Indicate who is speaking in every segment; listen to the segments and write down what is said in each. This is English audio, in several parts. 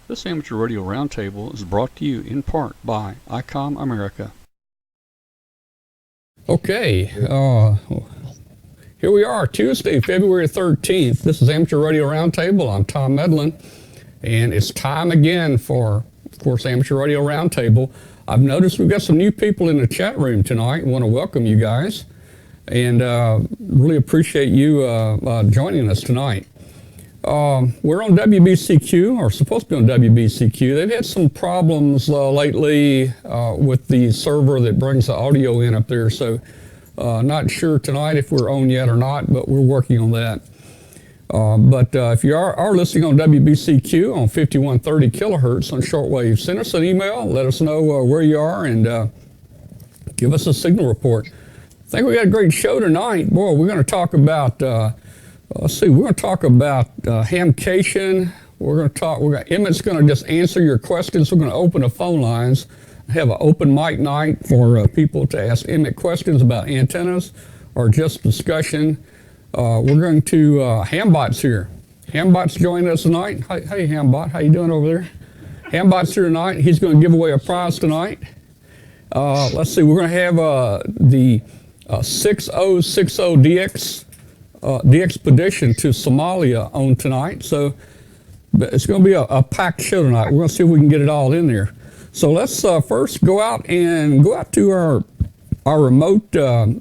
Speaker 1: This Amateur Radio Roundtable is brought to you in part by ICOM America.
Speaker 2: Okay, here we are, Tuesday, February 13th. This is Amateur Radio Roundtable. I'm Tom Medlin, and it's time again for, of course, Amateur Radio Roundtable. I've noticed we've got some new people in the chat room tonight. I want to welcome you guys, and really appreciate you joining us tonight. We're on WBCQ, or supposed to be on WBCQ. They've had some problems lately with the server that brings the audio in up there, so not sure tonight if we're on yet or not, but we're working on that. But if you are listening on WBCQ on 5130 kilohertz on shortwave, send us an email, let us know where you are, and give us a signal report. I think we got a great show tonight. Boy, we're going to talk about let's see, we're going to talk about Hamcation. Emmett's going to just answer your questions. We're going to open the phone lines, have an open mic night for people to ask Emmett questions about antennas or just discussion. We're going to, Hambot's here. Hambot's joining us tonight. Hey Hambot, how you doing over there? Hambot's here tonight. He's going to give away a prize tonight. Let's see, we're going to have the 6060 DxPedition to Somalia on tonight, so it's going to be a packed show tonight. We're going to see if we can get it all in there. So let's first go out to our remote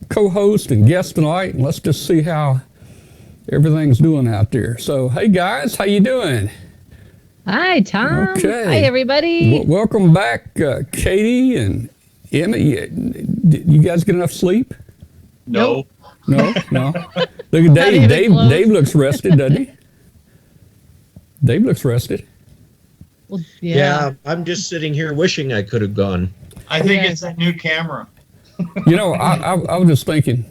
Speaker 2: co-host and guest tonight, and let's just see how everything's doing out there. So hey guys, how you doing?
Speaker 3: Hi Tom.
Speaker 2: Okay.
Speaker 3: Hi everybody.
Speaker 2: Welcome back, Katie and Emmett. Did you guys get enough sleep?
Speaker 4: No.
Speaker 2: No. Look at Dave. Dave looks rested, doesn't he? Dave looks rested.
Speaker 3: Well,
Speaker 4: Yeah, I'm just sitting here wishing I could have gone.
Speaker 5: I think it's a new camera.
Speaker 2: You know, I was just thinking.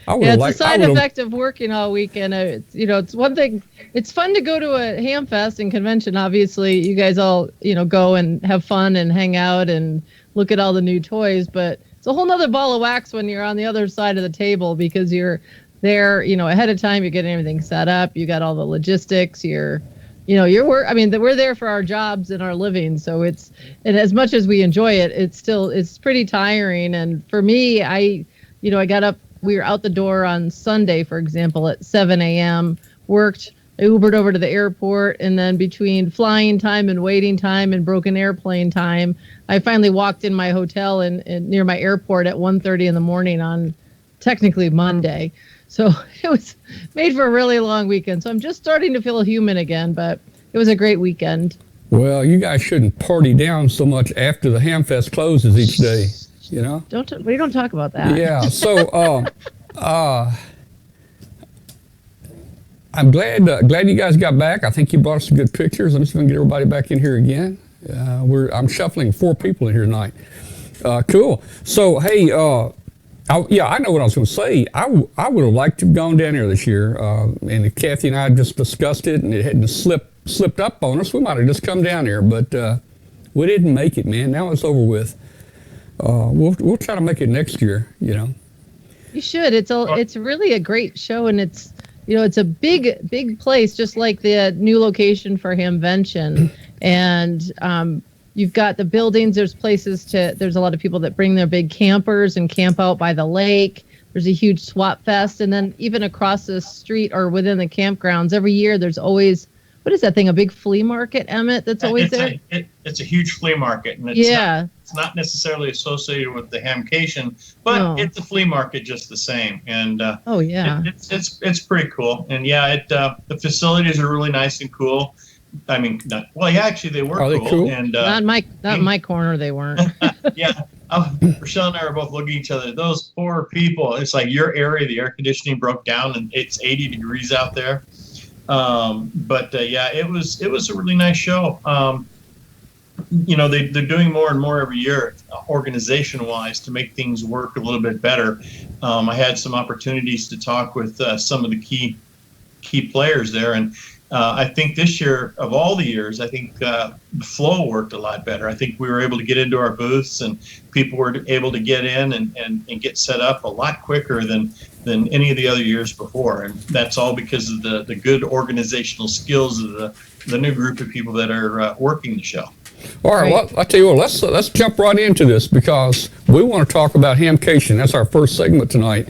Speaker 3: It's a side effect of working all weekend. It's one thing. It's fun to go to a ham fest and convention. Obviously, you guys all go and have fun and hang out and look at all the new toys. But it's a whole nother ball of wax when you're on the other side of the table because you're there, ahead of time. You're getting everything set up. You got all the logistics. We're there for our jobs and our living. So and as much as we enjoy it, it's pretty tiring. And for me, I got up. We were out the door on Sunday, for example, at 7 a.m., worked, I Ubered over to the airport, and then between flying time and waiting time and broken airplane time, I finally walked in my hotel in near my airport at 1:30 in the morning on technically Monday. So it was made for a really long weekend. So I'm just starting to feel human again, but it was a great weekend.
Speaker 2: Well, you guys shouldn't party down so much after the Hamfest closes each day.
Speaker 3: We don't talk about that.
Speaker 2: Yeah. So, I'm glad you guys got back. I think you brought us some good pictures. I'm just going to get everybody back in here again. I'm shuffling 4 people in here tonight. Cool. So, hey, I know what I was going to say. I would have liked to have gone down here this year, and Kathy and I just discussed it, and it hadn't slipped up on us. We might have just come down here, but we didn't make it, man. Now it's over with. We'll try to make it next year. You
Speaker 3: should. It's really a great show, and it's a big place, just like the new location for Hamvention. And you've got the buildings. There's a lot of people that bring their big campers and camp out by the lake. There's a huge swap fest, and then even across the street or within the campgrounds, every year there's always, what is that thing? A big flea market, Emmett? That's always there.
Speaker 5: It's a huge flea market, and it's not necessarily associated with the Hamcation, but it's a flea market just the same. And it's pretty cool. And the facilities are really nice and cool. I mean, actually they were cool. And
Speaker 3: not in my corner, they weren't.
Speaker 5: Rochelle and I were both looking at each other. Those poor people. It's like your area, the air conditioning broke down, and it's 80 degrees out there. It was a really nice show. They're doing more and more every year, organization-wise, to make things work a little bit better. I had some opportunities to talk with some of the key players there, and I think this year, of all the years, I think the flow worked a lot better. I think we were able to get into our booths, and people were able to get in and get set up a lot quicker than any of the other years before. And that's all because of the good organizational skills of the new group of people that are working the show.
Speaker 2: All right, well, I tell you what, let's jump right into this because we want to talk about Hamcation. That's our first segment tonight.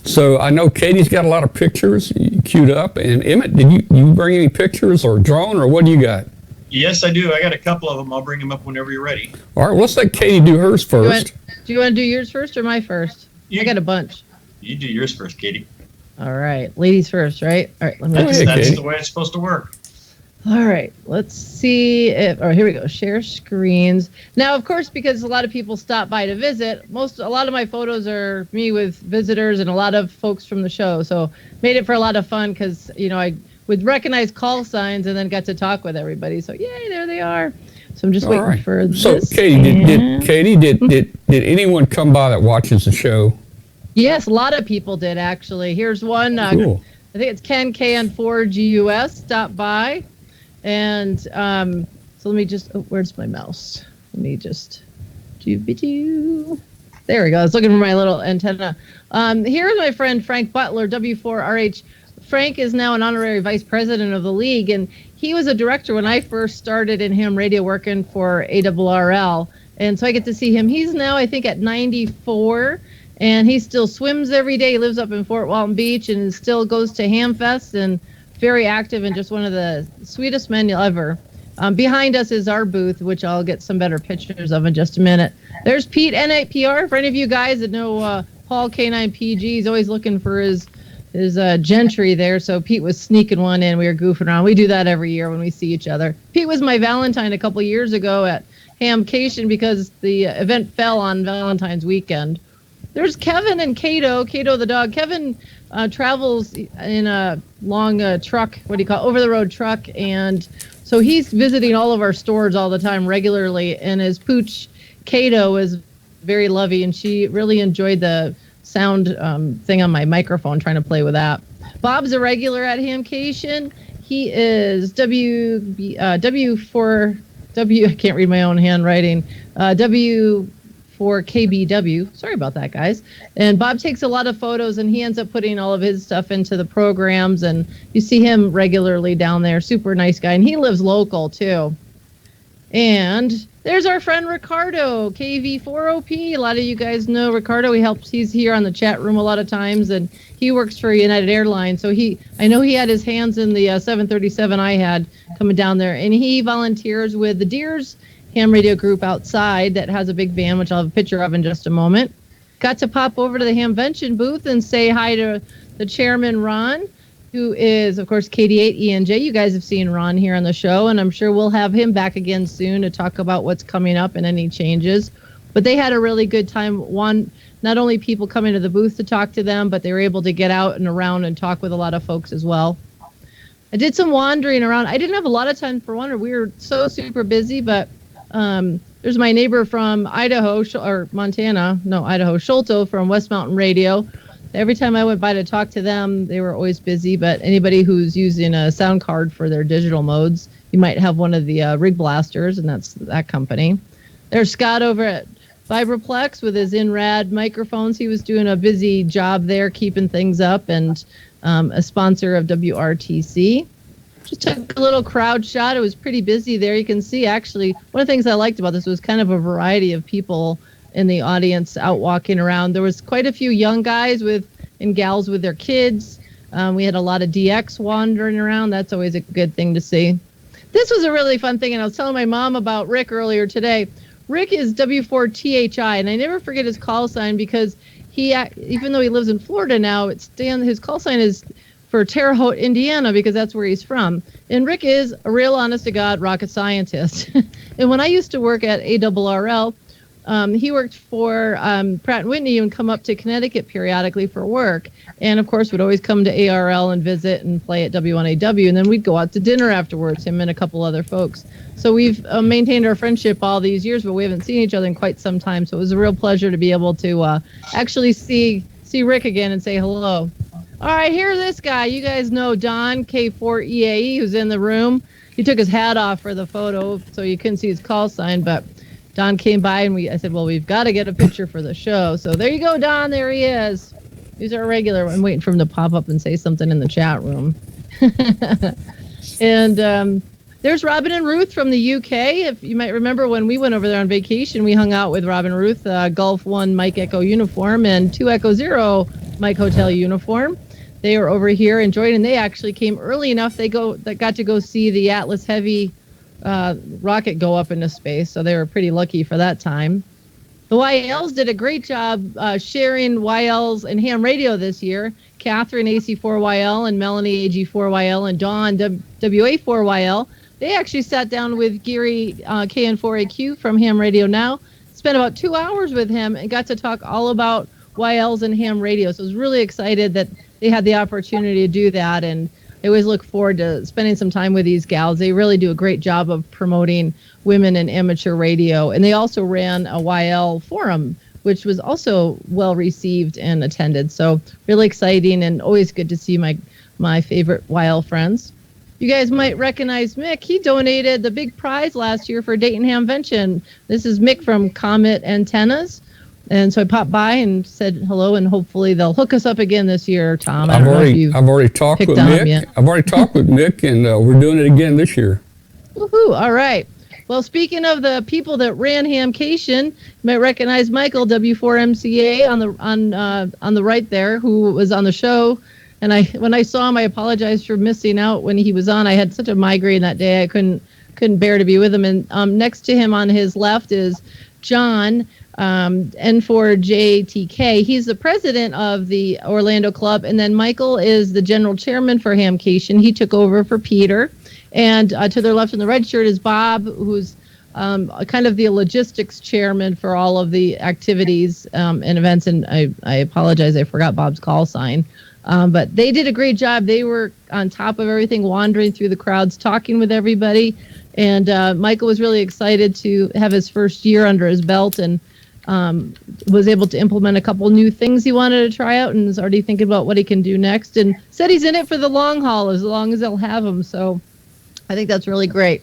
Speaker 2: So I know Katie's got a lot of pictures queued up, and Emmett, did you bring any pictures or drone, or what do you got?
Speaker 5: Yes, I do. I got a couple of them. I'll bring them up whenever you're ready.
Speaker 2: All right, well, let's let Katie do hers first.
Speaker 3: Do you want to do yours first or my first? I got a bunch.
Speaker 5: You do yours first, Katie.
Speaker 3: All right, ladies first, right? All right, let me.
Speaker 5: That's the way it's supposed to work.
Speaker 3: All right, let's see if, here we go, share screens. Now, of course, because a lot of people stop by to visit, a lot of my photos are me with visitors and a lot of folks from the show. So made it for a lot of fun because, I would recognize call signs and then got to talk with everybody. So yay, there they are. So I'm just waiting for this.
Speaker 2: So Katie, did anyone come by that watches the show?
Speaker 3: Yes, a lot of people did actually. Here's one.
Speaker 2: Cool.
Speaker 3: I think it's Ken KN4GUS stopped by. And so let me just, where's my mouse? Let me just, there we go. I was looking for my little antenna. Here's my friend Frank Butler, W4RH. Frank is now an honorary vice president of the league, and he was a director when I first started in ham radio working for ARRL. And so I get to see him. He's now, I think, at 94, and he still swims every day. He lives up in Fort Walton Beach and still goes to Hamfest and very active and just one of the sweetest men you'll ever. Behind us is our booth, which I'll get some better pictures of in just a minute. There's Pete, N8PR. For any of you guys that know Paul K9PG, he's always looking for his gentry there. So Pete was sneaking one in. We were goofing around. We do that every year when we see each other. Pete was my Valentine a couple years ago at Hamcation because the event fell on Valentine's weekend. There's Kevin and Cato the dog. Kevin travels in a long truck, over-the-road truck, and so he's visiting all of our stores all the time regularly, and his pooch, Cato, is very lovey, and she really enjoyed the sound thing on my microphone, trying to play with that. Bob's a regular at Hamcation. He is W4W, I can't read my own handwriting, W4KBW. Sorry about that, guys. And Bob takes a lot of photos, and he ends up putting all of his stuff into the programs, and you see him regularly down there. Super nice guy, and he lives local, too. And there's our friend Ricardo, KV4OP. A lot of you guys know Ricardo. He's here on the chat room a lot of times, and he works for United Airlines. So I know he had his hands in the 737 I had coming down there, and he volunteers with the Deers ham radio group outside that has a big van, which I'll have a picture of in just a moment. Got to pop over to the Hamvention booth and say hi to the chairman, Ron, who is, of course, KD8ENJ. You guys have seen Ron here on the show, and I'm sure we'll have him back again soon to talk about what's coming up and any changes. But they had a really good time. Not only people coming to the booth to talk to them, but they were able to get out and around and talk with a lot of folks as well. I did some wandering around. I didn't have a lot of time for wander. We were so super busy, but there's my neighbor from Idaho, Sholto from West Mountain Radio. Every time I went by to talk to them, they were always busy, but anybody who's using a sound card for their digital modes, you might have one of the Rig Blasters, and that's that company. There's Scott over at Vibraplex with his InRad microphones. He was doing a busy job there, keeping things up, and a sponsor of WRTC. Just took a little crowd shot. It was pretty busy there. You can see, actually, one of the things I liked about this was kind of a variety of people in the audience out walking around. There was quite a few young guys and gals with their kids. We had a lot of DX wandering around. That's always a good thing to see. This was a really fun thing, and I was telling my mom about Rick earlier today. Rick is W4THI, and I never forget his call sign because he, even though he lives in Florida now, his call sign is for Terre Haute, Indiana, because that's where he's from. And Rick is a real honest-to-God rocket scientist. And when I used to work at ARRL, he worked for Pratt & Whitney and come up to Connecticut periodically for work. And, of course, would always come to ARRL and visit and play at W1AW. And then we'd go out to dinner afterwards, him and a couple other folks. So we've maintained our friendship all these years, but we haven't seen each other in quite some time. So it was a real pleasure to be able to actually see Rick again and say hello. All right, here's this guy. You guys know Don, K4EAE, who's in the room. He took his hat off for the photo, so you couldn't see his call sign, but Don came by, and I said, well, we've got to get a picture for the show. So there you go, Don. There he is. He's our regular. I'm waiting for him to pop up and say something in the chat room. And There's Robin and Ruth from the UK. If you might remember when we went over there on vacation, we hung out with Robin and Ruth, Gulf 1 Mike Echo uniform and 2 Echo 0 Mike Hotel uniform. They were over here enjoying, and they actually came early enough. They got to go see the Atlas Heavy rocket go up into space, so they were pretty lucky for that time. The YLs did a great job sharing YLs and ham radio this year. Catherine AC4YL and Melanie AG4YL and Dawn WA4YL. They actually sat down with Gary KN4AQ from Ham Radio Now, spent about 2 hours with him and got to talk all about YLs and ham radio. So I was really excited that they had the opportunity to do that, and I always look forward to spending some time with these gals. They really do a great job of promoting women in amateur radio, and they also ran a YL forum, which was also well received and attended. So really exciting, and always good to see my favorite YL friends. You guys might recognize Mick. He donated the big prize last year for Dayton Hamvention. This is Mick from Comet Antennas. And so I popped by and said hello, and hopefully they'll hook us up again this year, Tom.
Speaker 2: I've already talked with Mick. I've already talked with Mick, and we're doing it again this year.
Speaker 3: Woohoo! All right. Well, speaking of the people that ran Hamcation, you might recognize Michael W4MCA on the right there, who was on the show. And when I saw him, I apologized for missing out when he was on. I had such a migraine that day, I couldn't bear to be with him. And next to him on his left is John, N4JTK. He's the president of the Orlando Club. And then Michael is the general chairman for Hamcation. He took over for Peter. And to their left in the red shirt is Bob, who's kind of the logistics chairman for all of the activities and events. And I apologize, I forgot Bob's call sign. But they did a great job. They were on top of everything, wandering through the crowds, talking with everybody. And Michael was really excited to have his first year under his belt, and was able to implement a couple new things he wanted to try out, and is already thinking about what he can do next, and said he's in it for the long haul as long as they'll have him. So I think that's really great.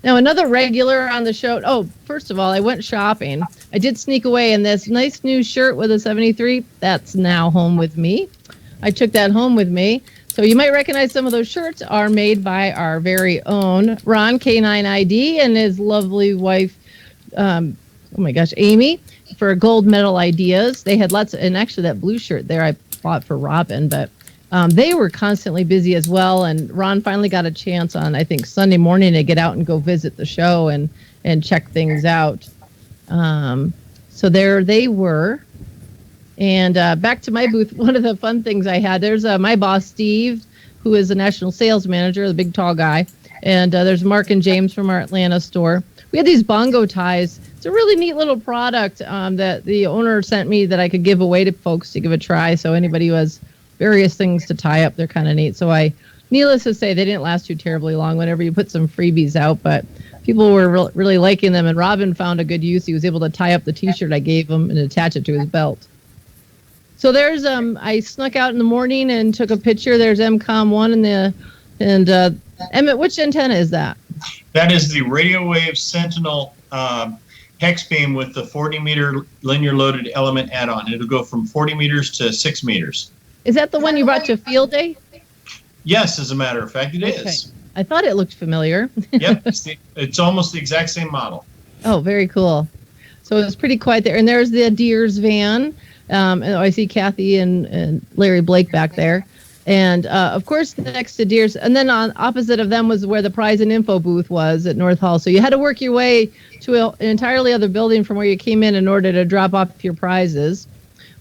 Speaker 3: Now, another regular on the show. Oh, first of all, I went shopping. I did sneak away, and this nice new shirt with a 73, that's now home with me. I took that home with me. So you might recognize some of those shirts are made by our very own Ron K9ID and his lovely wife, Amy, for Gold Medal Ideas. They had lots and actually that blue shirt there I bought for Robin, but they were constantly busy as well. And Ron finally got a chance on, I think, Sunday morning to get out and go visit the show and check things out. So there they were. And back to my booth, one of the fun things I had, there's my boss, Steve, who is the national sales manager, the big tall guy. And there's Mark and James from our Atlanta store. We had these bongo ties. It's a really neat little product that the owner sent me that I could give away to folks to give a try. So anybody who has various things to tie up, they're kind of neat. So needless to say, they didn't last too terribly long whenever you put some freebies out. But people were really liking them. And Robin found a good use. He was able to tie up the T-shirt I gave him and attach it to his belt. So there's I snuck out in the morning and took a picture. There's MCOM1 and Emmett, which antenna is that?
Speaker 5: That is the Radio Wave Sentinel hex beam with the 40-meter linear loaded element add-on. It'll go from 40 meters to 6 meters.
Speaker 3: Is that the one you brought to Field Day?
Speaker 5: Yes, as a matter of fact, it is.
Speaker 3: I thought it looked familiar.
Speaker 5: Yep, it's almost the exact same model.
Speaker 3: Oh, very cool. So it was pretty quiet there. And there's the Deers van. And I see Kathy and Larry Blake back there. And, of course, next to Deers. And then on opposite of them was where the prize and info booth was at North Hall. So you had to work your way to an entirely other building from where you came in order to drop off your prizes.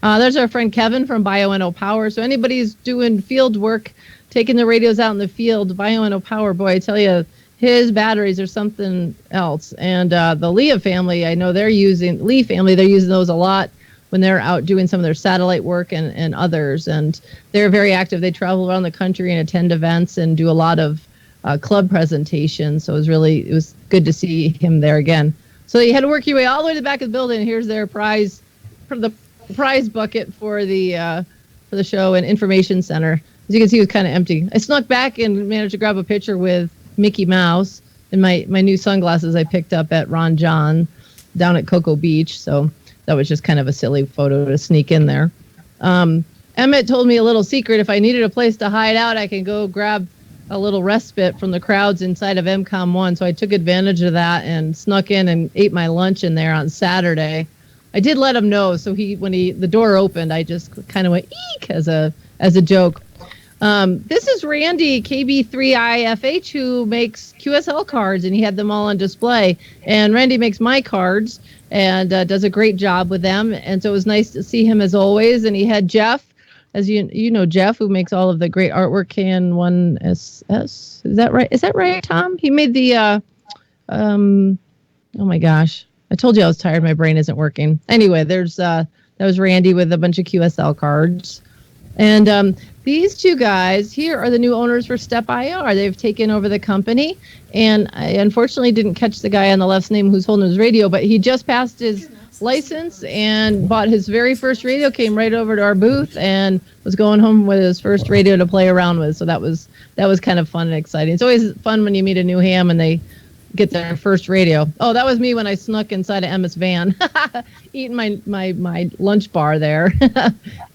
Speaker 3: There's our friend Kevin from BioNO Power. So anybody who's doing field work, taking the radios out in the field, BioNO Power, boy, I tell you, his batteries are something else. And the Leah family, I know they're using those a lot when they're out doing some of their satellite work and others. And they're very active. They travel around the country and attend events and do a lot of club presentations. So it was good to see him there again. So you had to work your way all the way to the back of the building. Here's their prize, for the prize bucket for the show and information center. As you can see, it was kind of empty. I snuck back and managed to grab a picture with Mickey Mouse and my new sunglasses I picked up at Ron John down at Cocoa Beach. So that was just kind of a silly photo to sneak in there. Emmett told me a little secret. If I needed a place to hide out, I can go grab a little respite from the crowds inside of MCOM 1, so I took advantage of that and snuck in and ate my lunch in there on Saturday. I did let him know, so when the door opened, I just kind of went eek as a joke. This is Randy KB3IFH, who makes QSL cards, and he had them all on display. And Randy makes my cards and does a great job with them. And so it was nice to see him as always. And he had Jeff, as you know, Jeff, who makes all of the great artwork, KN1SS. Is that right? Is that right, Tom? He made the, oh my gosh. I told you I was tired. My brain isn't working. Anyway, that was Randy with a bunch of QSL cards. And these two guys here are the new owners for Step IR. They've taken over the company. And I unfortunately didn't catch the guy on the left's name who's holding his radio, but he just passed his license and bought his very first radio, came right over to our booth and was going home with his first radio to play around with. So that was kind of fun and exciting. It's always fun when you meet a new ham and they get their first radio. Oh, that was me when I snuck inside of Emmett's van, eating my lunch bar there.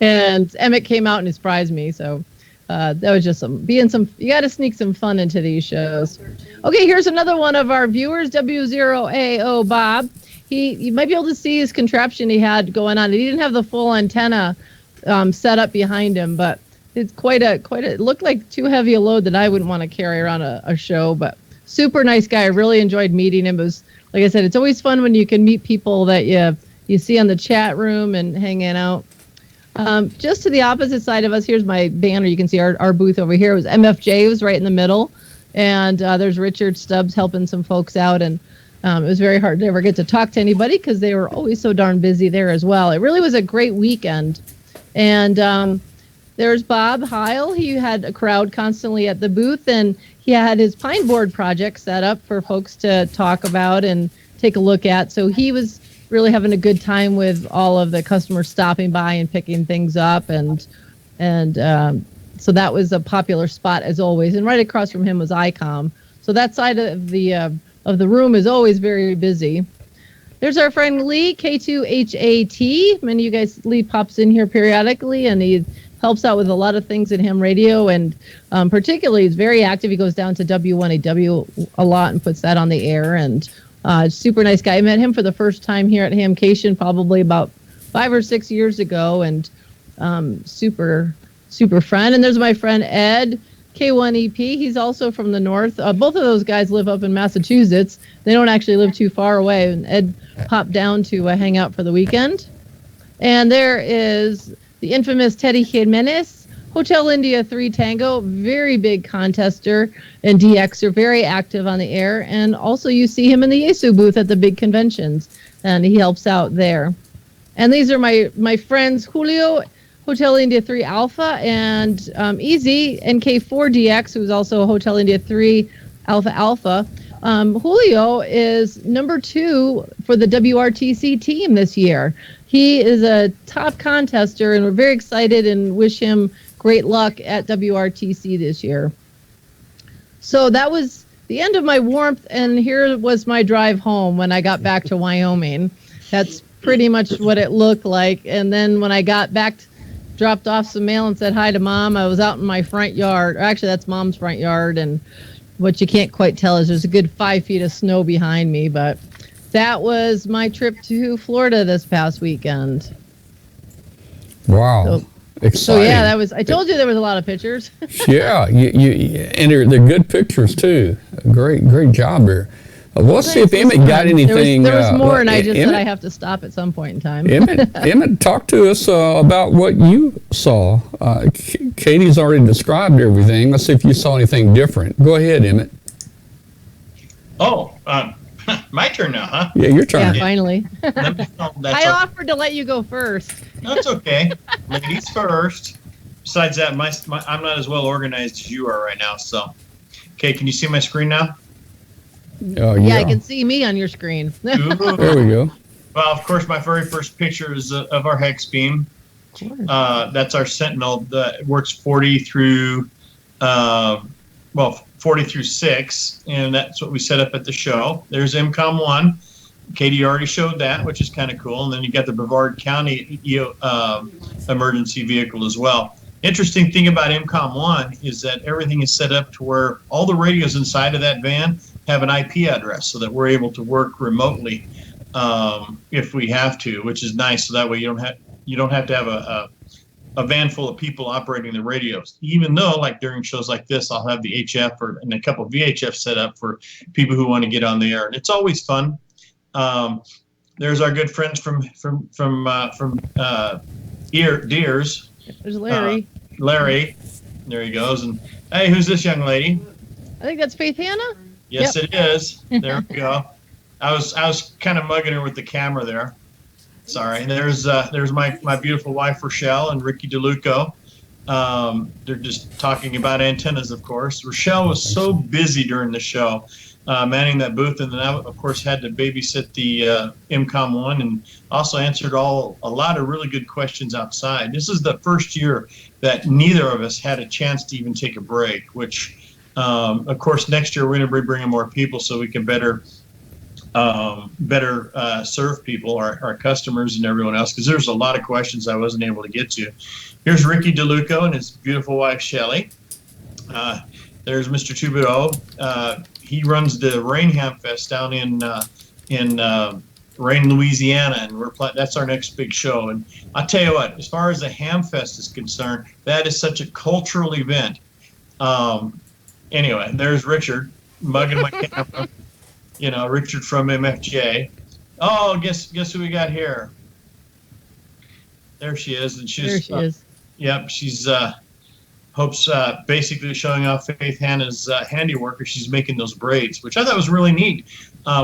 Speaker 3: And Emmett came out and he surprised me. So that was just you got to sneak some fun into these shows. Okay, here's another one of our viewers, W0AO Bob. You might be able to see his contraption he had going on. He didn't have the full antenna set up behind him, but it's it looked like too heavy a load that I wouldn't want to carry around a show, but super nice guy. I really enjoyed meeting him. It was, like I said, it's always fun when you can meet people that you see on the chat room and hanging out. Just to the opposite side of us, here's my banner. You can see our booth over here. It was MFJ. It was right in the middle. And there's Richard Stubbs helping some folks out. And it was very hard to ever get to talk to anybody because they were always so darn busy there as well. It really was a great weekend. And there's Bob Heil. He had a crowd constantly at the booth, and he had his pine board project set up for folks to talk about and take a look at. So he was really having a good time with all of the customers stopping by and picking things up. And so that was a popular spot as always. And right across from him was ICOM. So that side of the room is always very busy. There's our friend Lee, K2HAT. Many of you guys, Lee pops in here periodically, and he helps out with a lot of things at ham radio, and particularly he's very active. He goes down to W1AW a lot and puts that on the air, and super nice guy. I met him for the first time here at Hamcation probably about 5 or 6 years ago, and super friend. And there's my friend Ed, K1EP. He's also from the north. Both of those guys live up in Massachusetts. They don't actually live too far away, and Ed popped down to hang out for the weekend. And there is the infamous Teddy Jimenez, Hotel India 3 Tango, very big contester and DXer, very active on the air. And also you see him in the Yesu booth at the big conventions, and he helps out there. And these are my friends, Julio, Hotel India 3 Alpha, and Easy, NK4DX, who's also Hotel India 3 Alpha. Julio is number 2 for the WRTC team this year. He is a top contester, and we're very excited and wish him great luck at WRTC this year. So that was the end of my warmth, and here was my drive home when I got back to Wyoming. That's pretty much what it looked like. And then when I got back, dropped off some mail and said hi to Mom, I was out in my front yard. Or actually, that's Mom's front yard, and what you can't quite tell is there's a good 5 feet of snow behind me, but that was my trip to Florida this past weekend.
Speaker 2: Wow.
Speaker 3: So,
Speaker 2: exciting.
Speaker 3: So yeah, I told you there was a lot of pictures.
Speaker 2: Yeah, and they're good pictures too. Great job there. Well, let's see if Emmett got anything.
Speaker 3: There was more, and I just said I have to stop at some point in time.
Speaker 2: Emmett, talk to us about what you saw. Katie's already described everything. Let's see if you saw anything different. Go ahead, Emmett.
Speaker 5: Oh, my turn now, huh?
Speaker 2: Yeah, your turn.
Speaker 3: Yeah, finally. I offered to let you go first.
Speaker 5: That's okay. Ladies first. Besides that, I'm not as well organized as you are right now. So, okay, can you see my screen now?
Speaker 2: Oh,
Speaker 3: yeah, I can see me on your screen.
Speaker 2: There we go.
Speaker 5: Well, of course, my very first picture is of our hex beam. That's our Sentinel that works 40 through 6, and that's what we set up at the show. There's MCOM 1. Katie already showed that, which is kind of cool. And then you got the Brevard County emergency vehicle as well. Interesting thing about MCOM 1 is that everything is set up to where all the radios inside of that van have an IP address, so that we're able to work remotely if we have to, which is nice. So that way you don't have to have a van full of people operating the radios. Even though, like during shows like this, I'll have the HF and a couple of VHF set up for people who want to get on the air, and it's always fun. There's our good friends from Deers.
Speaker 3: There's Larry.
Speaker 5: Larry, there he goes. And hey, who's this young lady?
Speaker 3: I think that's Faith Hannah.
Speaker 5: Yes, It is. There we go. I was kind of mugging her with the camera there. Sorry. And there's my beautiful wife Rochelle and Ricky DeLuco. They're just talking about antennas, of course. Rochelle was so busy during the show, manning that booth, and then I, of course, had to babysit the MCOM 1 and also answered a lot of really good questions outside. This is the first year that neither of us had a chance to even take a break, which, of course, next year we're going to be bringing more people so we can better serve people, our customers and everyone else, because there's a lot of questions I wasn't able to get to. Here's Ricky DeLuco and his beautiful wife, Shelly. There's Mr. Toubideau. He runs the Rain Ham Fest down in Rain, Louisiana, and that's our next big show. And I'll tell you what, as far as the Ham Fest is concerned, that is such a cultural event. Anyway, there's Richard mugging my camera. You know, Richard from MFJ. Oh, guess who we got here? There she is, and
Speaker 3: there she is.
Speaker 5: Yep, she's Hope's basically showing off Faith Hannah's handiwork as she's making those braids, which I thought was really neat.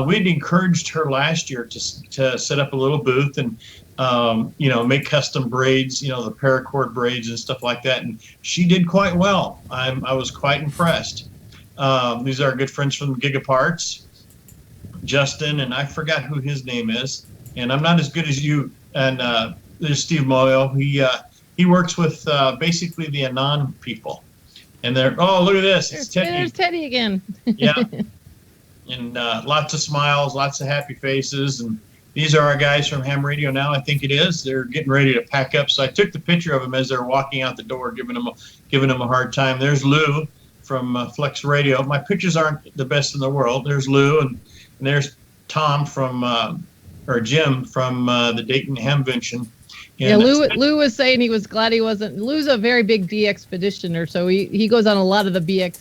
Speaker 5: We'd encouraged her last year to set up a little booth and make custom braids, the paracord braids and stuff like that, and she did quite well. I was quite impressed. These are our good friends from Gigaparts, Justin, and I forgot who his name is, and I'm not as good as you. And there's Steve Moyo. He works with basically the Anon people, and they're look at this, it's Teddy.
Speaker 3: There's Teddy again.
Speaker 5: Yeah, and lots of smiles, lots of happy faces, and these are our guys from Ham Radio Now. I think it is. They're getting ready to pack up, so I took the picture of them as they're walking out the door, giving them a hard time. There's Lou from Flex Radio. My pictures aren't the best in the world. There's Lou, and there's Tom or Jim from the Dayton Hamvention.
Speaker 3: Yeah, Lou was saying he was glad he wasn't. Lou's a very big DxPeditioner, so he goes on a lot of the big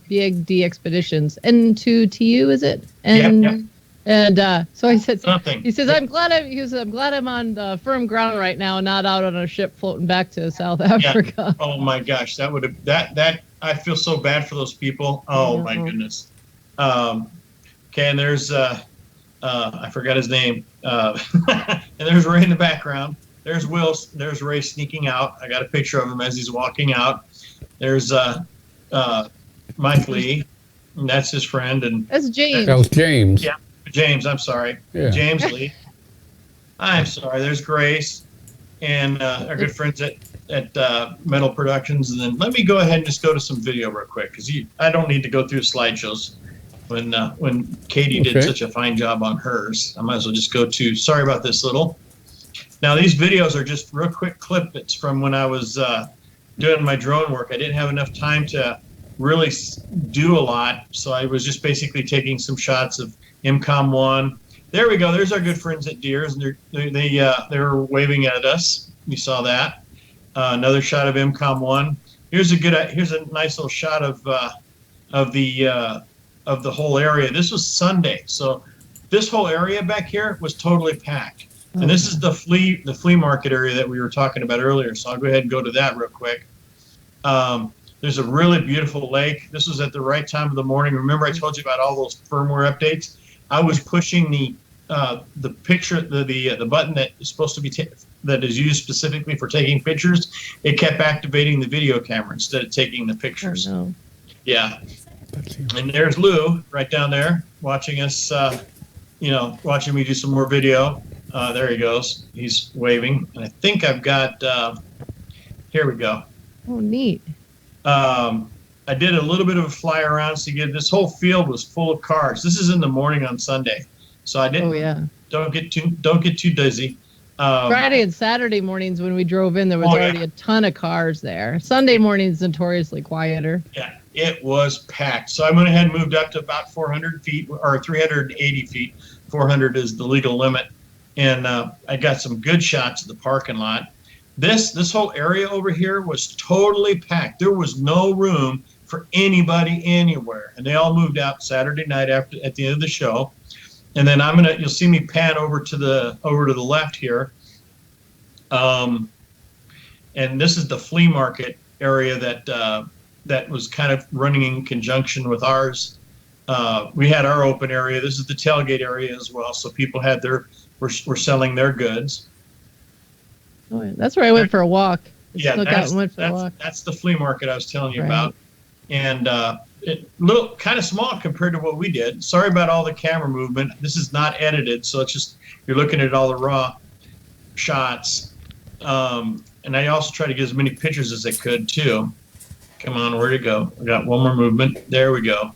Speaker 3: DxPeditions. N2TU, is it?
Speaker 5: Yep.
Speaker 3: And so I said
Speaker 5: something.
Speaker 3: He says I'm glad I'm on firm ground right now and not out on a ship floating back to South Africa.
Speaker 5: Yeah. Oh my gosh, that I feel so bad for those people. Oh my goodness. Okay, and there's I forgot his name. And there's Ray in the background. There's Will. There's Ray sneaking out. I got a picture of him as he's walking out. There's Mike Lee, and that's his friend. And
Speaker 3: that's James.
Speaker 2: That was James.
Speaker 5: Yeah, James. I'm sorry. Yeah. James Lee. I'm sorry. There's Grace, and our good friends at Metal Productions. And then let me go ahead and just go to some video real quick, because I don't need to go through slideshows. When Katie did such a fine job on hers, I might as well just go to. Sorry about this little. Now these videos are just real quick clips from when I was doing my drone work. I didn't have enough time to really do a lot, so I was just basically taking some shots of MCOM 1. There we go. There's our good friends at Deers, and they're waving at us. You saw that. Another shot of MCOM 1. Here's a nice little shot of the whole area. This was Sunday, so this whole area back here was totally packed. And this is the flea market area that we were talking about earlier. So I'll go ahead and go to that real quick. There's a really beautiful lake. This was at the right time of the morning. Remember I told you about all those firmware updates? I was pushing the picture, the button that is supposed to be that is used specifically for taking pictures. It kept activating the video camera instead of taking the pictures.
Speaker 3: Oh, no.
Speaker 5: Yeah. And there's Lou right down there watching us, watching me do some more video. There he goes. He's waving. And I think I've got, here we go.
Speaker 3: Oh, neat.
Speaker 5: I did a little bit of a fly around. So this whole field was full of cars. This is in the morning on Sunday. So I didn't, don't get too dizzy.
Speaker 3: Friday and Saturday mornings when we drove in, there was already a ton of cars there. Sunday mornings notoriously quieter.
Speaker 5: Yeah, it was packed. So I went ahead and moved up to about 400 feet or 380 feet. 400 is the legal limit. And I got some good shots of the parking lot. This whole area over here was totally packed. There was no room for anybody anywhere. And they all moved out Saturday night at the end of the show. And then you'll see me pan over to the left here. And this is the flea market area that was kind of running in conjunction with ours. We had our open area. This is the tailgate area as well. So people were selling their goods.
Speaker 3: Oh, yeah. That's where I went for a walk.
Speaker 5: That's the flea market I was telling you about. And little kind of small compared to what we did. Sorry about all the camera movement. This is not edited, so it's just you're looking at all the raw shots. And I also try to get as many pictures as I could too. Come on, where'd it go? I got one more movement. There we go.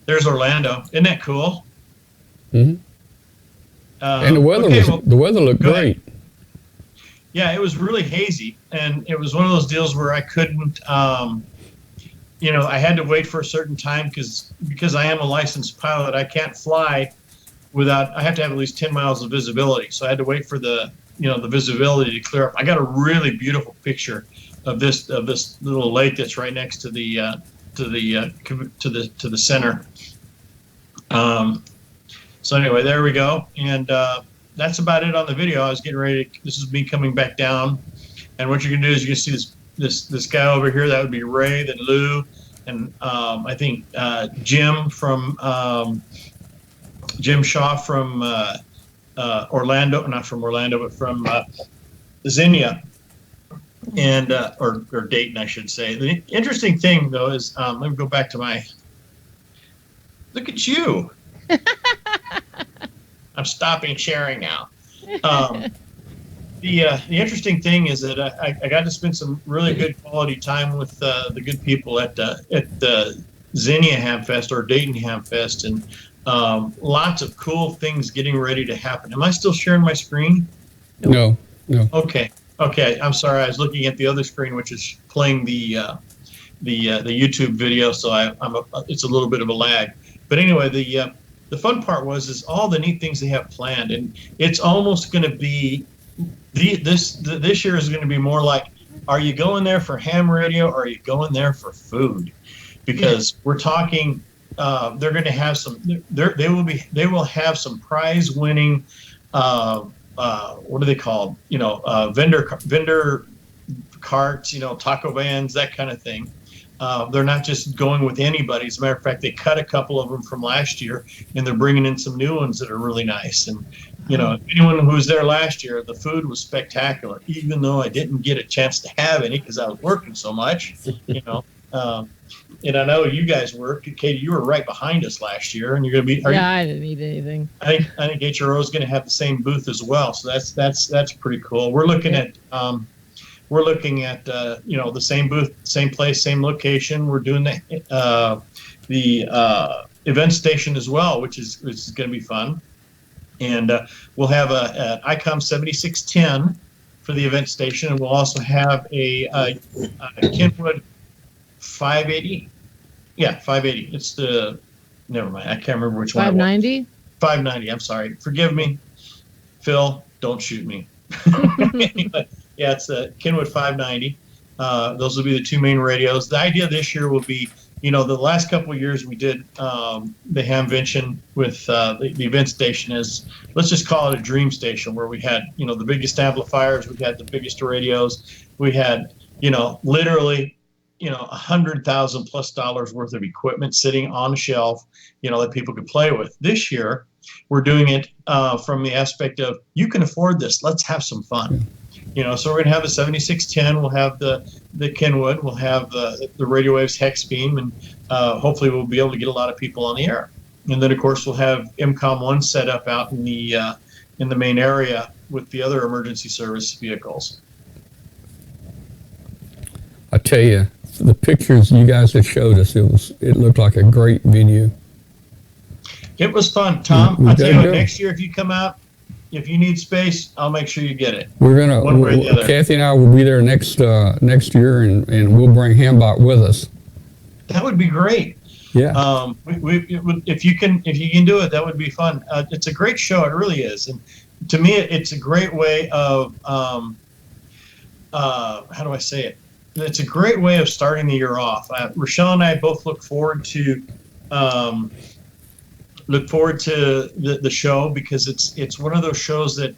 Speaker 5: There's Orlando. Isn't that cool?
Speaker 2: Mm-hmm. And the weather looked great.
Speaker 5: Yeah, it was really hazy, and it was one of those deals where I couldn't, I had to wait for a certain time because I am a licensed pilot. I can't fly I have to have at least 10 miles of visibility. So I had to wait for the visibility to clear up. I got a really beautiful picture of this little lake that's right next to the center. So anyway, there we go, and that's about it on the video. I was getting ready. This is me coming back down, and what you're gonna do is you can see this guy over here. That would be Ray, then Lou, and I think Jim Shaw from Orlando, not from Orlando, but from Xenia, and or Dayton, I should say. The interesting thing though is let me go back to look at you. I'm stopping sharing now. The interesting thing is that I got to spend some really good quality time with the good people at the Xenia Hamfest or Dayton Hamfest, and lots of cool things getting ready to happen. Am I still sharing my screen?
Speaker 2: No.
Speaker 5: Okay. I'm sorry. I was looking at the other screen, which is playing the YouTube video, so it's a little bit of a lag. But anyway, the fun part is all the neat things they have planned, and it's almost going to be this year is going to be more like, are you going there for ham radio or are you going there for food? Because we're talking, they're going to have they will have some prize winning, what are they called? Vendor carts, taco vans, that kind of thing. They're not just going with anybody. As a matter of fact, they cut a couple of them from last year, and they're bringing in some new ones that are really nice. And, anyone who was there last year, the food was spectacular, even though I didn't get a chance to have any because I was working so much, And I know you guys work. Katie, you were right behind us last year, and you're going to be.
Speaker 3: I didn't eat anything.
Speaker 5: I think HRO is going to have the same booth as well, so that's pretty cool. We're looking at. We're looking at the same booth, same place, same location. We're doing the event station as well, which is going to be fun. And we'll have an ICOM 7610 for the event station, and we'll also have a Kenwood 580. Yeah, 580. It's never mind. I can't remember which one.
Speaker 3: 590.
Speaker 5: 590. I'm sorry. Forgive me, Phil. Don't shoot me. Anyway, yeah, it's the Kenwood 590. Those will be the two main radios. The idea this year will be, the last couple of years we did the Hamvention with the event station as, let's just call it a dream station, where we had, the biggest amplifiers, we had the biggest radios, we had, literally, $100,000+ worth of equipment sitting on a shelf, that people could play with. This year, we're doing it from the aspect of, you can afford this, let's have some fun. So we're going to have a 7610, we'll have the Kenwood, we'll have the Radio Waves Hex Beam, and hopefully we'll be able to get a lot of people on the air. And then, of course, we'll have MCOM 1 set up out in the main area with the other emergency service vehicles.
Speaker 2: I tell you, the pictures you guys have showed us, it looked like a great venue.
Speaker 5: It was fun, Tom. I'll tell you what, next year if you come out, if you need space, I'll make sure you get it.
Speaker 2: We're gonna.
Speaker 5: One way or the other.
Speaker 2: Kathy and I will be there next year, and we'll bring Hambot with us.
Speaker 5: That would be great.
Speaker 2: Yeah.
Speaker 5: If you can do it, that would be fun. It's a great show. It really is. And to me, it's a great way of how do I say it? It's a great way of starting the year off. Rochelle and I both look forward to the show, because it's one of those shows that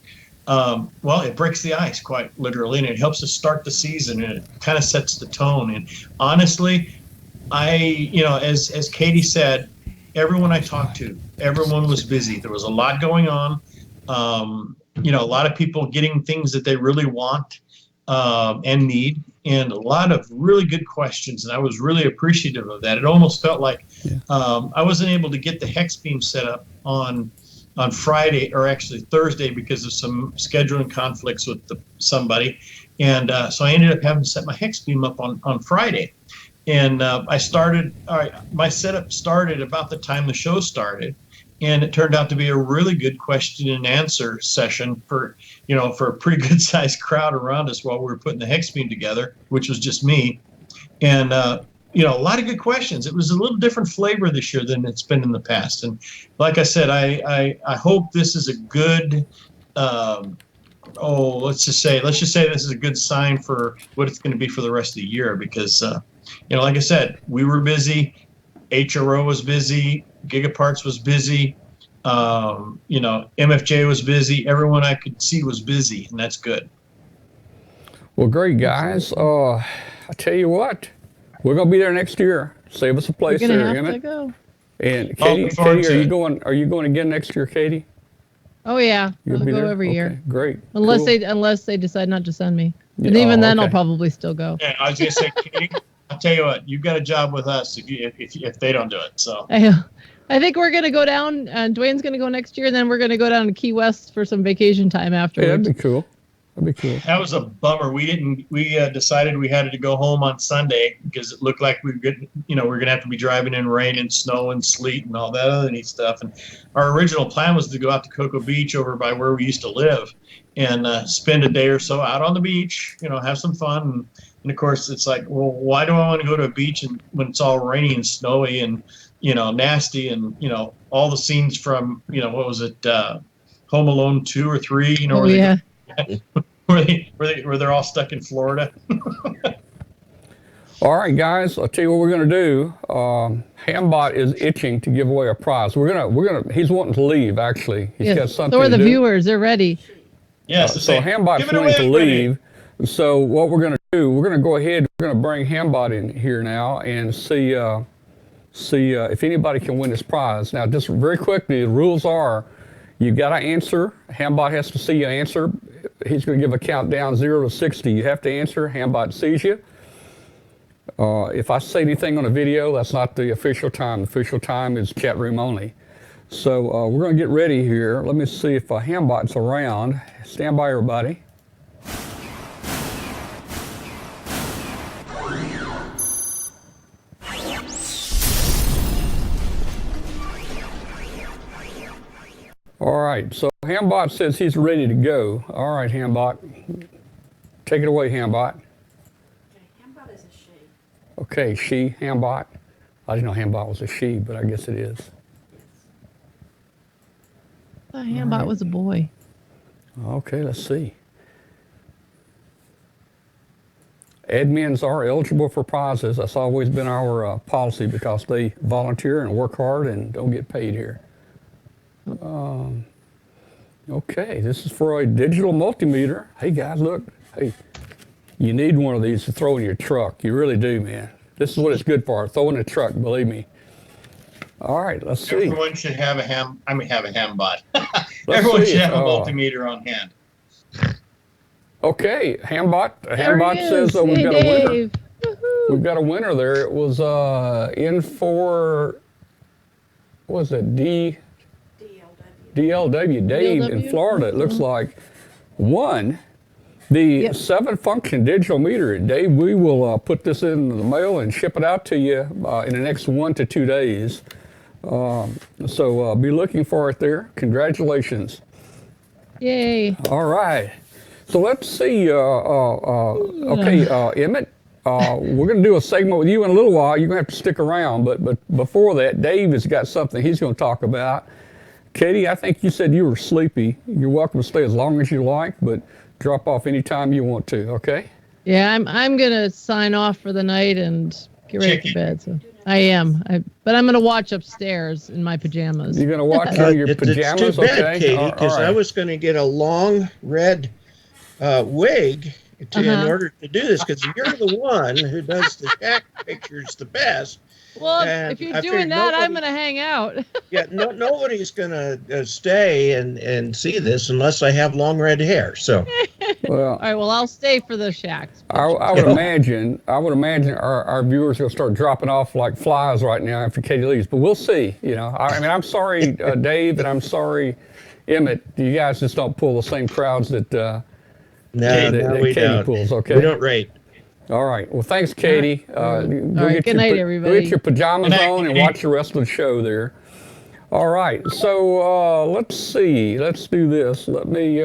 Speaker 5: it breaks the ice quite literally, and it helps us start the season, and it kind of sets the tone. And honestly, as Katie said, everyone I talked to, everyone was busy. There was a lot going on. A lot of people getting things that they really want and need, and a lot of really good questions. And I was really appreciative of that. It almost felt like I wasn't able to get the hex beam set up on Friday, or actually Thursday, because of some scheduling conflicts with somebody. And so I ended up having to set my hex beam up on Friday. And my setup started about the time the show started, and it turned out to be a really good question and answer session for a pretty good sized crowd around us while we were putting the hex beam together, which was just me. And a lot of good questions. It was a little different flavor this year than it's been in the past. And like I said, I hope this is a good let's just say this is a good sign for what it's going to be for the rest of the year, because like I said, we were busy, HRO was busy, Gigaparts was busy, MFJ was busy, everyone I could see was busy, and that's good.
Speaker 2: Well, great, guys. I tell you what, we're gonna be there next year. Save us a place there,
Speaker 3: You're gonna have
Speaker 2: Emmett.
Speaker 3: to go.
Speaker 2: And Katie, are you going again next year, Katie?
Speaker 3: Oh yeah,
Speaker 2: You'll
Speaker 3: I'll
Speaker 2: be
Speaker 3: go
Speaker 2: there?
Speaker 3: every year.
Speaker 2: Great.
Speaker 3: Unless
Speaker 2: Cool.
Speaker 3: they decide not to send me. And even then, I'll probably still go.
Speaker 5: Yeah, I was gonna say, Katie, I'll tell you what, you've got a job with us if they don't do it. So
Speaker 3: I think we're gonna go down, and Dwayne's gonna go next year, and then we're gonna go down to Key West for some vacation time afterwards.
Speaker 2: Yeah, that'd be cool.
Speaker 5: that was a bummer. We decided we had to go home on Sunday because it looked like we're gonna have to be driving in rain and snow and sleet and all that other neat stuff. And our original plan was to go out to Cocoa Beach over by where we used to live and spend a day or so out on the beach, have some fun. And of course, it's like, well, why do I want to go to a beach when it's all rainy and snowy and nasty, and all the scenes from what was it, Home Alone 2 or 3? Where they're all stuck in Florida.
Speaker 2: All right, guys. I'll tell you what we're gonna do. Hambot is itching to give away a prize. We're gonna. He's wanting to leave. Actually, he's got something.
Speaker 3: So are the
Speaker 2: to do.
Speaker 3: viewers. They're ready.
Speaker 5: Yes.
Speaker 2: So Hambot's wanting to leave. So what we're gonna do? We're gonna go ahead. We're gonna bring Hambot in here now and see if anybody can win this prize. Now, just very quickly, the rules are: you got to answer. Hambot has to see you answer. He's going to give a countdown 0 to 60. You have to answer. Hambot sees you. If I say anything on a video, that's not the official time. The official time is chat room only. So we're going to get ready here. Let me see if Hambot's around. Stand by, everybody. All right, so Hambot says he's ready to go. All right, Hambot. Take it away, Hambot.
Speaker 6: Okay, Hambot is a she.
Speaker 2: Okay, she, Hambot. I didn't know Hambot was a she, but I guess it is.
Speaker 3: I thought Hambot was a boy.
Speaker 2: Okay, let's see. Admins are eligible for prizes. That's always been our policy because they volunteer and work hard and don't get paid here. Okay, this is for a digital multimeter. Hey guys, look. Hey, you need one of these to throw in your truck. You really do, man. This is what it's good for. Throw in a truck, believe me. All right, let's see.
Speaker 5: Everyone should have a Hambot. Everyone should have a multimeter on hand.
Speaker 2: Okay, Hambot
Speaker 3: There
Speaker 2: says
Speaker 3: he is.
Speaker 2: we've
Speaker 3: Hey,
Speaker 2: got a winner.
Speaker 3: Dave. Woohoo.
Speaker 2: We've got a winner there. It was in for, what was it, DLW, Dave in
Speaker 3: DLW?
Speaker 2: Florida, it looks like, won the 7-function digital meter. Dave, we will put this in the mail and ship it out to you in the next 1 to 2 days. So be looking for it there. Congratulations.
Speaker 3: Yay.
Speaker 2: All right. So let's see. Emmett, we're going to do a segment with you in a little while. You're going to have to stick around. But before that, Dave has got something he's going to talk about. Katie, I think you said you were sleepy. You're welcome to stay as long as you like, but drop off anytime you want to, okay?
Speaker 3: Yeah, I'm going to sign off for the night and get ready for bed. So I am. But I'm going to watch upstairs in my pajamas.
Speaker 2: You're going to watch in your pajamas,
Speaker 4: it's too bad,
Speaker 2: okay?
Speaker 4: Katie, because
Speaker 2: right.
Speaker 4: I was going to get a long red wig in order to do this, because you're the one who does the shack pictures the best.
Speaker 3: Well, if you're doing that, I'm going to hang out.
Speaker 4: Yeah, nobody's going to stay and see this unless I have long red hair. So,
Speaker 2: well,
Speaker 3: all right. Well, I'll stay for the shacks.
Speaker 2: I would imagine our viewers will start dropping off like flies right now after Katie leaves. But we'll see. You know, I mean, I'm sorry, Dave, and I'm sorry, Emmett. You guys just don't pull the same crowds that
Speaker 4: we
Speaker 2: Katie
Speaker 4: don't.
Speaker 2: pulls. Okay,
Speaker 4: we don't rate.
Speaker 2: All right. Well, thanks, Katie.
Speaker 3: All right. Good night, everybody.
Speaker 2: Go get your pajamas on and watch the rest of the show there. All right. So let's see. Let's do this. Let me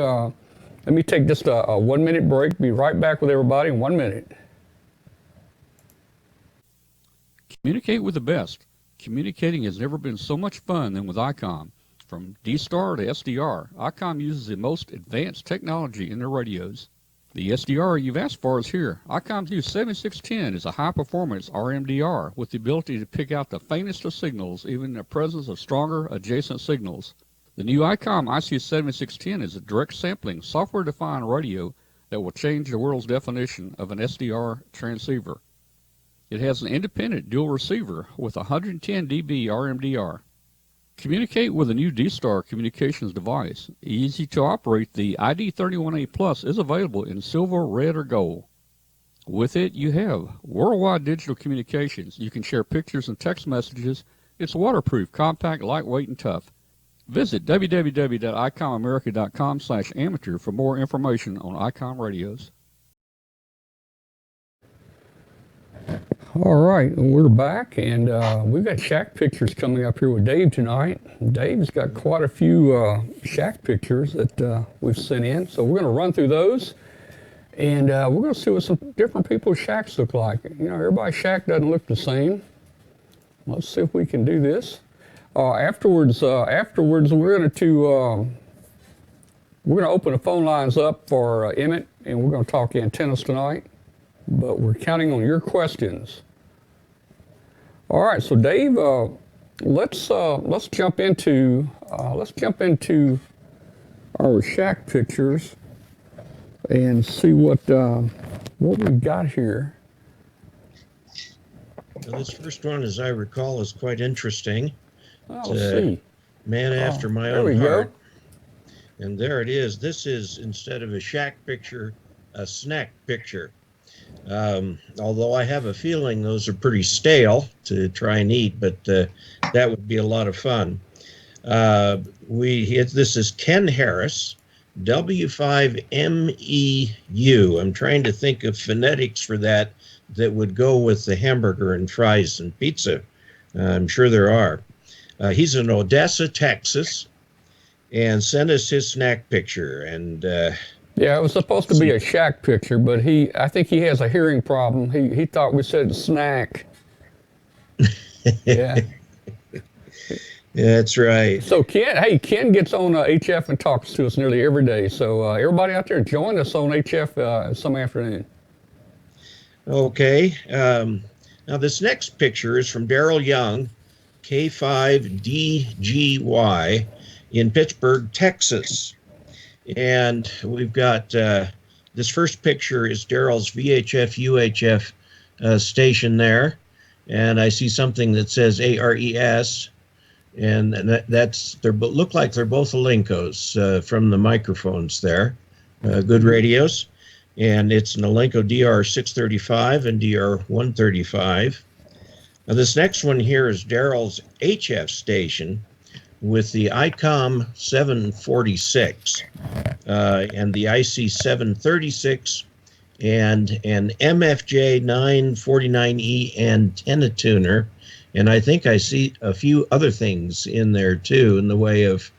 Speaker 2: take just a 1 minute break. Be right back with everybody in 1 minute.
Speaker 1: Communicate with the best. Communicating has never been so much fun than with ICOM. From D-Star to SDR, ICOM uses the most advanced technology in their radios. The SDR you've asked for is here. ICOM's new 7610 is a high-performance RMDR with the ability to pick out the faintest of signals, even in the presence of stronger adjacent signals. The new ICOM IC7610 is a direct sampling, software-defined radio that will change the world's definition of an SDR transceiver. It has an independent dual receiver with 110 dB RMDR. Communicate with a new D-Star communications device. Easy to operate, the ID31A Plus is available in silver, red, or gold. With it, you have worldwide digital communications. You can share pictures and text messages. It's waterproof, compact, lightweight, and tough. Visit www.icomamerica.com/amateur for more information on ICOM radios.
Speaker 2: All right, we're back, and we've got shack pictures coming up here with Dave tonight. Dave's got quite a few shack pictures that we've sent in, so we're going to run through those, and we're going to see what some different people's shacks look like. You know, everybody's shack doesn't look the same. Let's see if we can do this. Afterwards, we're going to open the phone lines up for Emmett, and we're going to talk antennas tonight. But we're counting on your questions. All right, so Dave, let's jump into our shack pictures and see what we've got here.
Speaker 4: Well, this first one, as I recall, is quite interesting.
Speaker 2: Let's see.
Speaker 4: Man after my
Speaker 2: there
Speaker 4: own
Speaker 2: we
Speaker 4: heart.
Speaker 2: go.
Speaker 4: And there it is. This is, instead of a shack picture, a snack picture. Although I have a feeling those are pretty stale to try and eat, but that would be a lot of fun. This is Ken Harris, W5MEU. I'm trying to think of phonetics for that would go with the hamburger and fries and pizza. I'm sure there are. He's in Odessa, Texas, and sent us his snack picture. And
Speaker 2: yeah, it was supposed to be a shack picture, but I think he has a hearing problem. He thought we said snack. Yeah.
Speaker 4: That's right.
Speaker 2: So Ken gets on HF and talks to us nearly every day. So everybody out there, join us on HF some afternoon.
Speaker 4: Okay. Now this next picture is from Daryl Young, K5DGY in Pittsburgh, Texas. And we've got this first picture is Daryl's VHF UHF station there, and I see something that says ARES, and they look like they're both Alenkos from the microphones there, good radios, and it's an Alenko DR635 and DR135. Now this next one here is Daryl's HF station with the ICOM 746 and the IC 736 and an MFJ 949E antenna tuner. And I think I see a few other things in there too in the way of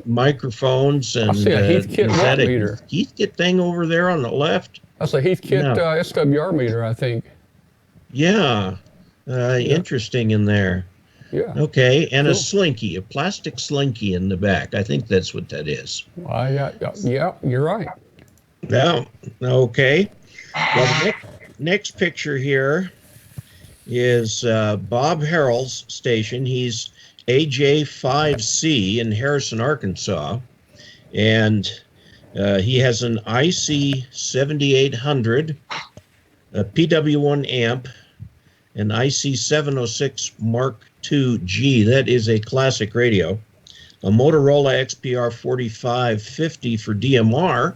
Speaker 4: microphones. And
Speaker 2: I see a Heathkit
Speaker 4: is that
Speaker 2: watt meter.
Speaker 4: a Heathkit thing over there on the left?
Speaker 2: That's a Heathkit
Speaker 4: No.
Speaker 2: SWR meter, I think.
Speaker 4: Yeah. Interesting in there.
Speaker 2: Yeah.
Speaker 4: Okay, and
Speaker 2: Cool.
Speaker 4: a slinky, a plastic slinky in the back. I think that's what that is.
Speaker 2: Yeah, you're right.
Speaker 4: Yeah. Okay. Well, the next picture here is Bob Harrell's station. He's AJ5C in Harrison, Arkansas, and he has an IC7800, a PW1 amp, an IC706 Mark II G. That is a classic radio. A Motorola XPR 4550 for DMR.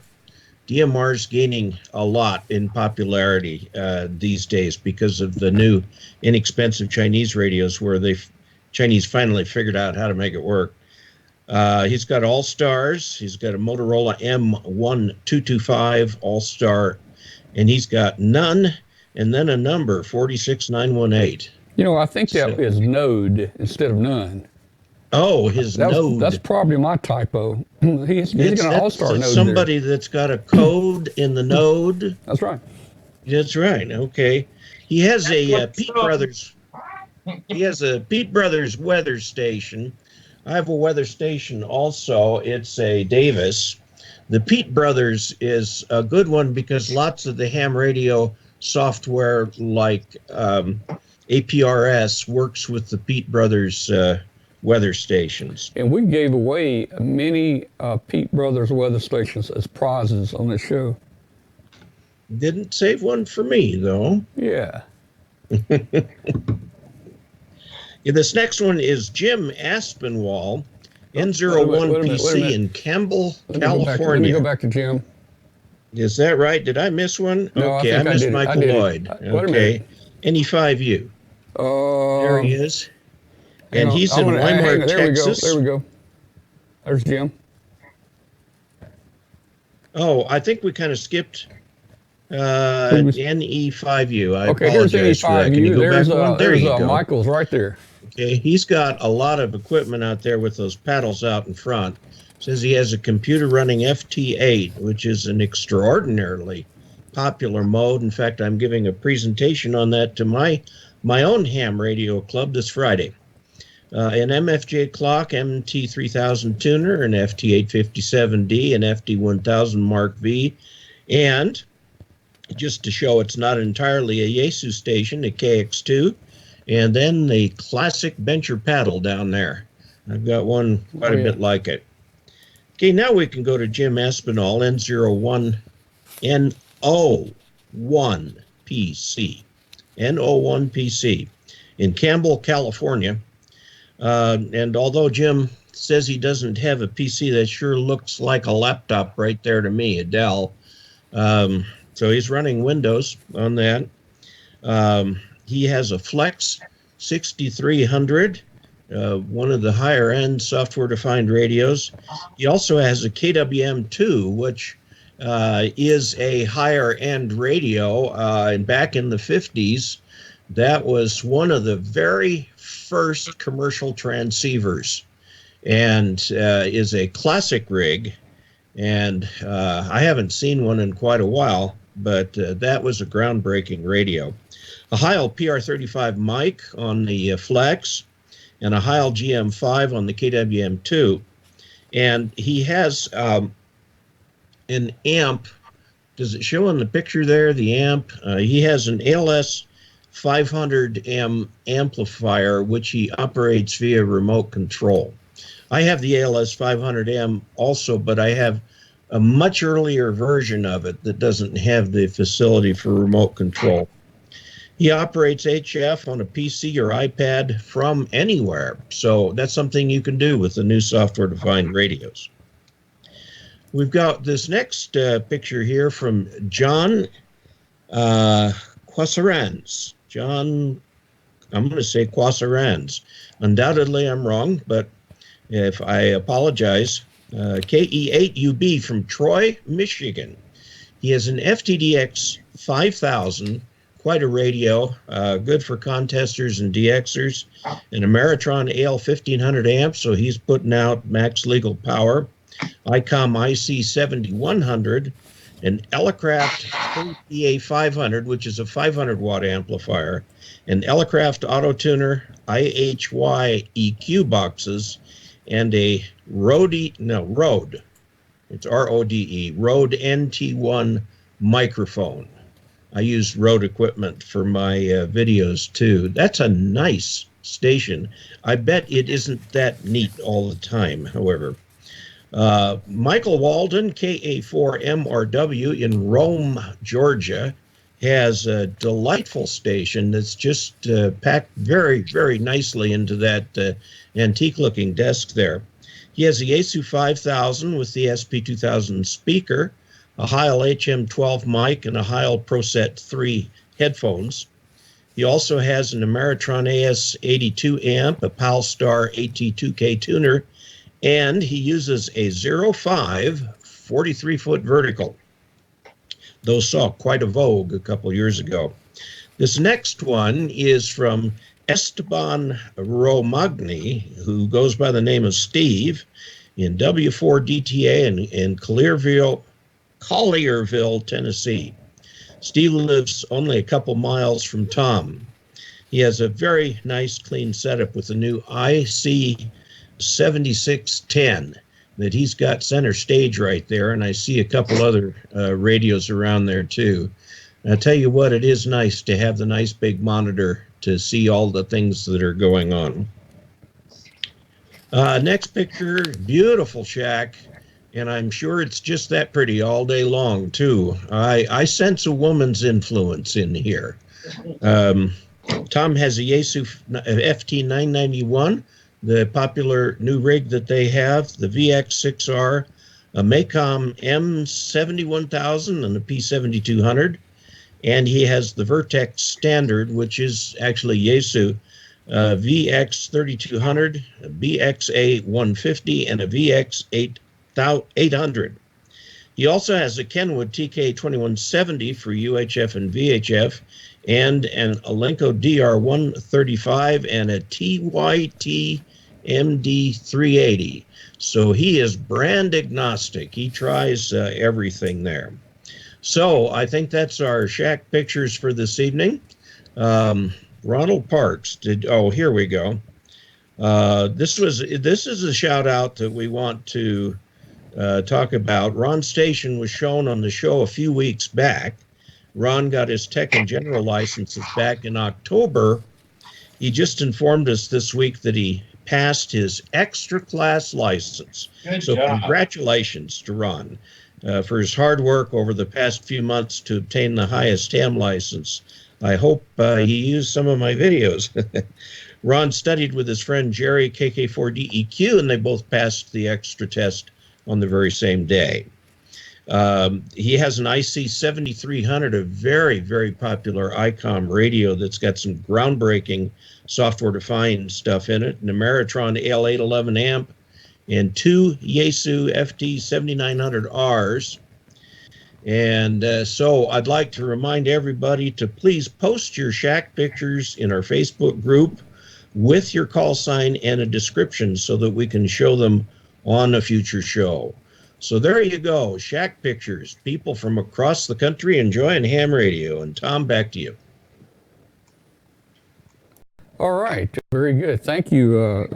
Speaker 4: DMR is gaining a lot in popularity these days because of the new inexpensive Chinese radios where Chinese finally figured out how to make it work. He's got All-Stars. He's got a Motorola M1225 All-Star, and he's got none and then a number, 46918.
Speaker 2: You know, I think that is node instead of none.
Speaker 4: Oh, his node.
Speaker 2: That's probably my typo. He's got an All-Star node
Speaker 4: somebody that's got a code in the node.
Speaker 2: That's right.
Speaker 4: That's right. Okay. He has a Pete Brothers. He has a Pete Brothers weather station. I have a weather station also. It's a Davis. The Pete Brothers is a good one because lots of the ham radio software like APRS works with the Pete Brothers weather stations.
Speaker 2: And we gave away many Pete Brothers weather stations as prizes on the show.
Speaker 4: Didn't save one for me, though.
Speaker 2: Yeah.
Speaker 4: This next one is Jim Aspinwall, N01PC in Campbell, California.
Speaker 2: Let me go back to Jim.
Speaker 4: Is that right? Did I miss one?
Speaker 2: No,
Speaker 4: okay, I missed Michael Lloyd. Okay. NE5U. There he is. And he's in Weimar, Texas.
Speaker 2: There we go. There's Jim.
Speaker 4: Oh, I think we kind of skipped NE5U. I
Speaker 2: here's
Speaker 4: apologize for that. Can you go back one? There you go.
Speaker 2: Michael's right there.
Speaker 4: Okay, he's got a lot of equipment out there with those paddles out in front. Says he has a computer running FT8, which is an extraordinarily popular mode. In fact, I'm giving a presentation on that to my own ham radio club this Friday. An MFJ clock, MT3000 tuner, an FT857D, an FT1000 Mark V, and just to show it's not entirely a Yaesu station, a KX2, and then the classic bencher paddle down there. I've got one quite a bit like it. Okay, now we can go to Jim Aspinall, N01PC, N01PC in Campbell, California. And although Jim says he doesn't have a PC, that sure looks like a laptop right there to me, a Dell. So he's running Windows on that. He has a Flex 6300, one of the higher end software defined radios. He also has a KWM2, which is a higher end radio. And back in the 50s, that was one of the very first commercial transceivers and is a classic rig. And I haven't seen one in quite a while, but that was a groundbreaking radio. A Heil PR35 mic on the Flex and a Heil GM5 on the KWM2. And he has an amp. Does it show on the picture there, the amp? He has an ALS 500M amplifier, which he operates via remote control. I have the ALS 500M also, but I have a much earlier version of it that doesn't have the facility for remote control. He operates HF on a PC or iPad from anywhere, so that's something you can do with the new software-defined radios. We've got this next picture here from John Quasarans. John, I'm going to say Quasarans. Undoubtedly, I'm wrong, but if I apologize. KE8UB from Troy, Michigan. He has an FTDX 5000 quite a radio, good for contesters and DXers, and a Maritron AL 1500 amp, so he's putting out max legal power. ICOM IC 7100, an Elecraft PA 500, which is a 500 watt amplifier, an Elecraft Auto Tuner IHY EQ boxes, and a Rode, it's RODE, Rode NT1 microphone. I use Rode equipment for my videos too. That's a nice station. I bet it isn't that neat all the time, however. Michael Walden, KA4MRW in Rome, Georgia, has a delightful station that's just packed very, very nicely into that antique-looking desk there. He has a Yaesu 5000 with the SP2000 speaker, a Heil HM12 mic, and a Heil ProSet 3 headphones. He also has an Ameritron AS82 amp, a Palstar AT2K tuner, and he uses a 05 43-foot vertical. Those saw quite a vogue a couple years ago. This next one is from Esteban Romagni, who goes by the name of Steve, in W4 DTA in Collierville, Tennessee. Steve lives only a couple miles from Tom. He has a very nice, clean setup with a new IC 7610 that he's got center stage right there, and I see a couple other radios around there too. And I'll tell you what, it is nice to have the nice big monitor to see all the things that are going on. Next picture, beautiful shack, and I'm sure it's just that pretty all day long too. I sense a woman's influence in here. Tom has a Yaesu FT991, the popular new rig that they have, the VX6R, a Macom M71000 and a P7200, and he has the Vertex Standard, which is actually Yaesu, VX3200, a BXA150, and a VX800. He also has a Kenwood TK2170 for UHF and VHF, and an Alenco DR135 and a TYT MD380. So he is brand agnostic. He tries everything there. So I think that's our shack pictures for this evening. Ronald Parks here we go. This is a shout out that we want to talk about. Ron's station was shown on the show a few weeks back. Ron got his tech and general licenses back in October. He just informed us this week that he passed his extra class license. Good job. Congratulations to Ron for his hard work over the past few months to obtain the highest ham license. I hope he used some of my videos. Ron studied with his friend Jerry, KK4DEQ, and they both passed the extra test on the very same day. He has an IC 7300, a very, very popular ICOM radio that's got some groundbreaking software-defined stuff in it, an Ameritron AL811 amp, and two Yaesu FT 7900Rs. And so I'd like to remind everybody to please post your shack pictures in our Facebook group with your call sign and a description so that we can show them on a future show. So there you go, shack pictures, people from across the country enjoying ham radio. And Tom, back to you.
Speaker 2: All right, very good. Thank you,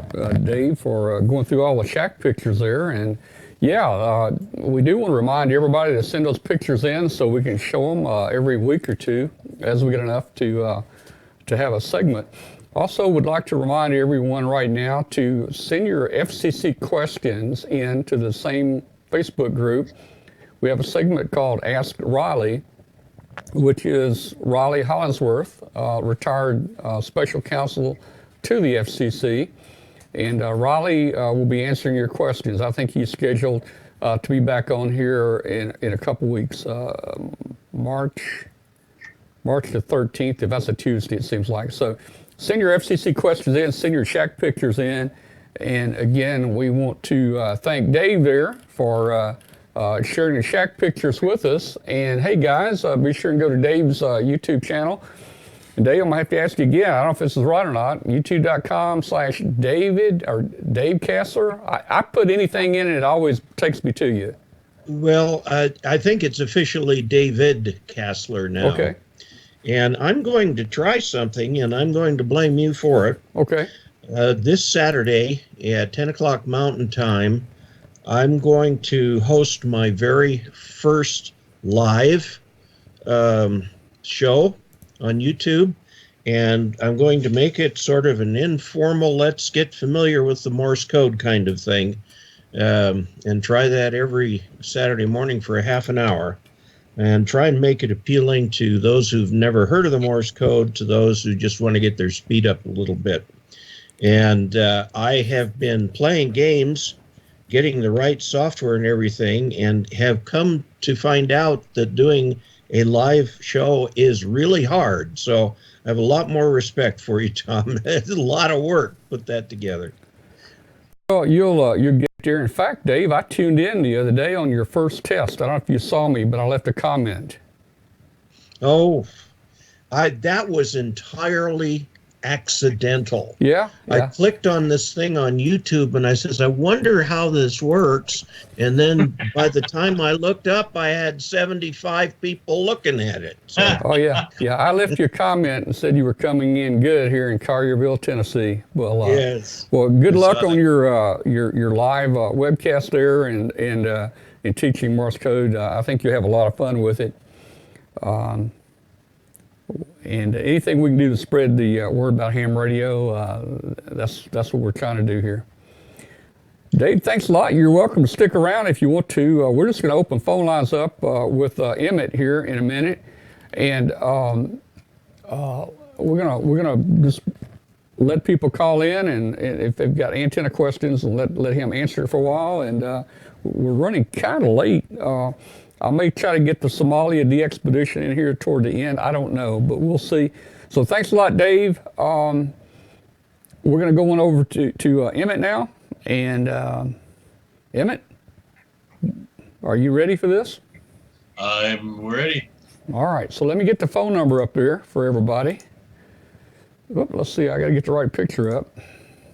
Speaker 2: Dave, for going through all the shack pictures there. And yeah, we do want to remind everybody to send those pictures in so we can show them every week or two as we get enough to have a segment. Also, would like to remind everyone right now to send your FCC questions in to the same Facebook group. We have a segment called Ask Riley, which is Riley Hollingsworth, retired special counsel to the FCC. And Riley will be answering your questions. I think he's scheduled to be back on here in a couple weeks, March the 13th, if that's a Tuesday, it seems like. So send your FCC questions in, send your shack pictures in. And again, we want to thank Dave there for sharing the shack pictures with us. And hey guys, be sure and go to Dave's YouTube channel. And Dave, I'm gonna have to ask you again, I don't know if this is right or not, youtube.com/David or Dave Kassler. I put anything in and it always takes me to you.
Speaker 4: Well, I think it's officially David Kassler now.
Speaker 2: Okay.
Speaker 4: And I'm going to try something, and I'm going to blame you for it.
Speaker 2: Okay.
Speaker 4: This Saturday at 10 o'clock Mountain Time, I'm going to host my very first live show on YouTube, and I'm going to make it sort of an informal, let's get familiar with the Morse code kind of thing, and try that every Saturday morning for a half an hour, and try and make it appealing to those who've never heard of the Morse code, to those who just want to get their speed up a little bit. And I have been playing games, getting the right software and everything, and have come to find out that doing a live show is really hard. So I have a lot more respect for you, Tom. It's a lot of work to put that together.
Speaker 2: Well, you'll get there. In fact, Dave, I tuned in the other day on your first test. I don't know if you saw me, but I left a comment.
Speaker 4: Oh, that was entirely accidental.
Speaker 2: Yeah.
Speaker 4: I clicked on this thing on YouTube and I says, I wonder how this works. And then by the time I looked up, I had 75 people looking at it. So.
Speaker 2: Oh yeah. I left you a comment and said you were coming in good here in Collierville, Tennessee. Well,
Speaker 4: yes.
Speaker 2: Well, good luck on your live webcast there and in teaching Morse code. I think you'll have a lot of fun with it. And anything we can do to spread the word about ham radio, that's what we're trying to do here. Dave, thanks a lot. You're welcome to stick around if you want to. We're just going to open phone lines up with Emmett here in a minute, and we're gonna just let people call in, and if they've got antenna questions, and let him answer it for a while. And we're running kind of late. I may try to get the Somalia DxPedition in here toward the end. I don't know, but we'll see. So thanks a lot, Dave. We're going to go on over to Emmett now. And Emmett, are you ready for this?
Speaker 5: I'm ready.
Speaker 2: All right. So let me get the phone number up there for everybody. Oop, let's see. I got to get the right picture up.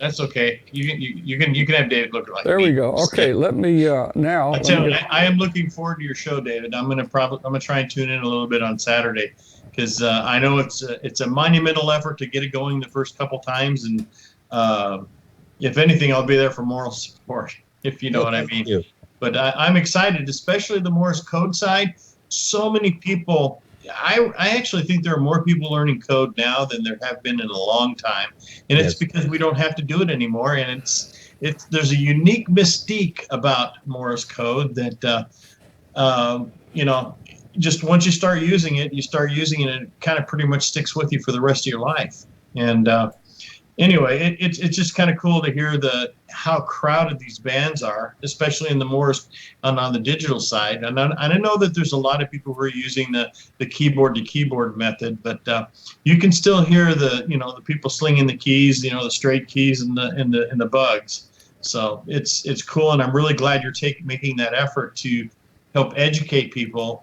Speaker 5: That's okay. You can have David look like
Speaker 2: there
Speaker 5: me.
Speaker 2: we go. Okay, let me now.
Speaker 5: I am looking forward to your show, David. I'm gonna try and tune in a little bit on Saturday, because I know it's a monumental effort to get it going the first couple times, and if anything, I'll be there for moral support, if you know what I mean.
Speaker 4: You.
Speaker 5: But I'm excited, especially the Morse code side. So many people. I actually think there are more people learning code now than there have been in a long time, and it's because we don't have to do it anymore. And there's a unique mystique about Morse code that just once you start using it, and it kind of pretty much sticks with you for the rest of your life. And anyway, it's just kind of cool to hear how crowded these bands are, especially in the Morse on the digital side. And I know that there's a lot of people who are using the keyboard to keyboard method, but you can still hear the people slinging the keys, the straight keys and the bugs. So it's cool, and I'm really glad you're making that effort to help educate people.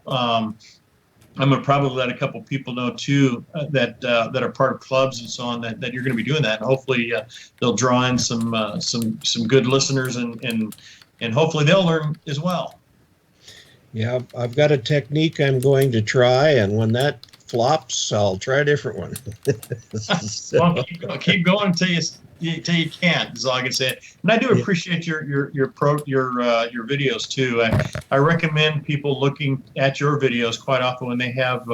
Speaker 5: I'm gonna probably let a couple people know too that are part of clubs and so on that you're going to be doing that, and hopefully they'll draw in some good listeners and hopefully they'll learn as well.
Speaker 4: Yeah, I've got a technique I'm going to try, and when that flops, I'll try a different one.
Speaker 5: Well, keep going until you can't. Is all I can say. And I do appreciate your videos too. I recommend people looking at your videos quite often when they have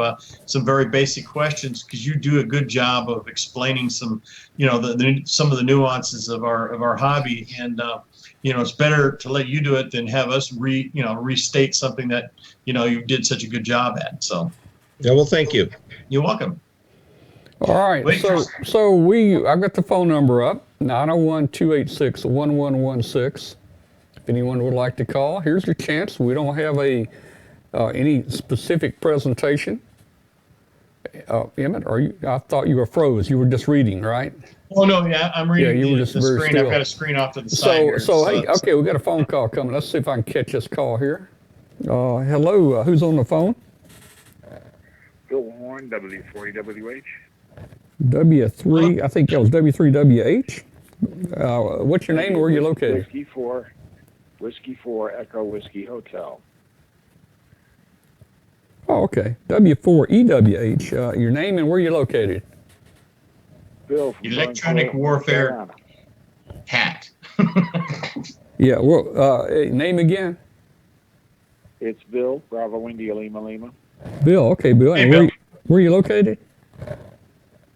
Speaker 5: some very basic questions, because you do a good job of explaining some some of the nuances of our hobby, and it's better to let you do it than have us restate something that you did such a good job at. So.
Speaker 4: Yeah, well, thank you.
Speaker 5: You're welcome.
Speaker 2: All right, so I've got the phone number up, 901-286-1116. If anyone would like to call, here's your chance. We don't have any specific presentation. Emmett, I thought you were froze. You were just reading, right?
Speaker 5: Oh no, yeah, I'm reading the screen.
Speaker 2: Still.
Speaker 5: I've got a screen off to the side here.
Speaker 2: Hey, okay, we got a phone call coming. Let's see if I can catch this call here. Hello, who's on the phone?
Speaker 7: Bill Horn, W40WH.
Speaker 2: W3, I think that was W3WH. What's your name and where are you located?
Speaker 7: Whiskey 4 Echo Whiskey Hotel.
Speaker 2: Oh, okay. W4EWH. Your name and where are you located?
Speaker 7: Bill from
Speaker 5: Electronic
Speaker 7: Burnsville,
Speaker 5: warfare
Speaker 7: Carolina.
Speaker 5: hat.
Speaker 2: Yeah, well, name again?
Speaker 7: It's Bill, Bravo India Lima Lima.
Speaker 2: Bill, okay, Bill.
Speaker 5: Hey,
Speaker 2: And
Speaker 5: Bill.
Speaker 2: where are you located?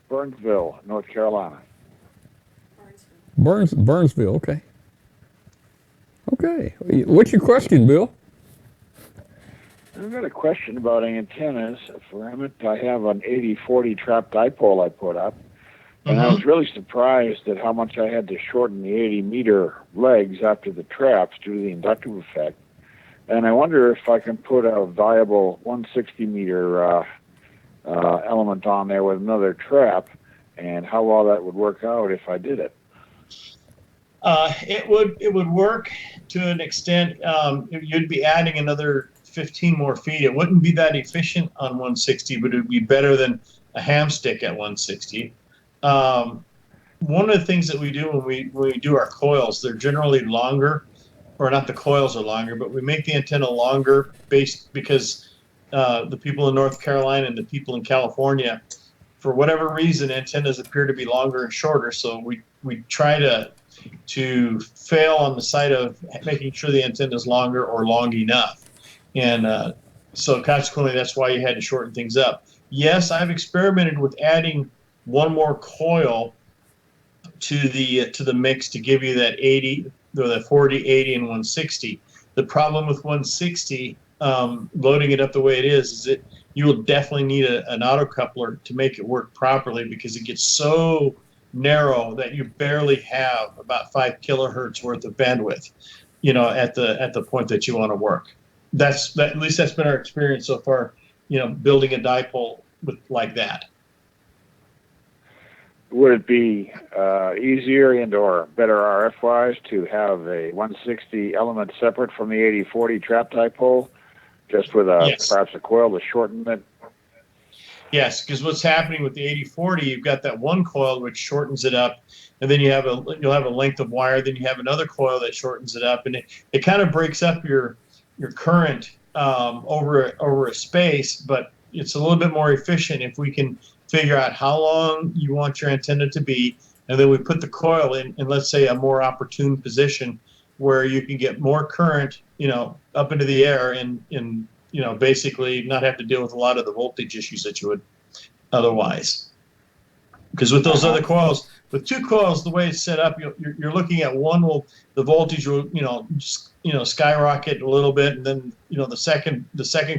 Speaker 7: Burnsville, North Carolina.
Speaker 2: Burnsville, okay. Okay. What's your question, Bill?
Speaker 7: I've got a question about antennas for Emmett. I have an 8040 trap dipole I put up, and I was really surprised at how much I had to shorten the 80-meter legs after the traps due to the inductive effect. And I wonder if I can put a viable 160-meter element on there with another trap, and how well that would work out if I did it.
Speaker 5: It would work to an extent. You'd be adding another 15 more feet. It wouldn't be that efficient on 160, but it would be better than a ham stick at 160. One of the things that we do when we do our coils, they're generally longer, or not the coils are longer, but we make the antenna longer because the people in North Carolina and the people in California, for whatever reason, antennas appear to be longer and shorter. So we try to fail on the side of making sure the antenna is longer or long enough. And so consequently, that's why you had to shorten things up. Yes, I've experimented with adding one more coil to the mix to give you that 80, or that 40, 80, and 160. The problem with 160, loading it up the way it is that you will definitely need an autocoupler to make it work properly, because it gets so narrow that you barely have about 5 kilohertz worth of bandwidth, at the point that you want to work. At least that's been our experience so far, building a dipole like that.
Speaker 7: Would it be easier and/or better RF-wise to have a 160 element separate from the 8040 trap dipole, just with perhaps a coil to shorten it?
Speaker 5: Yes, because what's happening with the 8040, you've got that one coil which shortens it up, and then you'll have a length of wire. Then you have another coil that shortens it up, and it kind of breaks up your current over a space. But it's a little bit more efficient if we can figure out how long you want your antenna to be, and then we put the coil in let's say a more opportune position where you can get more current, up into the air and basically not have to deal with a lot of the voltage issues that you would otherwise. Because with those other coils, with two coils, the way it's set up, you're looking at one the voltage will skyrocket a little bit, and then the second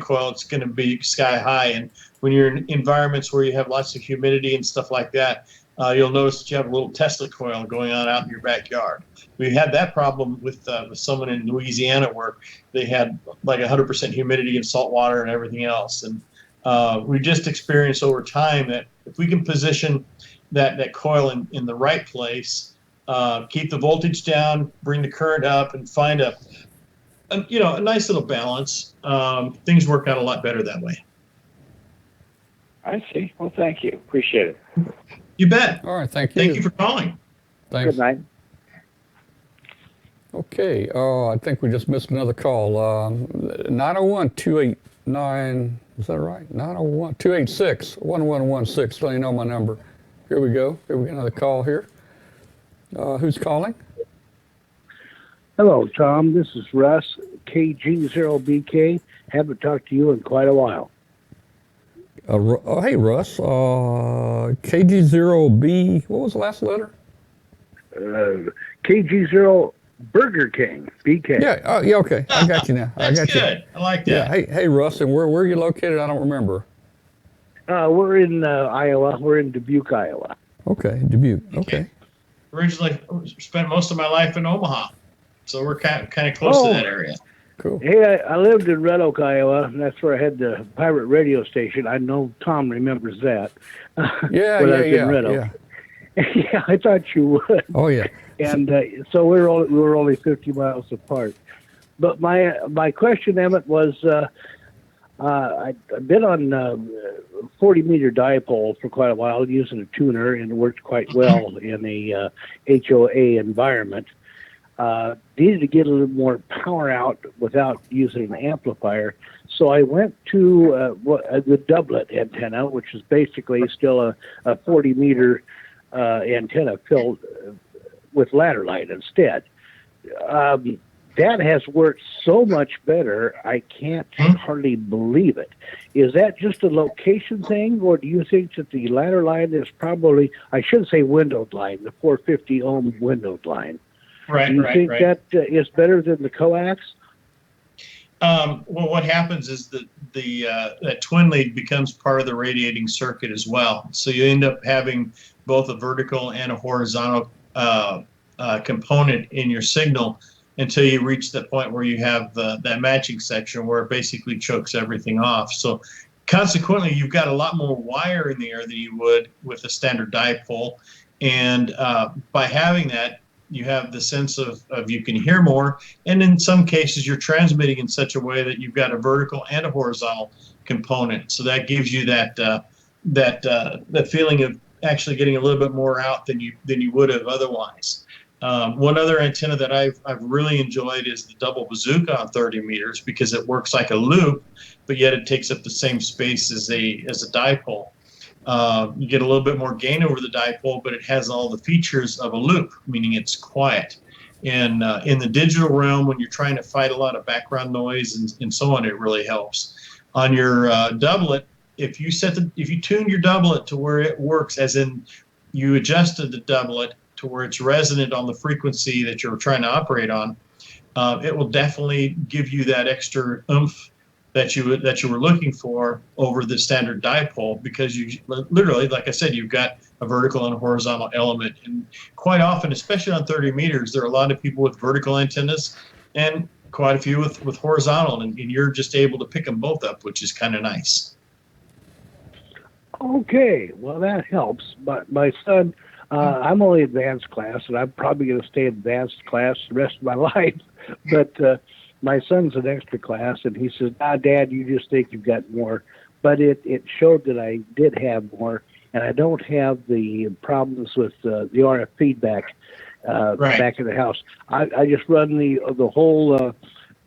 Speaker 5: coil, it's going to be sky high. And when you're in environments where you have lots of humidity and stuff like that, you'll notice that you have a little Tesla coil going on out in your backyard. We had that problem with someone in Louisiana where they had like 100% humidity and salt water and everything else. And we just experienced over time that if we can position that coil in the right place, keep the voltage down, bring the current up, and find a nice little balance, things work out a lot better that way.
Speaker 7: I see. Well, thank you. Appreciate it.
Speaker 5: You bet.
Speaker 2: All right, thank you.
Speaker 5: Thank you for calling.
Speaker 2: Thanks.
Speaker 7: Good night.
Speaker 2: Okay, I think we just missed another call. 901-289, is that right? 901-286-1116, don't you know my number? Here we go. Here we got another call here. Who's calling?
Speaker 8: Hello, Tom. This is Russ, KG0BK. Haven't talked to you in quite a while.
Speaker 2: Hey, Russ. KG0B, what was the last letter?
Speaker 8: KG0 Burger King, BK.
Speaker 2: Yeah, yeah, okay. I got you now.
Speaker 5: That's
Speaker 2: I got
Speaker 5: good.
Speaker 2: You.
Speaker 5: I like that.
Speaker 2: Yeah, hey, Russ, and where are you located? I don't remember.
Speaker 8: We're in Iowa. We're in Dubuque, Iowa.
Speaker 2: Okay, Dubuque. Okay.
Speaker 5: Originally spent most of my life in Omaha, so we're kind of close to that area.
Speaker 2: Cool.
Speaker 8: Hey, I lived in Red Oak, Iowa, and that's where I had the pirate radio station. I know Tom remembers that.
Speaker 2: Yeah,
Speaker 8: in Red Oak. Yeah, I thought you would.
Speaker 2: Oh, yeah.
Speaker 8: And so we were only 50 miles apart. But my question, Emmett, was I've been on 40 meter dipole for quite a while using a tuner, and it worked quite well in a HOA environment. Needed to get a little more power out without using an amplifier, so I went to the doublet antenna, which is basically still a 40 meter antenna filled with ladder line instead. That has worked so much better, I can't hardly believe it. Is that just a location thing, or do you think that the ladder line is probably, I shouldn't say windowed line, the 450 ohm windowed line?
Speaker 5: Right,
Speaker 8: do you think that is better than the coax?
Speaker 5: Well, what happens is that that twin lead becomes part of the radiating circuit as well. So you end up having both a vertical and a horizontal component in your signal until you reach the point where you have that matching section where it basically chokes everything off. So consequently, you've got a lot more wire in the air than you would with a standard dipole. And by having that, you have the sense of you can hear more. And in some cases, you're transmitting in such a way that you've got a vertical and a horizontal component. So that gives you that feeling of actually getting a little bit more out than you would have otherwise. One other antenna that I've really enjoyed is the double bazooka on 30 meters because it works like a loop, but yet it takes up the same space as a dipole. You get a little bit more gain over the dipole, but it has all the features of a loop, meaning it's quiet. And in the digital realm, when you're trying to fight a lot of background noise and so on, it really helps. On your doublet, if you tune your doublet to where it works, as in you adjusted the doublet to where it's resonant on the frequency that you're trying to operate on, it will definitely give you that extra oomph that you were looking for over the standard dipole, because you literally, like I said, you've got a vertical and a horizontal element. And quite often, especially on 30 meters, there are a lot of people with vertical antennas and quite a few with horizontal, and you're just able to pick them both up, which is kind of nice.
Speaker 8: Okay, well, that helps. But my son, I'm only advanced class, and I'm probably going to stay advanced class the rest of my life. But my son's an extra class, and he says, Dad, you just think you've got more. But it showed that I did have more, and I don't have the problems with the RF feedback back in the house. I just run the whole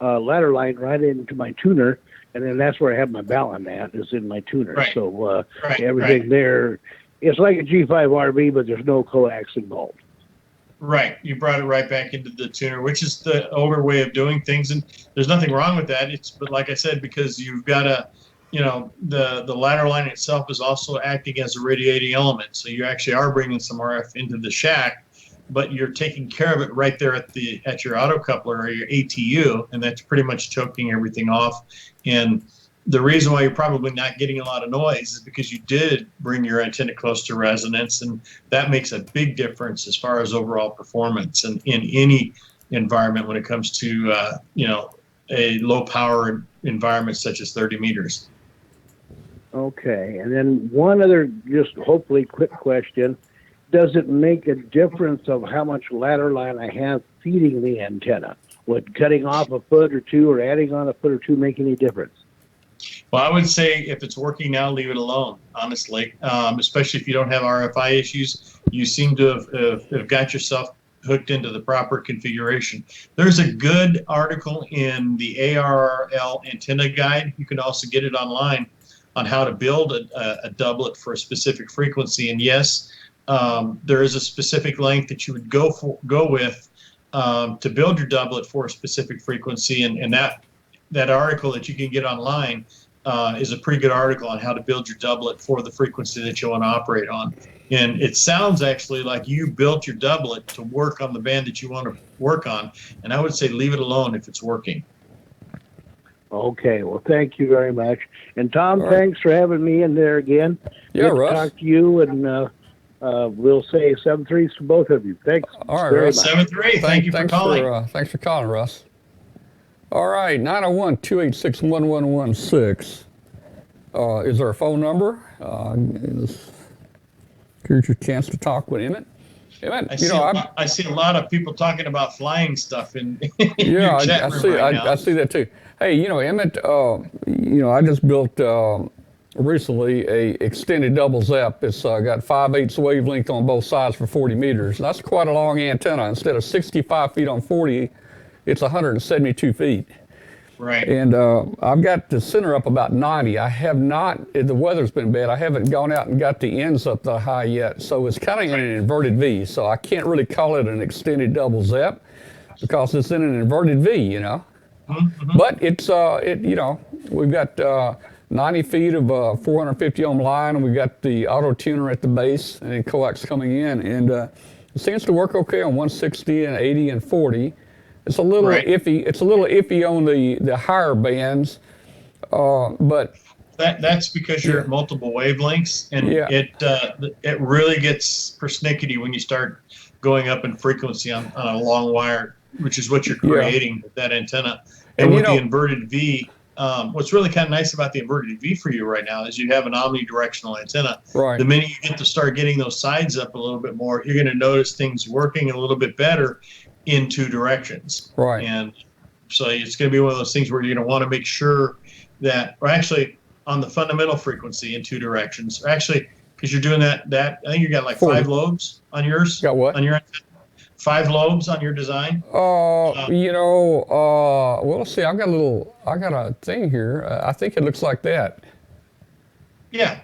Speaker 8: ladder line right into my tuner, and then that's where I have my balun at, is in my tuner.
Speaker 5: Right.
Speaker 8: So everything there, it's like a G5RB, but there's no coax involved.
Speaker 5: Right. You brought it right back into the tuner, which is the older way of doing things. And there's nothing wrong with that. But like I said, because you've got the ladder line itself is also acting as a radiating element. So you actually are bringing some RF into the shack, but you're taking care of it right there at your autocoupler or your ATU. And that's pretty much choking everything off. And the reason why you're probably not getting a lot of noise is because you did bring your antenna close to resonance, and that makes a big difference as far as overall performance and in any environment when it comes to a low power environment such as 30 meters.
Speaker 8: Okay, and then one other just hopefully quick question. Does it make a difference of how much ladder line I have feeding the antenna? Would cutting off a foot or two or adding on a foot or two make any difference?
Speaker 5: Well, I would say if it's working now, leave it alone, honestly, especially if you don't have RFI issues. You seem to have got yourself hooked into the proper configuration. There's a good article in the ARRL antenna guide. You can also get it online on how to build a doublet for a specific frequency. And yes, there is a specific length that you would go with to build your doublet for a specific frequency, and that article that you can get online is a pretty good article on how to build your doublet for the frequency that you want to operate on. And it sounds actually like you built your doublet to work on the band that you want to work on. And I would say leave it alone if it's working.
Speaker 8: Okay, well, thank you very much. And Tom, thanks for having me in there again.
Speaker 2: Yeah,
Speaker 8: Good
Speaker 2: Russ.
Speaker 8: to talk to you, and we'll say 7-3s for both of you. Thanks.
Speaker 2: All right,
Speaker 8: very
Speaker 2: Russ.
Speaker 8: much.
Speaker 5: 7-3. Thank you for calling.
Speaker 2: Thanks for calling, Russ. All right, 901-286-1116 is our phone number. Here's your chance to talk with Emmett.
Speaker 5: I see a lot of people talking about flying stuff in
Speaker 2: yeah,
Speaker 5: your chat room right now.
Speaker 2: I see that too. Hey, Emmett, I just built recently a extended double ZEP. It's got 5/8 wavelength on both sides for 40 meters. That's quite a long antenna. Instead of 65 feet on 40, it's 172 feet.
Speaker 5: Right.
Speaker 2: And I've got the center up about 90. I have not, the weather's been bad, I haven't gone out and got the ends up that high yet. So it's kind of in an inverted V. So I can't really call it an extended double ZEP because it's in an inverted V,
Speaker 5: Mm-hmm.
Speaker 2: But it's, we've got 90 feet of 450 ohm line, and we've got the auto tuner at the base and then coax coming in. And it seems to work okay on 160 and 80 and 40. It's a little iffy. It's a little iffy on the higher bands, but
Speaker 5: that's because you're at multiple wavelengths, and it really gets persnickety when you start going up in frequency on a long wire, which is what you're creating with that antenna. And with the inverted V, what's really kind of nice about the inverted V for you right now is you have an omnidirectional antenna.
Speaker 2: Right.
Speaker 5: The minute you get to start getting those sides up a little bit more, you're going to notice things working a little bit better in two directions.
Speaker 2: Right.
Speaker 5: And so it's going to be one of those things where you're going to want to make sure that, or actually on the fundamental frequency in two directions, or actually, because you're doing that, I think you got like 5 lobes on yours.
Speaker 2: Got what?
Speaker 5: On your 5 lobes on your design?
Speaker 2: Well, let's see, I got a thing here. I think it looks like that.
Speaker 5: Yeah.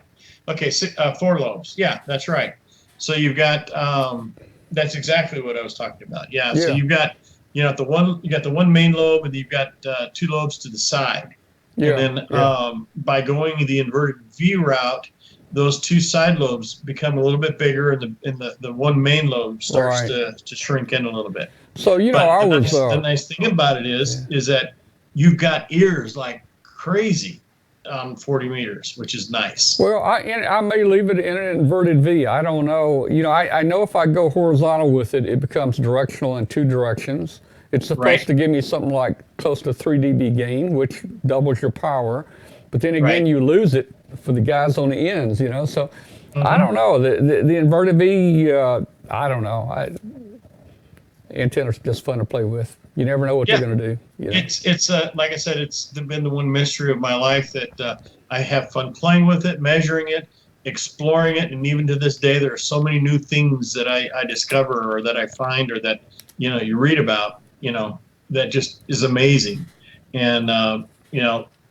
Speaker 5: Okay, 4 lobes. Yeah, that's right. So you've got, that's exactly what I was talking about. Yeah. So you've got, you got the one main lobe, and you've got 2 lobes to the side. Yeah. And then by going the inverted V route, those 2 side lobes become a little bit bigger, and the one main lobe starts to shrink in a little bit.
Speaker 2: So the
Speaker 5: nice thing about it is that you've got ears like crazy on 40 meters, which is nice.
Speaker 2: Well, I may leave it in an inverted V. I don't know. I know if I go horizontal with it, it becomes directional in 2 directions. It's supposed to give me something like close to 3 dB gain, which doubles your power. But then again, you lose it for the guys on the ends, So I don't know. The inverted V, I don't know. Antennas are just fun to play with. You never know what they're going to do.
Speaker 5: It's like I said, it's been the one mystery of my life that I have fun playing with it, measuring it, exploring it, and even to this day, there are so many new things that I discover or that I find or that you read about, that just is amazing. And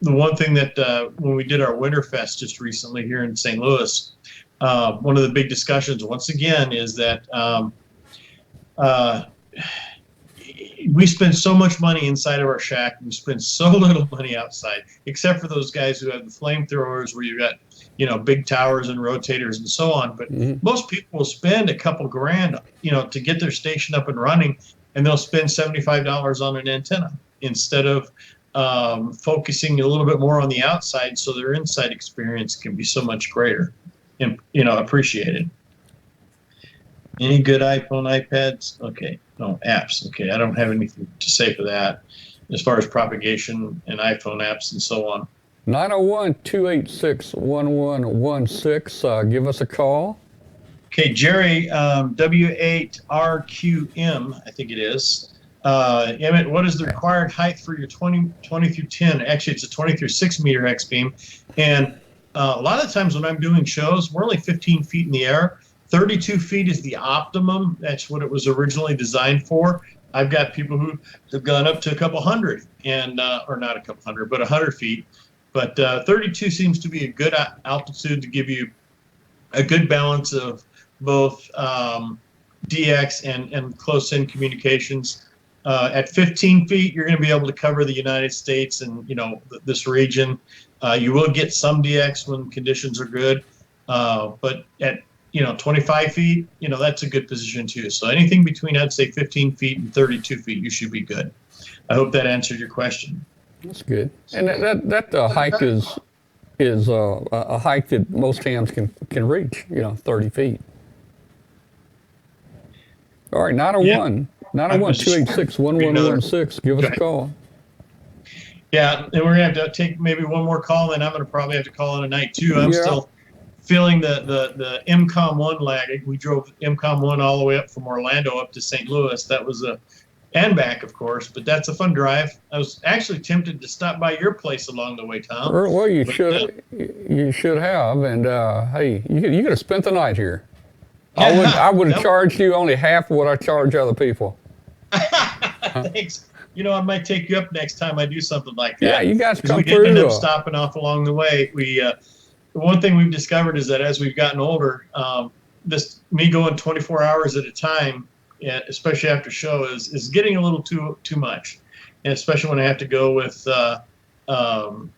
Speaker 5: the one thing that when we did our Winterfest just recently here in St. Louis, one of the big discussions once again is that we spend so much money inside of our shack, and we spend so little money outside, except for those guys who have the flamethrowers where you got, big towers and rotators and so on. But most people will spend a couple grand, to get their station up and running, and they'll spend $75 on an antenna instead of focusing a little bit more on the outside, so their inside experience can be so much greater and, appreciated. Any good iPhone, iPads? Okay. No, apps. Okay. I don't have anything to say for that as far as propagation and iPhone apps and so on.
Speaker 2: 901-286-1116. Give us a call.
Speaker 5: Okay. Jerry, W8RQM, I think it is. Emmett, what is the required height for your 20 through 10? Actually, it's a 20 through 6 meter X-beam. And a lot of times when I'm doing shows, we're only 15 feet in the air. 32 feet is the optimum. That's what it was originally designed for. I've got people who have gone up to a couple hundred, and or not a couple hundred, but 100 feet. But 32 seems to be a good altitude to give you a good balance of both DX and close-in communications. At 15 feet, you're going to be able to cover the United States and this region. You will get some DX when conditions are good, but at 25 feet, that's a good position too. So anything between, I'd say 15 feet and 32 feet, you should be good. I hope that answered your question.
Speaker 2: That's good. And that hike is a hike that most hams can reach, 30 feet. All right, 901-286-1116. Give us a call.
Speaker 5: Yeah, and we're going to have to take maybe one more call, and I'm going to probably have to call in a night too. I'm still feeling the MCOM-1 lag. We drove MCOM-1 all the way up from Orlando up to St. Louis. That was and back, of course, but that's a fun drive. I was actually tempted to stop by your place along the way, Tom.
Speaker 2: Well, you should have, and hey, you could have spent the night here. I would have charged you only half of what I charge other people.
Speaker 5: Thanks. You know, I might take you up next time I do something like that.
Speaker 2: Yeah, you guys come through.
Speaker 5: We did end up stopping off along the way. One thing we've discovered is that as we've gotten older, me going 24 hours at a time, especially after show, is getting a little too much, and especially when I have to go with, and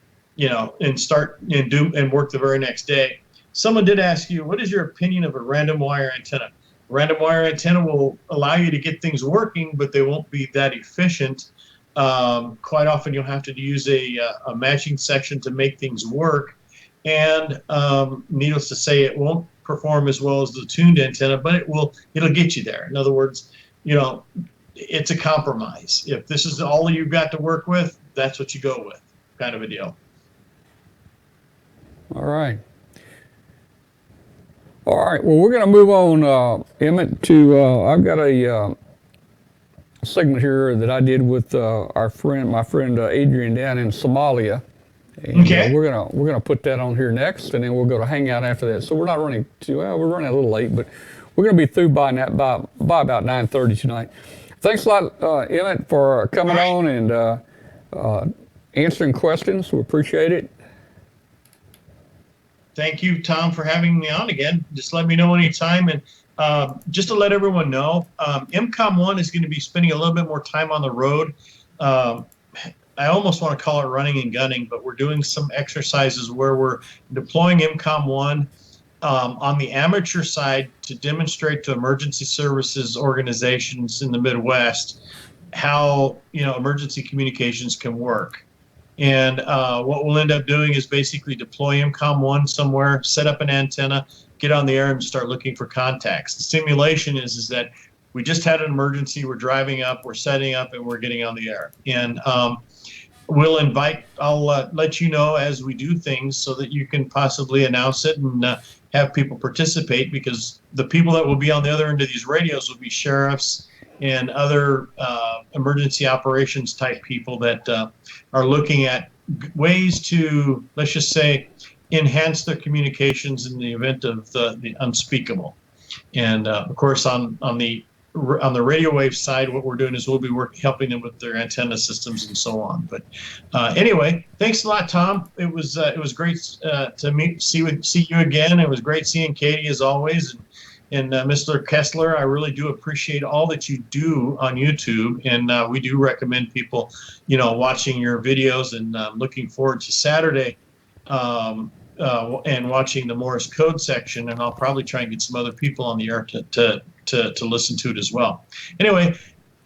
Speaker 5: start and do and work the very next day. Someone did ask you, what is your opinion of a random wire antenna? Random wire antenna will allow you to get things working, but they won't be that efficient. Quite often you'll have to use a matching section to make things work. And needless to say, it won't perform as well as the tuned antenna, but it'll get you there. In other words, it's a compromise. If this is all you've got to work with, that's what you go with, kind of a deal.
Speaker 2: All right. All right, well, we're going to move on, Emmett, to, I've got a segment here that I did with my friend Adrian down in Somalia. And,
Speaker 5: okay.
Speaker 2: We're gonna put that on here next, and then we'll go to Hangout after that. So we're not running we're running a little late, but we're going to be through by about 9:30 tonight. Thanks a lot, Emmett, for coming on and answering questions. We appreciate it.
Speaker 5: Thank you, Tom, for having me on again. Just let me know anytime. And just to let everyone know, MCOM-1 is going to be spending a little bit more time on the road. I almost want to call it running and gunning, but we're doing some exercises where we're deploying MCOM-1 on the amateur side to demonstrate to emergency services organizations in the Midwest how emergency communications can work. And what we'll end up doing is basically deploy MCOM-1 somewhere, set up an antenna, get on the air, and start looking for contacts. The simulation is that we just had an emergency, we're driving up, we're setting up, and we're getting on the air. And I'll let you know as we do things so that you can possibly announce it and have people participate, because the people that will be on the other end of these radios will be sheriffs and other emergency operations type people that are looking at ways to, let's just say, enhance their communications in the event of the unspeakable. And of course, on the radio wave side, what we're doing is we'll be helping them with their antenna systems and so on. But anyway, thanks a lot, Tom. It was great to see you again. It was great seeing Katie as always. And Mr. Kessler, I really do appreciate all that you do on YouTube, and we do recommend people, watching your videos, and looking forward to Saturday and watching the Morse code section. And I'll probably try and get some other people on the air to listen to it as well. Anyway,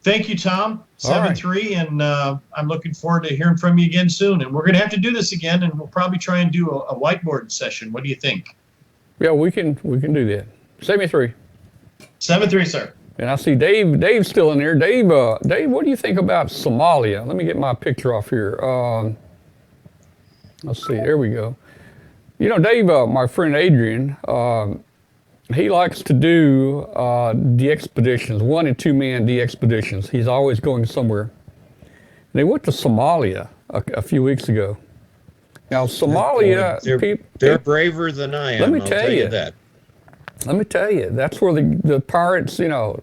Speaker 5: thank you, Tom. 7-3, and I'm looking forward to hearing from you again soon. And we're going to have to do this again, and we'll probably try and do a whiteboard session. What do you think?
Speaker 2: Yeah, we can do that. 7-3.
Speaker 5: 7-3, sir.
Speaker 2: And I see Dave's still in there. Dave, what do you think about Somalia? Let me get my picture off here. Let's see, there we go. Dave, my friend Adrian, he likes to do DxPeditions, 1 and 2 man DxPeditions. He's always going somewhere. And they went to Somalia a few weeks ago. Now, Somalia,
Speaker 4: they're braver than I am.
Speaker 2: Let me tell you
Speaker 4: that.
Speaker 2: Let me tell you, that's where the pirates, hijack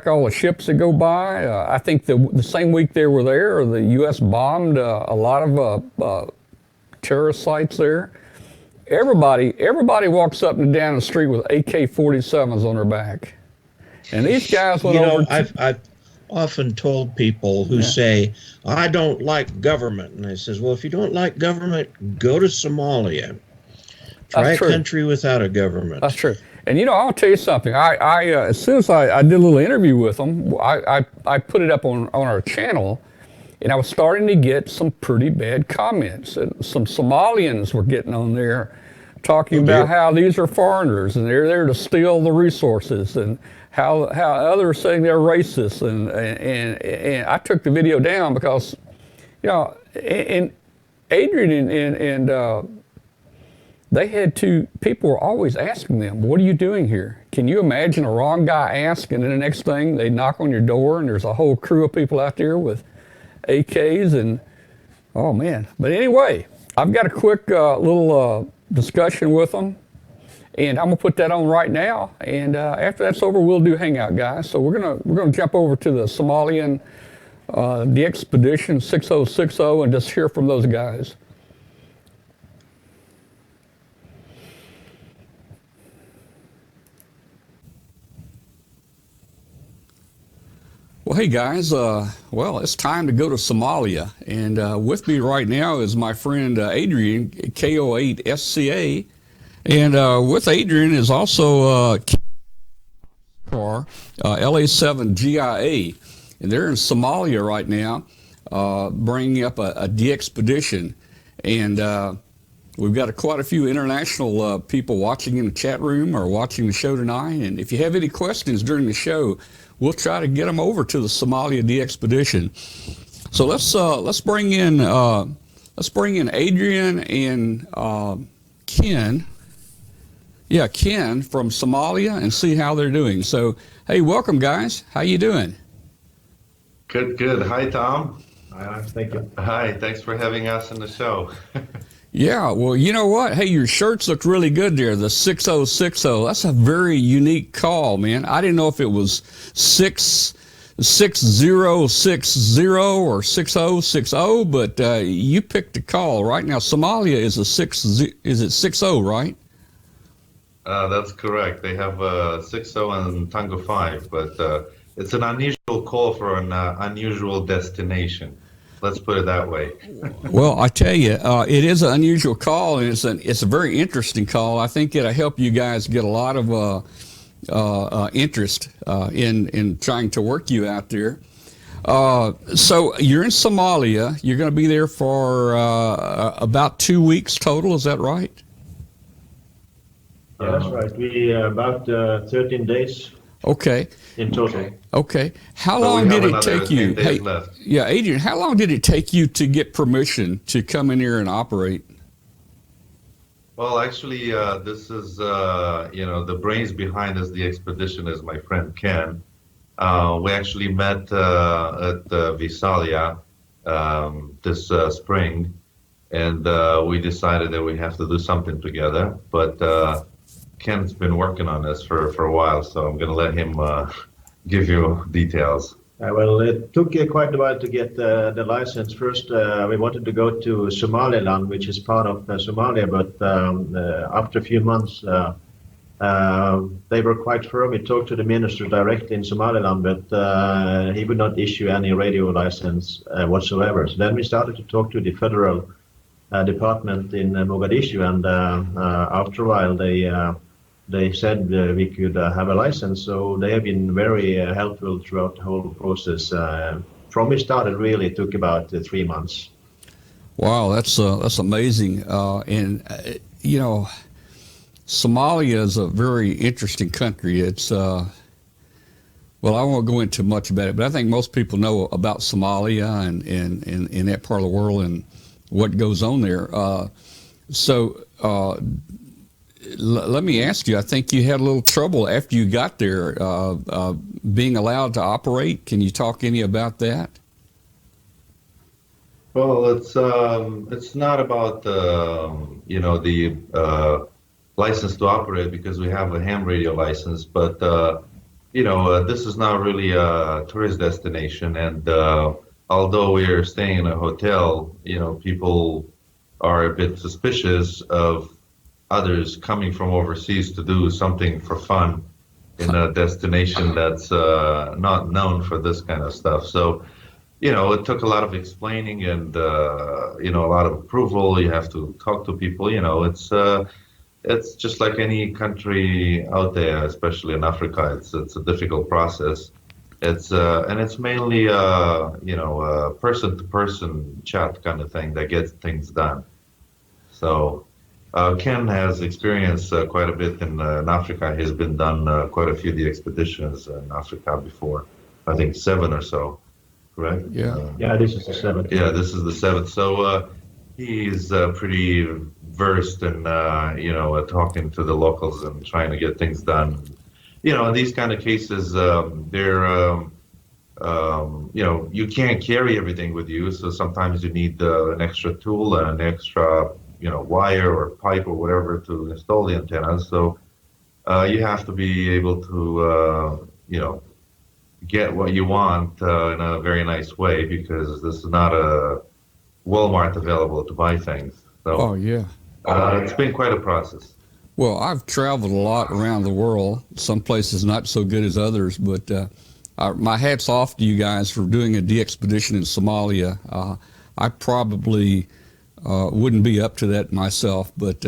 Speaker 2: all the ships that go by. I think the same week they were there, the U.S. bombed a lot of terrorist sites there. Everybody walks up and down the street with AK-47s on their back. And these guys went over.
Speaker 4: I've often told people who say, I don't like government. And I says, well, if you don't like government, go to Somalia. Try a country without a government.
Speaker 2: That's true. And I'll tell you something. I as soon as I did a little interview with them, I put it up on our channel, and I was starting to get some pretty bad comments. Some Somalians were getting on there talking about how these are foreigners and they're there to steal the resources, and how others are saying they're racist. And I took the video down because, and Adrian and people were always asking them, what are you doing here? Can you imagine a wrong guy ask, and then the next thing they knock on your door and there's a whole crew of people out there with AKs and, oh man. But anyway, I've got a quick little discussion with them, and I'm gonna put that on right now. And after that's over, we'll do Hangout, guys. So we're gonna jump over to the Somalian DxPedition 6060 and just hear from those guys. Well, hey guys, well, it's time to go to Somalia, and with me right now is my friend Adrian, KO8SCA, and with Adrian is also LA7GIA, and they're in Somalia right now, bringing up a DxPedition, and we've got quite a few international people watching in the chat room or watching the show tonight, and if you have any questions during the show, we'll try to get them over to the Somalia DxPedition. So let's bring in Adrian and Ken. Yeah, Ken from Somalia, and see how they're doing. So, hey, welcome guys. How you doing?
Speaker 9: Good. Hi, Tom.
Speaker 10: Thank you.
Speaker 9: Hi. Thanks for having us in the show.
Speaker 2: Yeah, well, you know what? Hey, your shirts look really good there, the 6060. That's a very unique call, man. I didn't know if it was 6060 or 6060, but you picked a call. Right now, Somalia is it 60, right?
Speaker 9: That's correct. They have 60 and Tango 5, but it's an unusual call for an unusual destination. Let's put it that way.
Speaker 2: Well, I tell you, it is an unusual call, and it's a very interesting call. I think it'll help you guys get a lot of interest in trying to work you out there. So you're in Somalia. You're going to be there for about 2 weeks total. Is that right?
Speaker 10: Yeah, that's right. We about 13 days.
Speaker 2: Okay.
Speaker 10: In total.
Speaker 2: Okay. How long did it take you?
Speaker 9: Hey,
Speaker 2: yeah, Adrian, how long did it take you to get permission to come in here and operate?
Speaker 9: Well, actually, this is, the brains behind this DxPedition is my friend Ken. We actually met at Visalia this spring, and we decided that we have to do something together. But Ken's been working on this for a while, so I'm going to let him give you details.
Speaker 10: Well, it took quite a while to get the license. First, we wanted to go to Somaliland, which is part of Somalia, but after a few months, they were quite firm. We talked to the minister directly in Somaliland, but he would not issue any radio license whatsoever. So then we started to talk to the federal department in Mogadishu, and after a while, they said we could have a license, so they have been very helpful throughout the whole process. From we started, really, it took about 3 months.
Speaker 2: Wow, that's amazing. And Somalia is a very interesting country. It's well, I won't go into much about it, but I think most people know about Somalia and in that part of the world and what goes on there. Let me ask you, I think you had a little trouble after you got there being allowed to operate. Can you talk any about that?
Speaker 9: Well, it's not about the license to operate, because we have a ham radio license, but this is not really a tourist destination, and although we are staying in a hotel, people are a bit suspicious of others coming from overseas to do something for fun in a destination that's not known for this kind of stuff. So, it took a lot of explaining and, a lot of approval. You have to talk to people, it's just like any country out there, especially in Africa. It's a difficult process. And it's mainly, person-to-person chat kind of thing that gets things done. So, Ken has experience quite a bit in Africa. He's been done quite a few DxPeditions in Africa before. I think 7 or so, correct?
Speaker 2: Yeah.
Speaker 10: Yeah, this is the 7th.
Speaker 9: Yeah, this is the 7th. So, He's pretty versed in, talking to the locals and trying to get things done. In these kind of cases, you can't carry everything with you, so sometimes you need an extra tool and an extra, wire or pipe or whatever to install the antennas. So you have to be able to, get what you want in a very nice way, because this is not a Walmart available to buy things. So,
Speaker 2: oh, yeah.
Speaker 9: It's been quite a process.
Speaker 2: Well, I've traveled a lot around the world, some places not so good as others, but my hat's off to you guys for doing a DxPedition in Somalia. I probably wouldn't be up to that myself, but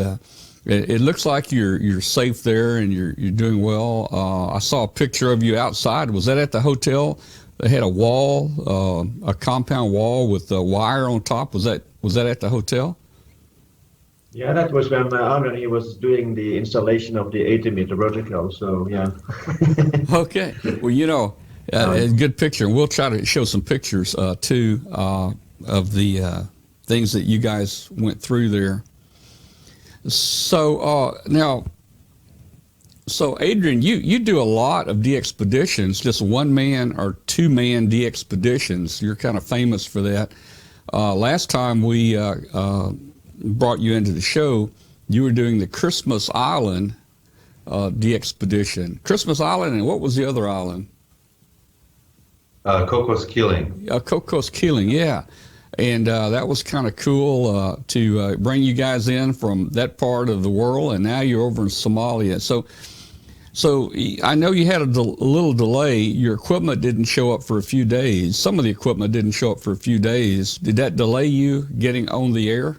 Speaker 2: it looks like you're safe there and you're doing well. I saw a picture of you outside. Was that at the hotel? They had a wall, a compound wall with a wire on top. Was that at the hotel?
Speaker 10: Yeah, that was when Aaron, he was doing the installation of the 80-meter vertical. So yeah.
Speaker 2: Okay. Well, a good picture. We'll try to show some pictures too of the things that you guys went through there. So so Adrian, you do a lot of DxPeditions, just one-man or two-man DxPeditions. You're kind of famous for that. Last time we brought you into the show, you were doing the Christmas Island DxPedition. Christmas Island, and what was the other island?
Speaker 9: Cocos Keeling.
Speaker 2: Cocos Keeling, yeah. And that was kind of cool to bring you guys in from that part of the world, and now you're over in Somalia. So I know you had a little delay. Your equipment didn't show up for a few days. Some of the equipment didn't show up for a few days. Did that delay you getting on the air?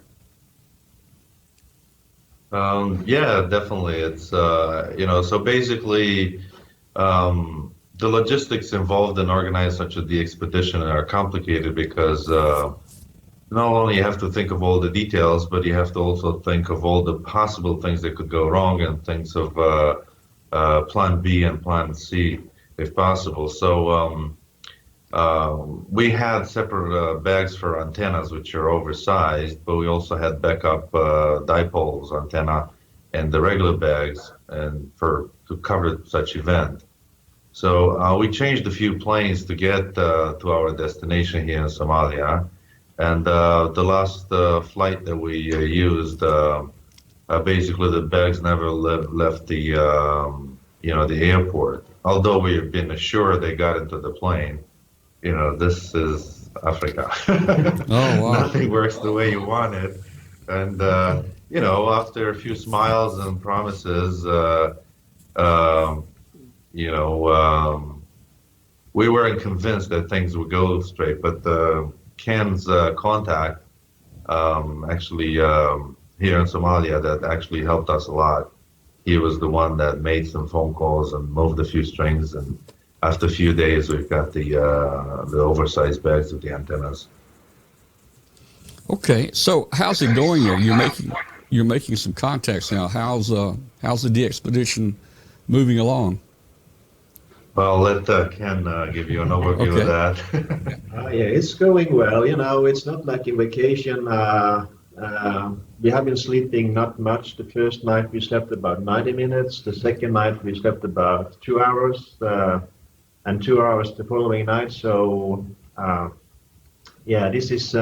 Speaker 9: Yeah, definitely. It's, so basically, the logistics involved in organizing such a DxPedition are complicated because not only you have to think of all the details, but you have to also think of all the possible things that could go wrong and things of plan B and plan C, if possible. So we had separate bags for antennas, which are oversized, but we also had backup dipoles antenna and the regular bags and to cover such event. So we changed a few planes to get to our destination here in Somalia, and the last flight that we used, basically the bags never left the the airport. Although we have been assured they got into the plane. This is Africa.
Speaker 2: Oh, wow.
Speaker 9: Nothing works the way you want it, and after a few smiles and promises, we weren't convinced that things would go straight, but Ken's contact actually here in Somalia that actually helped us a lot. He was the one that made some phone calls and moved a few strings, and after a few days we've got the oversized bags with the antennas.
Speaker 2: Okay, so how's it going there? You're making some contacts now. How's the DxPedition moving along?
Speaker 10: Well,
Speaker 9: let Ken give you an overview of that.
Speaker 10: Yeah, it's going well. It's not like in vacation. We have been sleeping not much. The first night we slept about 90 minutes. The second night we slept about 2 hours, and 2 hours the following night. So, this is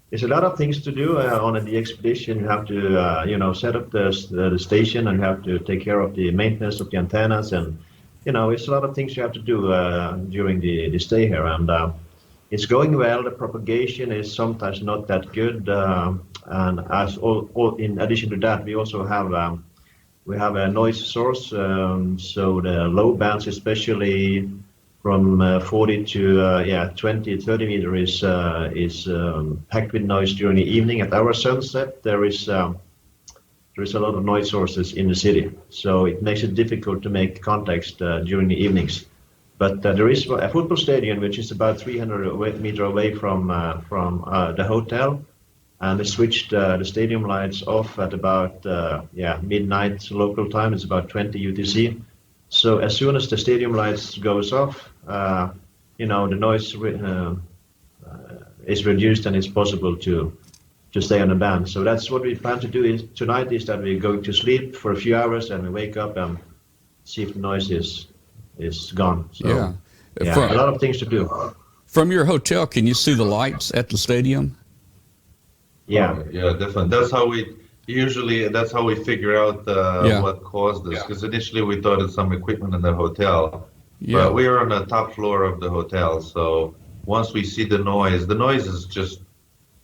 Speaker 10: there's a lot of things to do on a DxPedition. You have to set up the station, and you have to take care of the maintenance of the antennas, and it's a lot of things you have to do during the stay here, and it's going well. The propagation is sometimes not that good, and as in addition to that, we also have a noise source. So the low bands, especially from 40 to 20, 30 meter, is packed with noise during the evening. At our sunset, there is a lot of noise sources in the city, so it makes it difficult to make contacts during the evenings. But there is a football stadium which is about 300 meters away from the hotel, and they switched the stadium lights off at about midnight local time. It's about 20 UTC. So as soon as the stadium lights goes off, the noise is reduced, and it's possible to to stay on the band. So that's what we plan to do tonight, is that we go to sleep for a few hours and we wake up and see if the noise is gone. So, a lot of things to do.
Speaker 1: From your hotel, can you see the lights at the stadium?
Speaker 10: Yeah.
Speaker 9: Yeah, definitely. That's how we figure out what caused this. Because initially we thought it's some equipment in the hotel. Yeah. But we are on the top floor of the hotel, so once we see the noise is just,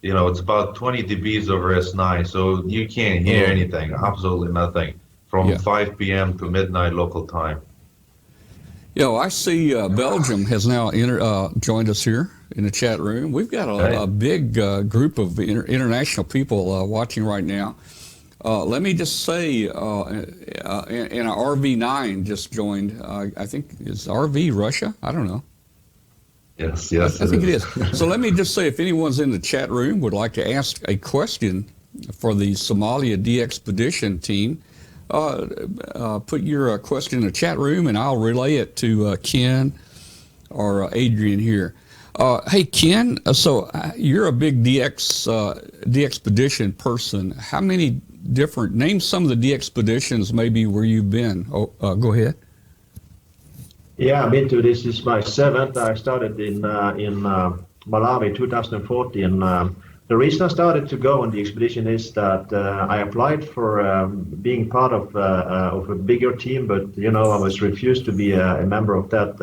Speaker 9: it's about 20 dBs over S9, so you can't hear anything, absolutely nothing, from 5 p.m. to midnight local time.
Speaker 1: I see Belgium has now joined us here in the chat room. We've got a big group of international people watching right now. Let me just say, and RV9 just joined. I think it's RV Russia. I don't know.
Speaker 9: Yes,
Speaker 1: I think it is. So let me just say, if anyone's in the chat room would like to ask a question for the Somalia DxPedition team, put your question in the chat room, and I'll relay it to Ken or Adrian here. Hey, Ken, so you're a big DxPedition person. How many name some of the DxPeditions maybe where you've been. Go ahead.
Speaker 10: Yeah, I've been to this is my 7th. I started in Malawi 2014. The reason I started to go on DxPedition is that I applied for being part of a bigger team, but I was refused to be a member of that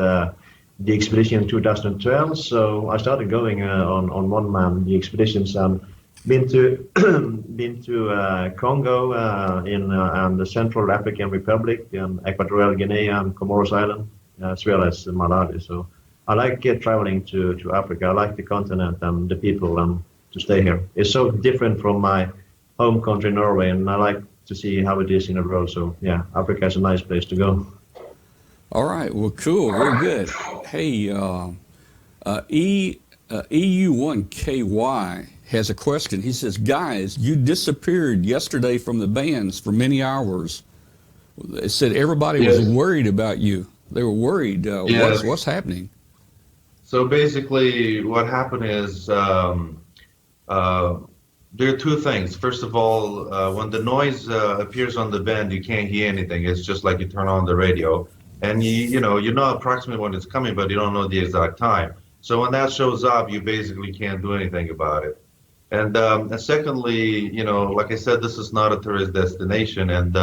Speaker 10: DxPedition in 2012. So I started going on one-man DxPeditions and been to Congo and the Central African Republic and Equatorial Guinea and Comoros Island, as well as Malawi. So I like traveling to Africa. I like the continent and the people and to stay here. It's so different from my home country, Norway, and I like to see how it is in the world. So yeah, Africa is a nice place to go.
Speaker 1: All right. Well, cool. Very good. Hey, EU1KY has a question. He says, guys, you disappeared yesterday from the bands for many hours. It said everybody was worried about you. They were worried. What's happening?
Speaker 9: So basically what happened is there are two things. First of all, when the noise appears on the band, you can't hear anything. It's just like you turn on the radio. And you know approximately when it's coming, but you don't know the exact time. So when that shows up, you basically can't do anything about it. And secondly, like I said, this is not a tourist destination, and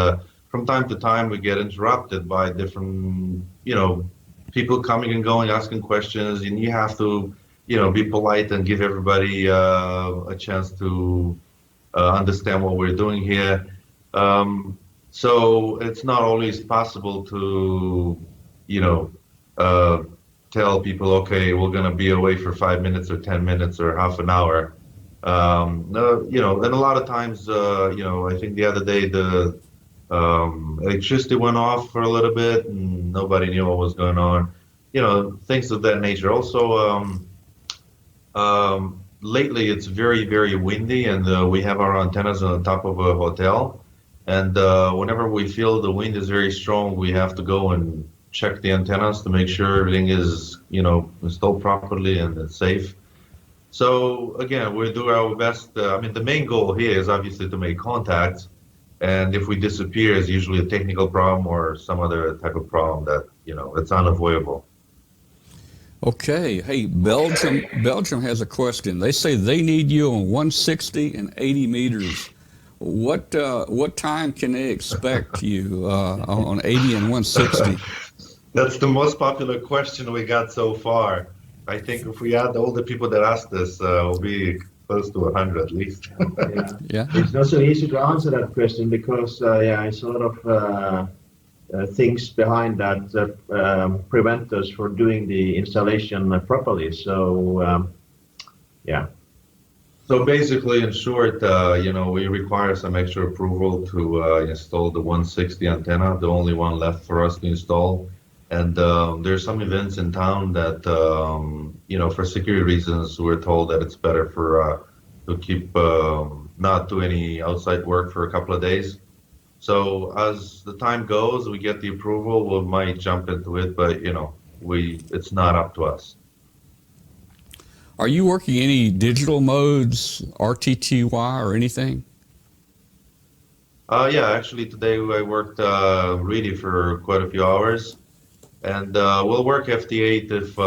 Speaker 9: from time to time we get interrupted by different, people coming and going, asking questions, and you have to, be polite and give everybody a chance to understand what we're doing here. So it's not always possible to, tell people, okay, we're going to be away for 5 minutes or 10 minutes or half an hour. And a lot of times, I think the other day the electricity went off for a little bit and nobody knew what was going on. Things of that nature. Also, lately it's very, very windy, and we have our antennas on the top of a hotel. And whenever we feel the wind is very strong, we have to go and check the antennas to make sure everything is, installed properly and it's safe. So again, we do our best. The main goal here is obviously to make contact. And if we disappear, it's usually a technical problem or some other type of problem that, it's unavoidable.
Speaker 1: Okay. Hey, Belgium has a question. They say they need you on 160 and 80 meters. What time can they expect you on 80 and 160?
Speaker 9: That's the most popular question we got so far. I think if we add all the people that asked this, we'll be close to 100 at least.
Speaker 10: Yeah. It's not so easy to answer that question because, it's a lot of things behind that prevent us from doing the installation properly. So,
Speaker 9: So basically, in short, we require some extra approval to install the 160 antenna, the only one left for us to install. And there's some events in town that, for security reasons, we're told that it's better to keep not do any outside work for a couple of days. So as the time goes, we get the approval, we might jump into it, but it's not up to us.
Speaker 2: Are you working any digital modes, RTTY or anything?
Speaker 9: Yeah, actually today I worked really for quite a few hours, and we'll work FT8 if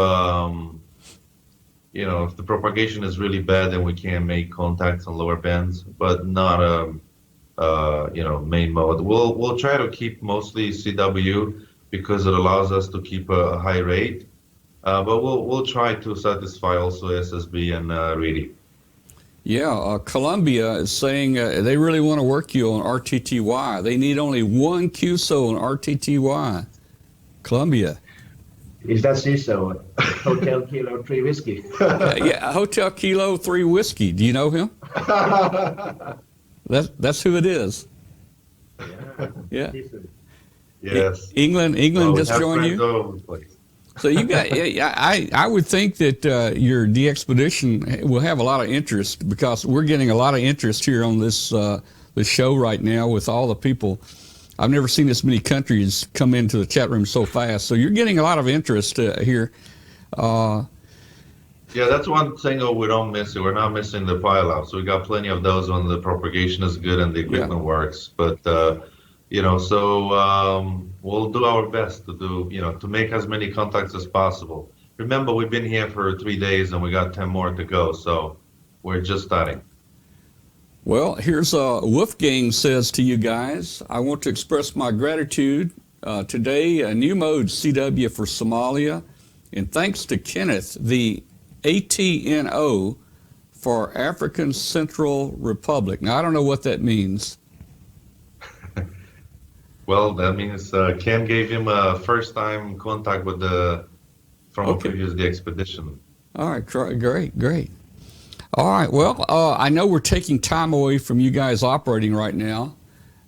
Speaker 9: if the propagation is really bad and we can't make contacts on lower bands, but not main mode. We'll try to keep mostly CW because it allows us to keep a high rate, but we'll try to satisfy also SSB and RTTY.
Speaker 2: Yeah, Columbia is saying they really want to work you on RTTY. They need only one QSO on RTTY. Columbia.
Speaker 10: Is that CISO? Hotel Kilo 3 Whiskey.
Speaker 2: Yeah, Hotel Kilo 3 Whiskey. Do you know him? That's who it is. Yeah.
Speaker 9: Yes.
Speaker 2: England just joined you. So you got. I would think that your DxPedition will have a lot of interest because we're getting a lot of interest here on this show right now with all the people. I've never seen this many countries come into the chat room so fast. So you're getting a lot of interest here.
Speaker 9: Yeah, that's one thing we don't miss. We're not missing the pile-ups. We got plenty of those when the propagation is good and the equipment works. But we'll do our best to to make as many contacts as possible. Remember, we've been here for 3 days and we got 10 more to go. So we're just starting.
Speaker 2: Well, here's Wolfgang says to you guys, I want to express my gratitude today, a new mode CW for Somalia, and thanks to Kenneth, the ATNO for African Central Republic. Now, I don't know what that means.
Speaker 9: Well, that means Ken gave him a first-time contact with a previous DxPedition.
Speaker 2: All right, great. All right, well, I know we're taking time away from you guys operating right now,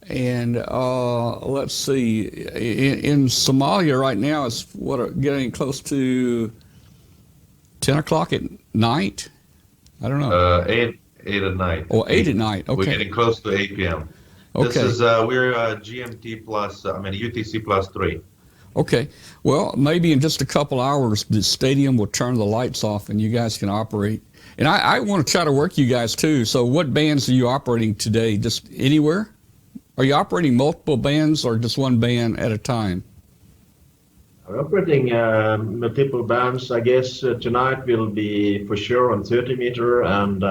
Speaker 2: and let's see, in Somalia right now it's getting close to 10 o'clock at night? I don't know.
Speaker 9: 8 at night.
Speaker 2: Oh, 8 at night, okay.
Speaker 9: We're getting close to 8 p.m.
Speaker 2: Okay.
Speaker 9: This is, we're GMT plus, UTC plus 3.
Speaker 2: Okay, well, maybe in just a couple hours, the stadium will turn the lights off and you guys can operate. And I want to try to work you guys too. So what bands are you operating today? Just anywhere? Are you operating multiple bands or just one band at a time?
Speaker 10: We're operating multiple bands. I guess tonight will be for sure on 30 meter and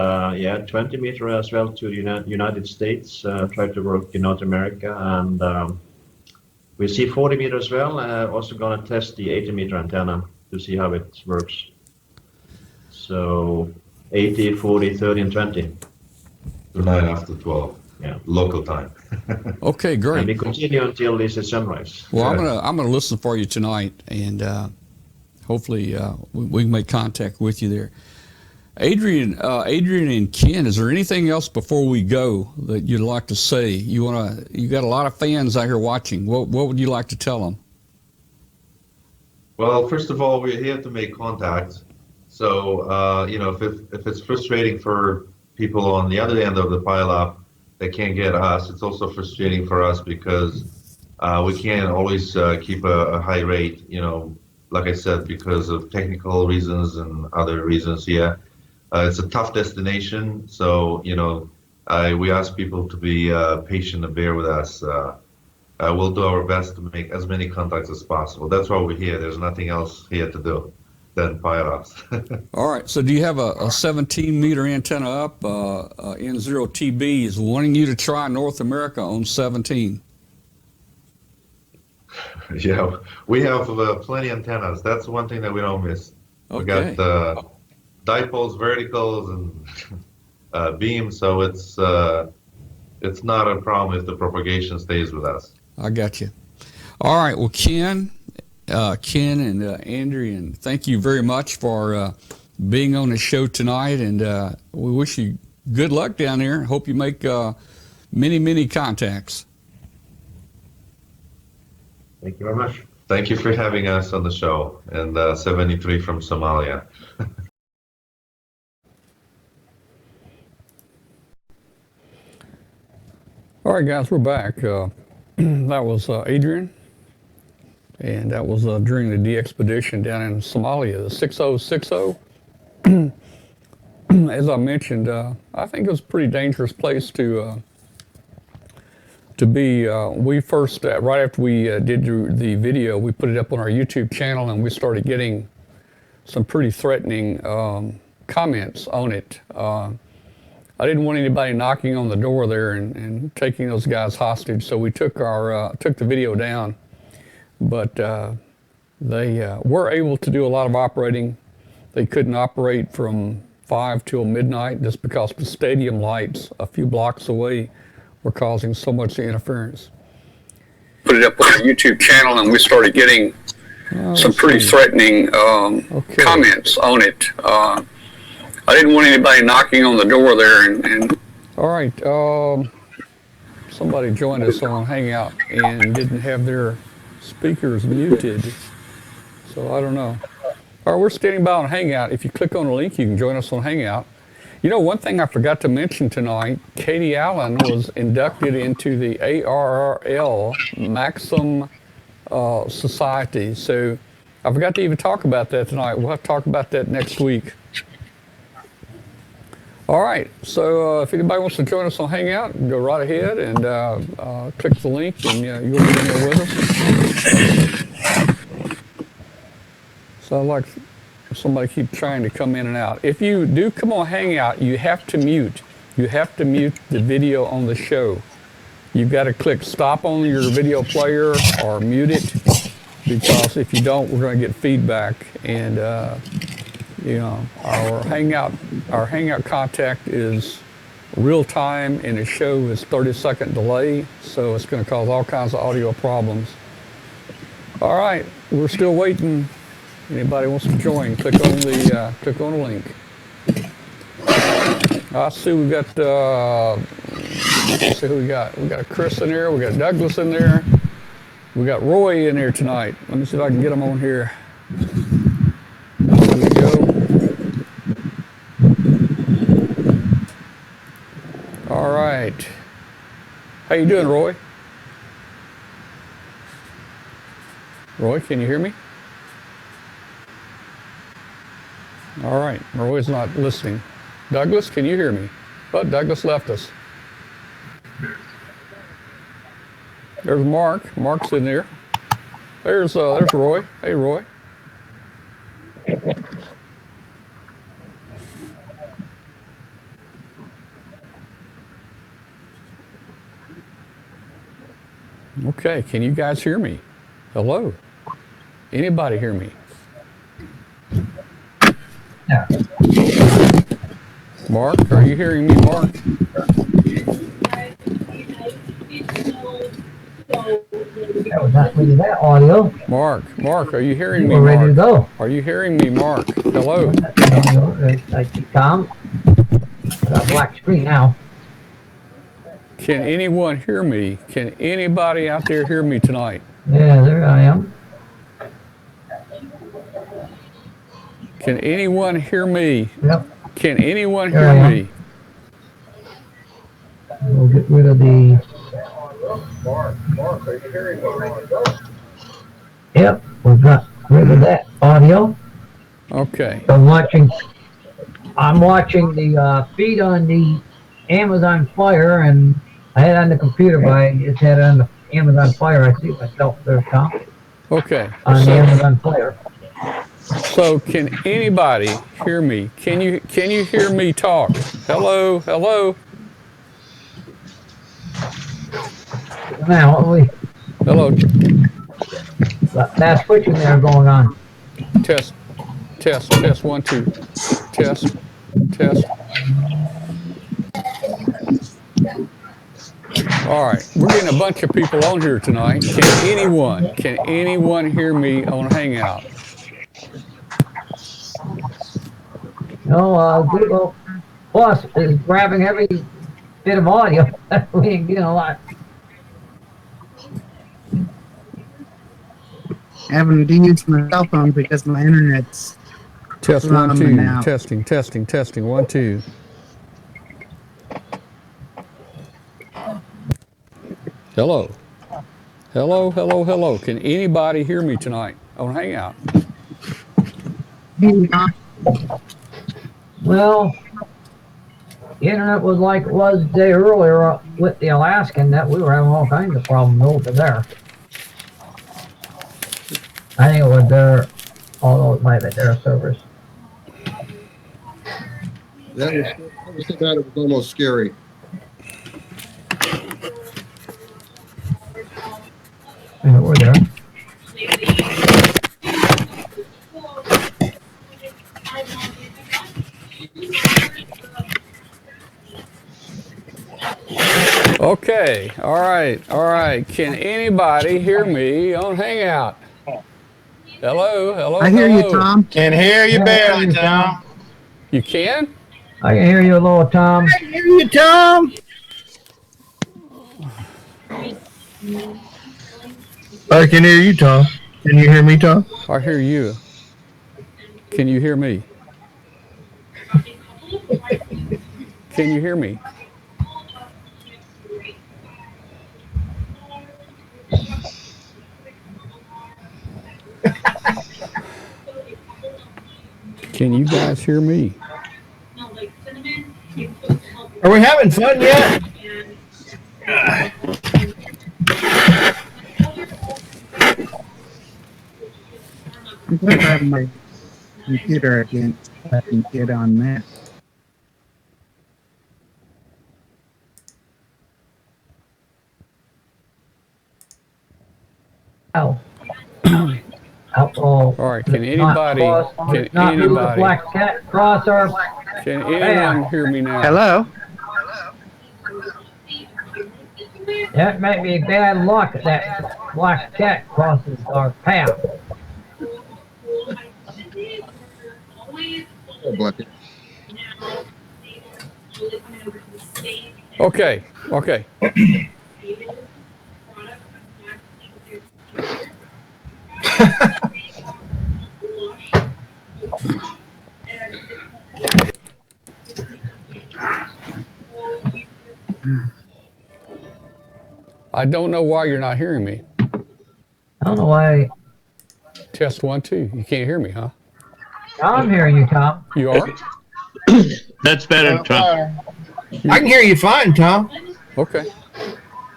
Speaker 10: 20 meter as well to the United States. Try to work in North America, and we see 40 meter as well. Also going to test the 80 meter antenna to see how it works. So 80, 40, 30, and 20.
Speaker 9: Tonight after 12.
Speaker 10: Yeah.
Speaker 9: Local time.
Speaker 2: Okay, great.
Speaker 10: And we continue until this is sunrise.
Speaker 2: Well, I'm gonna listen for you tonight, and hopefully we can make contact with you there. Adrian and Ken, is there anything else before we go that you'd like to say? You got a lot of fans out here watching. What would you like to tell them?
Speaker 9: Well, first of all, we're here to make contact. So, if it's frustrating for people on the other end of the pile-up that can't get us, it's also frustrating for us because we can't always keep a high rate, like I said, because of technical reasons and other reasons here. It's a tough destination, so, we ask people to be patient and bear with us. We'll do our best to make as many contacts as possible. That's why we're here. There's nothing else here to do than pile-ups.
Speaker 2: All right, so do you have a 17-meter antenna up? N0TB is wanting you to try North America on 17.
Speaker 9: Yeah, we have plenty of antennas. That's one thing that we don't miss.
Speaker 2: Okay.
Speaker 9: We got dipoles, verticals, and beams, so it's not a problem if the propagation stays with us.
Speaker 2: I got you. All right, well, Ken and Andrew, thank you very much for being on the show tonight, and we wish you good luck down there. Hope you make many contacts.
Speaker 10: Thank you very much.
Speaker 9: Thank you for having us on the show, and 73 from Somalia.
Speaker 2: All right, guys, we're back. That was Adrian. And that was during the DxPedition down in Somalia, the 6060. as I mentioned, I think it was a pretty dangerous place to be. We first, right after we did the video, we put it up on our YouTube channel, and we started getting some pretty threatening comments on it. I didn't want anybody knocking on the door there and taking those guys hostage, so we took the video down. But they were able to do a lot of operating. They couldn't operate from 5 till midnight just because the stadium lights a few blocks away were causing so much interference. Put it up on our YouTube channel, and we started getting some pretty threatening comments on it. I didn't want anybody knocking on the door there. And all right, somebody joined us on Hangout and didn't have their speakers muted, so I don't know. All right, we're standing by on Hangout. If you click on the link, you can join us on Hangout. You know, one thing I forgot to mention tonight, Katie Allen was inducted into the ARRL Maxim Society. So I forgot to even talk about that tonight. We'll have to talk about that next week. All right, so if anybody wants to join us on Hangout, go right ahead and click the link, and you'll be in there with us. So like somebody keep trying to come in and out. If you do come on Hangout, you have to mute. You have to mute the video on the show. You've got to click stop on your video player or mute it, because if you don't, we're going to get feedback. And you know, our Hangout contact is real time, and the show is 30-second delay, so it's going to cause all kinds of audio problems. All right, we're still waiting. Anybody wants to join? Click on the link. I see we got. Let's see who we got. We got Chris in there. We got Douglas in there. We got Roy in there tonight. Let me see if I can get him on here. There we go. All right. How you doing, Roy? Roy, can you hear me? All right. Roy's not listening. Douglas, can you hear me? But Douglas left us. There's Mark. Mark's in there. There's Roy. Hey, Roy. Okay, can you guys hear me? Hello? Anybody hear me?
Speaker 11: Yeah.
Speaker 2: Mark, are you hearing me, Mark?
Speaker 11: That was not really that audio.
Speaker 2: Mark, are you hearing me,
Speaker 11: We're
Speaker 2: Mark?
Speaker 11: ready to go.
Speaker 2: Are you hearing me, Mark? Hello?
Speaker 11: I see Tom. Got a black screen now.
Speaker 2: Can anyone hear me? Can anybody out there hear me tonight?
Speaker 11: Yeah, there I am.
Speaker 2: Can anyone hear me?
Speaker 11: Yep.
Speaker 2: Can anyone
Speaker 11: There
Speaker 2: hear
Speaker 11: I
Speaker 2: me?
Speaker 11: We'll get rid of the...
Speaker 2: Mark, are you hearing me?
Speaker 11: Yep, we've got rid of that audio.
Speaker 2: Okay.
Speaker 11: I'm watching the feed on the Amazon Fire, and I had it on the computer, but I just had it on the Amazon Fire. I see myself there, Tom.
Speaker 2: Okay.
Speaker 11: On the Amazon Fire.
Speaker 2: So can anybody hear me? Can you hear me talk? Hello?
Speaker 11: Now,
Speaker 2: Hello.
Speaker 11: that switching there going on.
Speaker 2: Test, 1, 2. Test. All right, we're getting a bunch of people on here tonight. Can anyone hear me on Hangout?
Speaker 11: No, Google Plus is grabbing every bit of audio. We ain't getting a lot.
Speaker 12: Having to use my cell phone because my internet's
Speaker 2: Test 1, 2. Testing 1, 2. Hello. Can anybody hear me tonight on Hangout?
Speaker 11: Well, the internet was like it was the day earlier with the Alaskan net. We were having all kinds of problems over there. I think it was their, although it might have been their servers.
Speaker 13: That was so bad it was almost scary.
Speaker 11: Yeah, we're there.
Speaker 2: Okay, all right. Can anybody hear me on Hangout? Hello.
Speaker 12: I hear you, Tom.
Speaker 14: Can hear you barely, Tom.
Speaker 2: You can?
Speaker 11: I can hear you a little, Tom.
Speaker 14: I hear you, Tom. I can hear you, Tom. Can you hear me, Tom?
Speaker 2: I hear you. Can you hear me? Can you hear me? Can you guys hear me?
Speaker 14: Are we having fun yet?
Speaker 12: I'm glad I have my computer again. I can get on that.
Speaker 11: Oh. All
Speaker 2: right, can anybody,
Speaker 11: black cat crosser.
Speaker 2: Can anyone hear me now?
Speaker 12: Hello?
Speaker 11: That might be bad luck that black cat crosses our path.
Speaker 2: Okay. I don't know why you're not hearing me.
Speaker 11: I don't know why.
Speaker 2: Test 1, 2. You can't hear me, huh?
Speaker 11: I'm hearing you, Tom.
Speaker 2: You are?
Speaker 14: That's better, Tom. I can hear you fine, Tom.
Speaker 2: Okay.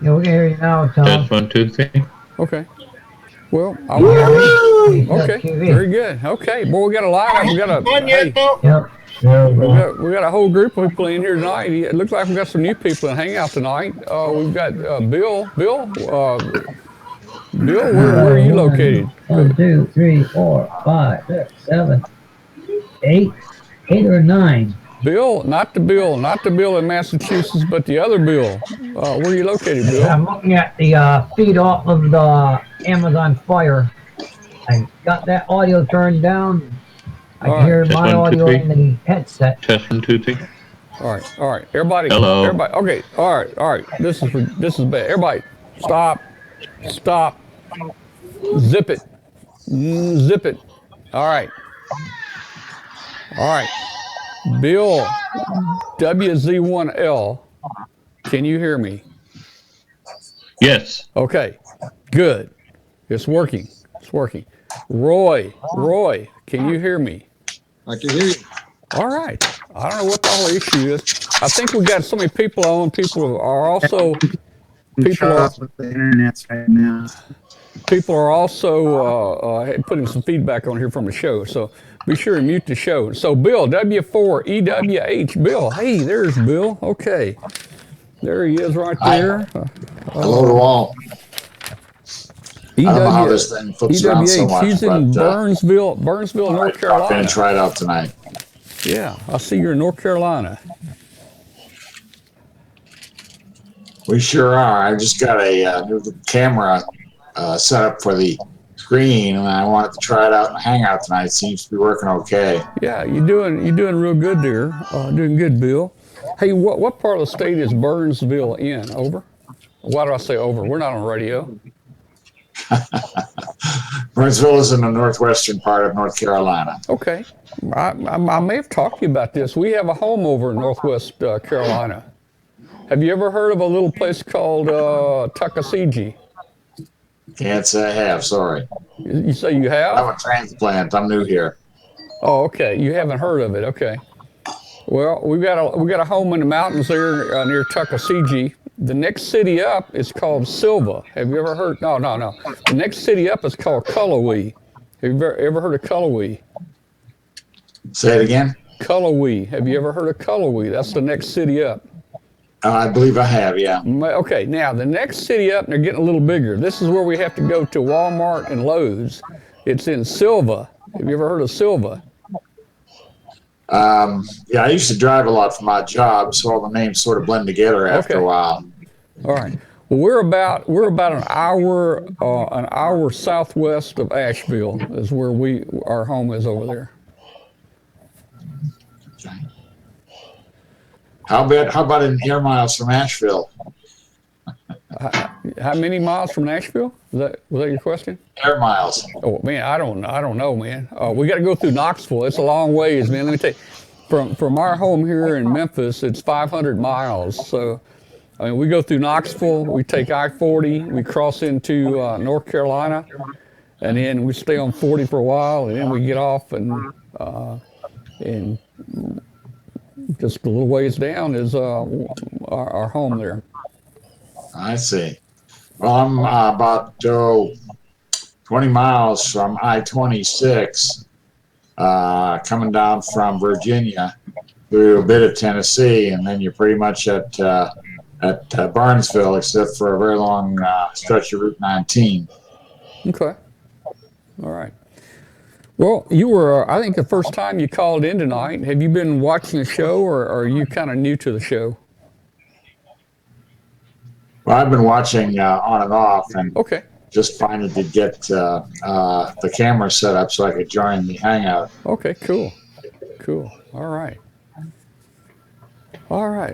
Speaker 11: Yeah, we can hear you now, Tom.
Speaker 14: Test 1, 2, 3.
Speaker 2: Okay. Well, okay. Very good. Okay. Boy, we got a lineup. We got a we got a whole group of people in here tonight. It looks like we got some new people in Hangout tonight. We've got Bill. Bill, where are you located?
Speaker 11: 1, 2, 3, 4, 5, 6, 7, 8 or 9.
Speaker 2: Bill, not the Bill in Massachusetts, but the other Bill. Where are you located, Bill?
Speaker 11: I'm looking at the feed off of the Amazon Fire. I got that audio turned down. I can hear my audio in the headset.
Speaker 14: Test 1, 2, 3.
Speaker 2: All right. Everybody.
Speaker 14: Hello.
Speaker 2: Everybody. Okay. All right. This is bad. Everybody, stop. Zip it. Zip it. All right. Bill, WZ1L, can you hear me?
Speaker 14: Yes.
Speaker 2: Okay, good. It's working. Roy, can you hear me?
Speaker 13: I can hear you.
Speaker 2: All right. I don't know what the whole issue is. I think we got so many people on. People are also
Speaker 12: with the internet right now.
Speaker 2: People are also putting some feedback on here from the show, so be sure to mute the show. So Bill, W4EWH, Bill, hey, there's Bill. Okay, there he is right there.
Speaker 15: Hello to all. I don't know how this thing flips around so much.
Speaker 2: He's in Burnsville, North Carolina.
Speaker 15: I'm going to try it out tonight.
Speaker 2: Yeah, I see you're in North Carolina.
Speaker 15: We sure are. I just got a new camera set up for the screen, and I wanted to try it out in Hangout tonight. It seems to be working okay.
Speaker 2: Yeah, you're doing real good there. Doing good, Bill. Hey, what part of the state is Burnsville in? Over? Why do I say over? We're not on radio.
Speaker 15: Burnsville is in the northwestern part of North Carolina.
Speaker 2: Okay. I may have talked to you about this. We have a home over in Northwest Carolina. Have you ever heard of a little place called Tuckasegee?
Speaker 15: Can't say I have, sorry.
Speaker 2: You say you have?
Speaker 15: I'm a transplant. I'm new here.
Speaker 2: Oh, okay. You haven't heard of it. Okay. Well, we got a home in the mountains there near Tuckasegee. The next city up is called Silva. Have you ever heard? No. The next city up is called Cullowhee. Have you ever heard of Cullowhee?
Speaker 15: Say it again.
Speaker 2: Cullowhee. Have you ever heard of Cullowhee? That's the next city up.
Speaker 15: I believe I have, yeah.
Speaker 2: Okay, now the next city up, and they're getting a little bigger. This is where we have to go to Walmart and Lowe's. It's in Silva. Have you ever heard of Silva?
Speaker 15: Yeah, I used to drive a lot for my job, so all the names sort of blend together after a while.
Speaker 2: All right. Well, we're about an hour southwest of Asheville is where our home is over there.
Speaker 15: How about in air miles from Asheville?
Speaker 2: How many miles from Nashville? Was that your question?
Speaker 15: Air miles.
Speaker 2: Oh man, I don't know, man. We got to go through Knoxville. It's a long ways, man. Let me tell you, from our home here in Memphis, it's 500 miles. So, I mean, we go through Knoxville. We take I-40. We cross into North Carolina, and then we stay on 40 for a while, and then we get off and just a little ways down is our home there.
Speaker 15: I see. Well, I'm about 20 miles from I-26, coming down from Virginia through a bit of Tennessee, and then you're pretty much at Barnesville, except for a very long stretch of Route 19.
Speaker 2: Okay. All right. Well, you were, I think, the first time you called in tonight. Have you been watching the show, or are you kind of new to the show?
Speaker 15: Well, I've been watching on and off, and
Speaker 2: okay,
Speaker 15: just finally to get the camera set up so I could join the hangout.
Speaker 2: Okay, cool. All right.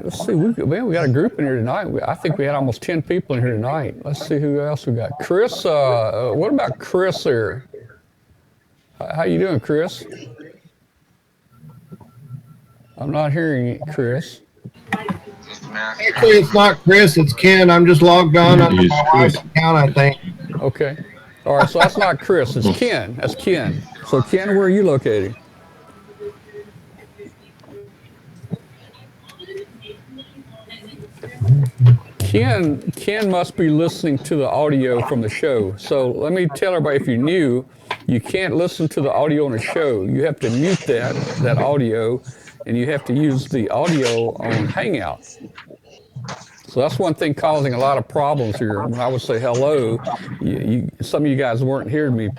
Speaker 2: Let's see. We got a group in here tonight. I think we had almost 10 people in here tonight. Let's see who else we got. Chris. What about Chris there? How you doing, Chris? I'm not hearing you, Chris.
Speaker 13: Actually, it's not Chris, it's Ken. I'm just logged on under my wife's account, I think.
Speaker 2: Okay. All right, so that's not Chris, it's Ken. That's Ken. So, Ken, where are you located? Ken must be listening to the audio from the show. So let me tell everybody, if you're new, you can't listen to the audio on the show. You have to mute that audio, and you have to use the audio on Hangout. So that's one thing causing a lot of problems here. When I would say hello, some of you guys weren't hearing me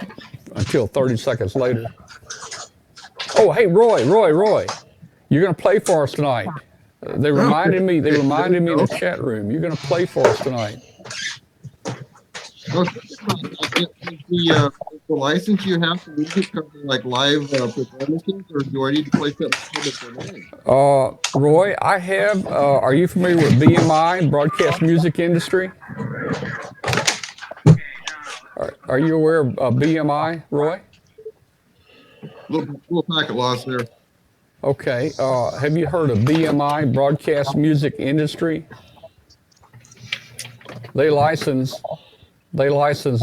Speaker 2: until 30 seconds later. Oh, hey, Roy, you're going to play for us tonight. They reminded me in the chat room, you're going to play for us tonight.
Speaker 13: The license you have to use it cover like live performances, or do I need to play something?
Speaker 2: Roy, I have, are you familiar with BMI, Broadcast Music Industry? Are you aware of BMI, Roy?
Speaker 13: Little packet loss there.
Speaker 2: Okay. Have you heard of BMI, Broadcast Music Industry? They license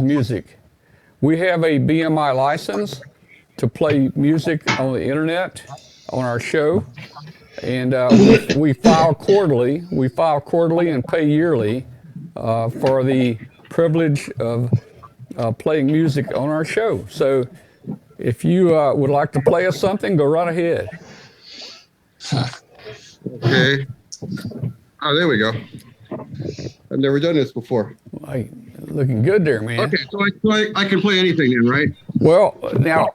Speaker 2: music. We have a BMI license to play music on the internet on our show, and we file quarterly. We file quarterly and pay yearly for the privilege of playing music on our show. So, if you would like to play us something, go right ahead.
Speaker 13: Okay. Oh, there we go. I've never done this before.
Speaker 2: Hey, looking good there, man.
Speaker 13: Okay, so I can play anything then, right?
Speaker 2: Well, now,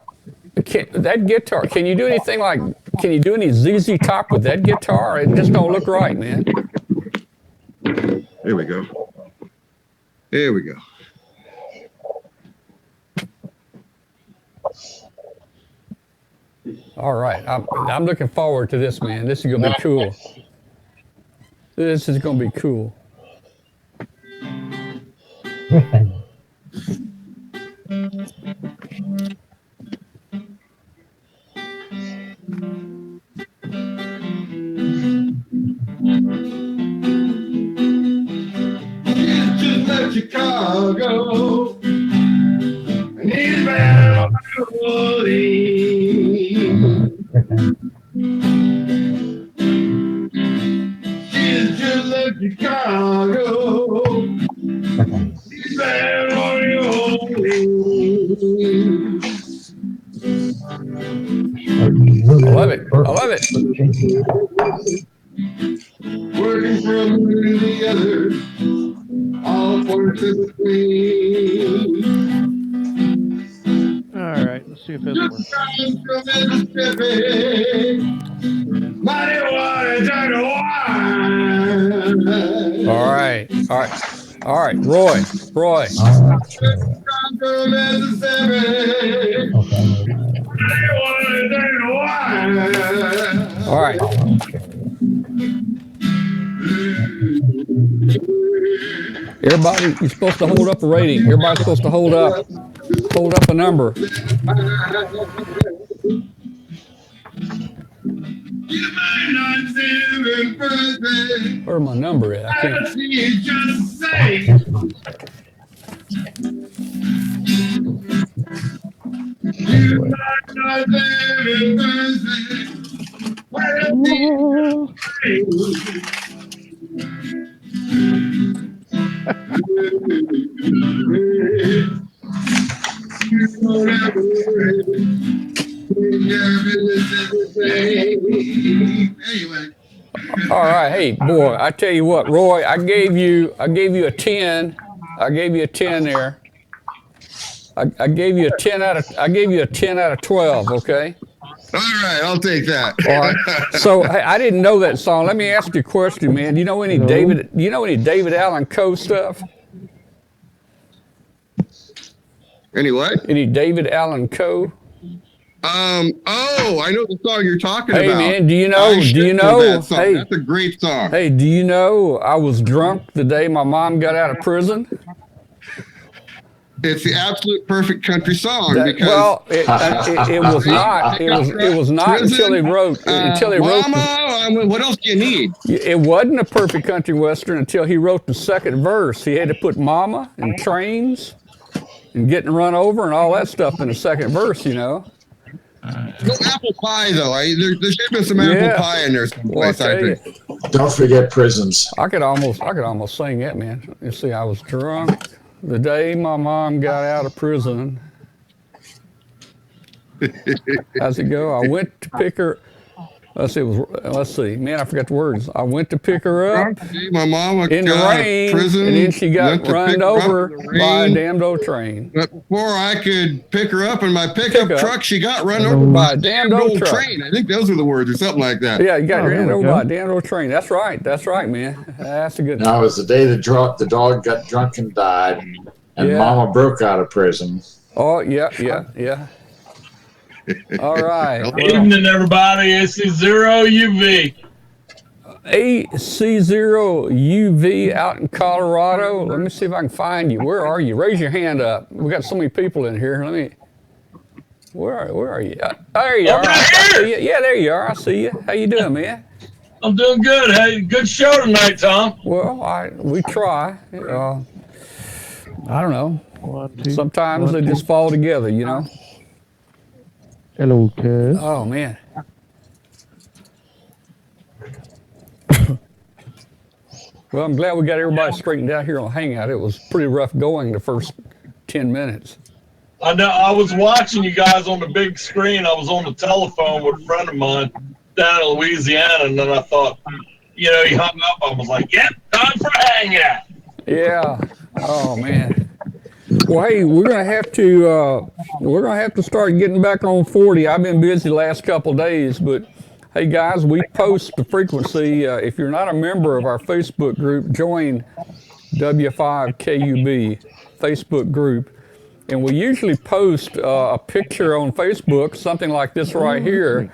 Speaker 2: that guitar, can you do anything like, can you do any ZZ Top with that guitar? It just don't look right, man.
Speaker 13: There we go. There we go.
Speaker 2: All right, I'm looking forward to this, man. This is gonna be cool. This is gonna be cool.
Speaker 13: Just left Chicago, and he's been on the Working from one to the other, all for
Speaker 16: All right, let's see if this works.
Speaker 13: Mighty waters of the wine.
Speaker 2: All right. All right, Roy. All right. Everybody, you're supposed to hold up a rating. Everybody's supposed to hold up a number. Where's my number at? I can't. All right, hey boy, I tell you what, Roy, I gave you a 10. I gave you a 10 there. I gave you a 10 out of 12. Okay.
Speaker 13: All right, I'll take that.
Speaker 2: All right. So hey, I didn't know that song. Let me ask you a question, man. Do you know any David Allen Coe stuff?
Speaker 13: Any what?
Speaker 2: Any David Allen Coe?
Speaker 13: Oh, I know the song you're talking about.
Speaker 2: Hey man, do you know?
Speaker 13: That song.
Speaker 2: Hey,
Speaker 13: that's a great song.
Speaker 2: Hey, do you know I was drunk the day my mom got out of prison?
Speaker 13: It's the absolute perfect country song.
Speaker 2: Well, it was not. It was not until he wrote.
Speaker 13: Mama, what else do you need?
Speaker 2: It wasn't a perfect country western until he wrote the second verse. He had to put "mama" and trains and getting run over and all that stuff in the second verse. You know.
Speaker 13: No apple pie though. There should have been some apple pie in there someplace. I think.
Speaker 15: Don't forget prisons.
Speaker 2: I could almost sing that, man. You see, I was drunk the day my mom got out of prison. How's it go? I went to pick her. Let's see. Man, I forgot the words. I went to pick her up
Speaker 13: my mama
Speaker 2: in the rain,
Speaker 13: prison,
Speaker 2: and then she got run over by a damned old train.
Speaker 13: But before I could pick her up in my pickup truck, she got run over by a damned old train. I think those are the words, or something like that.
Speaker 2: Yeah, you got ran over by a damned old train. That's right, man. That's a good one.
Speaker 15: No, it was the day the dog got drunk and died, and Mama broke out of prison.
Speaker 2: Oh, yeah. All right.
Speaker 14: Evening, everybody. AC0UV.
Speaker 2: AC0UV out in Colorado. Let me see if I can find you. Where are you? Raise your hand up. We got so many people in here. Where are you? There you are. Yeah, there you are. I see you. How you doing, man?
Speaker 14: I'm doing good. Hey, good show tonight, Tom.
Speaker 2: Well, we try. I don't know. Sometimes they just fall together, you know.
Speaker 16: Hello, Tues.
Speaker 2: Oh, man. Well, I'm glad we got everybody straightened out here on Hangout. It was pretty rough going the first 10 minutes.
Speaker 14: I know. I was watching you guys on the big screen. I was on the telephone with a friend of mine down in Louisiana, and then I thought, he hung up. I was like, yep, time for a Hangout.
Speaker 2: Yeah. Oh, man. Well, hey, we're gonna have to start getting back on 40. I've been busy the last couple of days, but hey, guys, we post the frequency. If you're not a member of our Facebook group, join W5KUB Facebook group, and we usually post a picture on Facebook, something like this right here,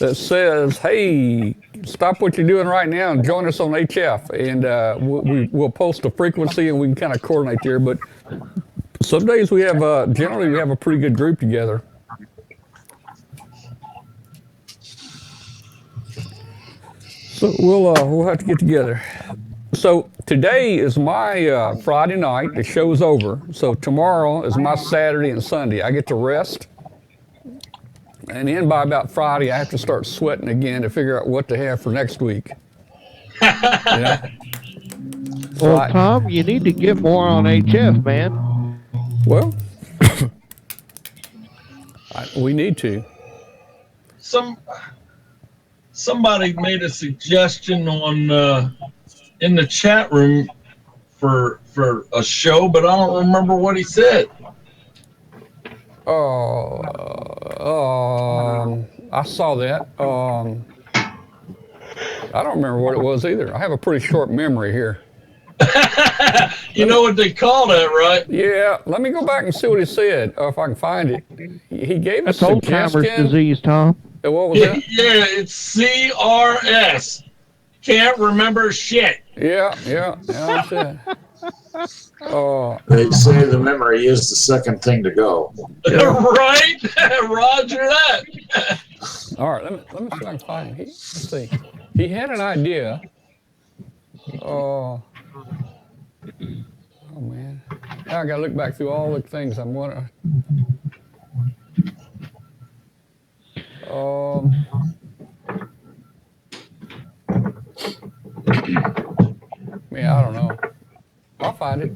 Speaker 2: that says, "Hey, stop what you're doing right now and join us on HF." And we'll post the frequency, and we can kind of coordinate there, but. Some days we have, generally we have a pretty good group together. So we'll have to get together. So today is my Friday night. The show's over. So tomorrow is my Saturday and Sunday. I get to rest. And then by about Friday, I have to start sweating again to figure out what to have for next week.
Speaker 16: Well, Tom, you need to get more on HF, man.
Speaker 2: Well, we need to.
Speaker 14: somebody made a suggestion on in the chat room for a show, but I don't remember what he said.
Speaker 2: I saw that. I don't remember what it was either. I have a pretty short memory here.
Speaker 14: You know what they call that, right?
Speaker 2: Yeah, let me go back and see what he said, if I can find it. He gave us a
Speaker 16: Alzheimer's
Speaker 2: suggestion.
Speaker 16: disease, Tom.
Speaker 2: What was that?
Speaker 14: Yeah, it's CRS. Can't remember shit.
Speaker 2: Yeah, that's it.
Speaker 15: They say the memory is the second thing to go.
Speaker 14: Right? Roger that.
Speaker 2: All right, let me see if I can find him. Let's see. He had an idea. Oh man. Now I gotta look back through all the things I'm wondering. I don't know. I'll find it.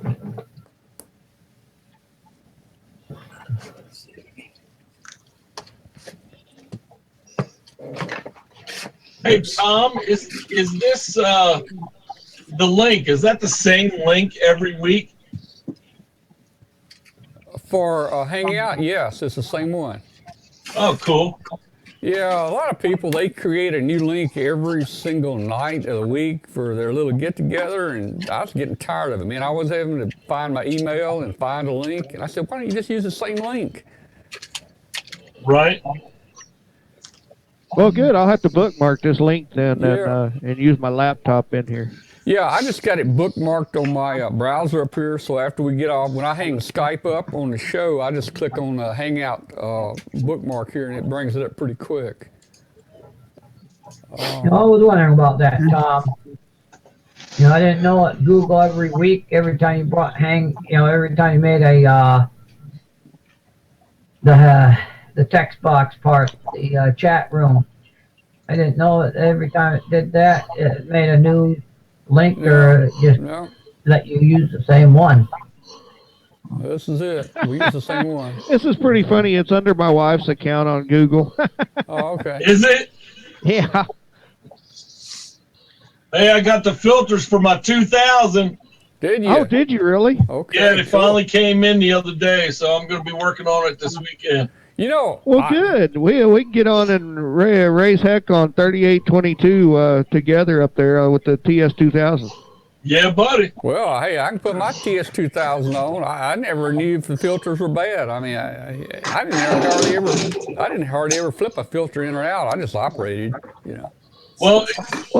Speaker 14: Hey Tom, is this the link? Is that the same link every week?
Speaker 2: For Hangout, yes, it's the same one.
Speaker 14: Oh, cool.
Speaker 2: Yeah, a lot of people, they create a new link every single night of the week for their little get-together, and I was getting tired of it, man. I was having to find my email and find a link, and I said, why don't you just use the same link?
Speaker 14: Right.
Speaker 16: Well, good. I'll have to bookmark this link then and use my laptop in here.
Speaker 2: Yeah, I just got it bookmarked on my browser up here, so after we get off, when I hang Skype up on the show, I just click on the Hangout bookmark here, and it brings it up pretty quick.
Speaker 11: I was wondering about that, Tom. I didn't know it. Google every week, every time you brought every time you made a the text box part, the chat room. I didn't know it. Every time it did that, it made a new link or just let you use the same one.
Speaker 2: This is it. We use the same one.
Speaker 16: This is pretty funny. It's under my wife's account on Google.
Speaker 2: Oh, okay.
Speaker 14: Is it?
Speaker 16: Yeah.
Speaker 14: Hey, I got the filters for my 2000.
Speaker 2: Did you?
Speaker 16: Oh, did you really?
Speaker 2: Okay.
Speaker 14: Yeah, they finally came in the other day, so I'm going to be working on it this weekend.
Speaker 16: Well, good. We can get on and raise heck on 3822 together up there with the TS2000.
Speaker 14: Yeah, buddy.
Speaker 2: Well, hey, I can put my TS2000 on. I never knew if the filters were bad. I mean, I didn't hardly ever flip a filter in or out. I just operated,
Speaker 14: Well,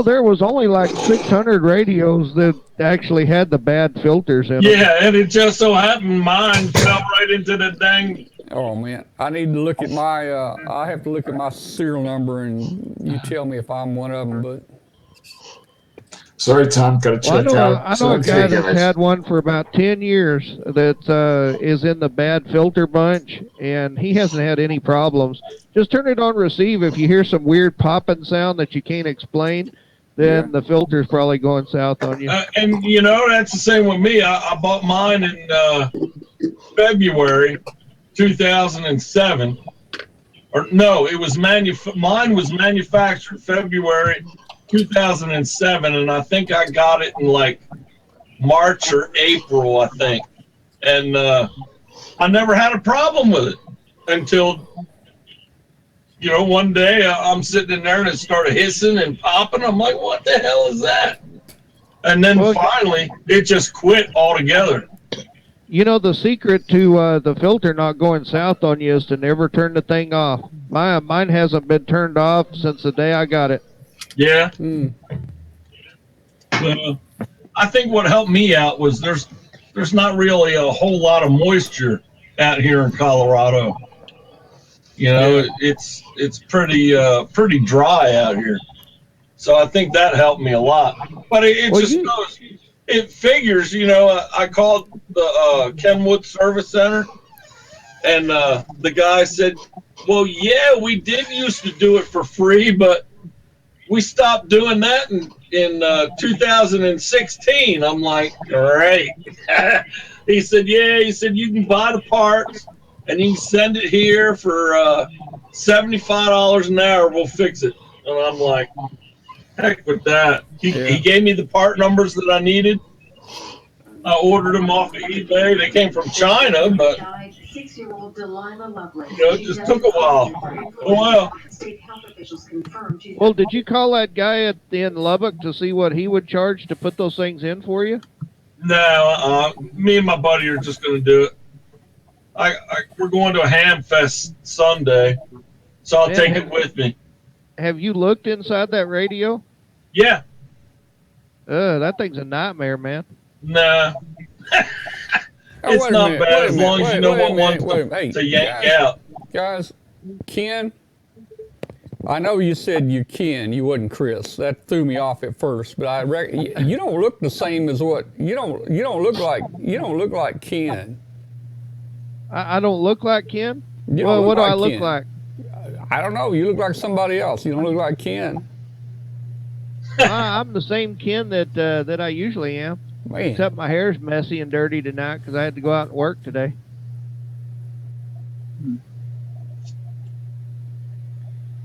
Speaker 16: there was only like 600 radios that actually had the bad filters in them.
Speaker 14: Yeah, and it just so happened mine fell right into the dang.
Speaker 2: Oh man, I need to look at my. I have to look at my serial number, and you tell me if I'm one of them. But
Speaker 15: sorry, Tom, gotta check out.
Speaker 16: I know a guy that's had one for about 10 years that is in the bad filter bunch, and he hasn't had any problems. Just turn it on receive. If you hear some weird popping sound that you can't explain, then the filter's probably going south on you.
Speaker 14: And that's the same with me. I bought mine in February 2007. Or no, it was mine was manufactured February 2007, and I think I got it in like March or April, I think. And I never had a problem with it until one day I'm sitting in there and it started hissing and popping. I'm like, what the hell is that? And then finally it just quit altogether.
Speaker 16: The secret to the filter not going south on you is to never turn the thing off. Mine hasn't been turned off since the day I got it.
Speaker 14: Yeah. I think what helped me out was there's not really a whole lot of moisture out here in Colorado. It's pretty dry out here. So I think that helped me a lot. But it just goes. It figures, I called the Kenwood Service Center, and the guy said, well, yeah, we did used to do it for free, but we stopped doing that in 2016. I'm like, great. He said, you can buy the parts, and you can send it here for $75 an hour. We'll fix it. And I'm like, heck with that. He gave me the part numbers that I needed. I ordered them off of eBay. They came from China, but it just took a while. Oh well.
Speaker 16: Well, did you call that guy in Lubbock to see what he would charge to put those things in for you?
Speaker 14: No, me and my buddy are just going to do it. We're going to a ham fest Sunday, so I'll take it with me.
Speaker 16: Have you looked inside that radio?
Speaker 14: Yeah.
Speaker 16: That thing's a nightmare, man.
Speaker 14: Nah. It's not bad as long as you know what one to yank out.
Speaker 2: Guys, Ken, I know you said you Ken, you wasn't Chris. That threw me off at first, but I reckon you don't look the same as what you don't look like Ken.
Speaker 16: I don't look like Ken?
Speaker 2: Well,
Speaker 16: what do I look like?
Speaker 2: I don't know. You look like somebody else. You don't look like Ken.
Speaker 16: I'm the same Ken that I usually am.
Speaker 2: Man.
Speaker 16: Except my hair's messy and dirty tonight because I had to go out and work today.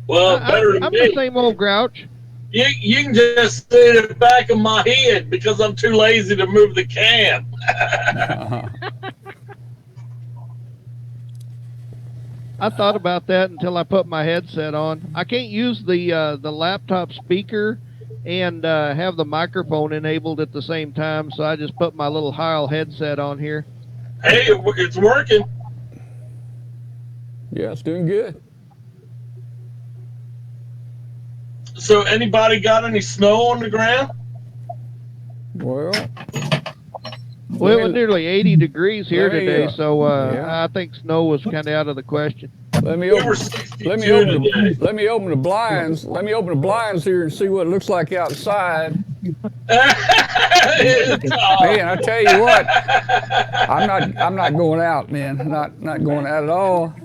Speaker 14: Well, better than
Speaker 16: I'm
Speaker 14: me.
Speaker 16: the same old grouch.
Speaker 14: You can just see the back of my head because I'm too lazy to move the cam.
Speaker 16: I thought about that until I put my headset on. I can't use the laptop speaker and have the microphone enabled at the same time, so I just put my little Heil headset on here.
Speaker 14: Hey, it's working.
Speaker 2: Yeah, it's doing good.
Speaker 14: So anybody got any snow on the ground?
Speaker 2: Well,
Speaker 16: it was nearly 80 degrees here today, so I think snow was kind of out of the question.
Speaker 2: Let me open the blinds. Let me open the blinds here and see what it looks like outside. Man, I tell you what, I'm not going out, man. Not going out at all.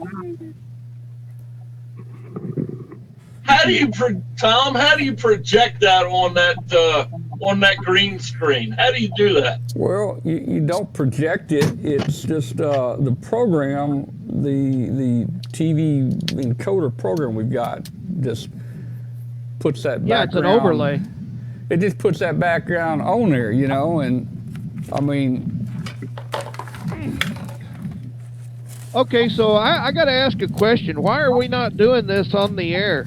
Speaker 14: Tom? How do you project that on that green screen? How do you do that?
Speaker 2: Well, you don't project it. It's just the program, the TV encoder program we've got just puts that background.
Speaker 16: Yeah, it's an overlay.
Speaker 2: It just puts that background on there, you know, and I mean.
Speaker 16: Okay, so I got to ask a question. Why are we not doing this on the air?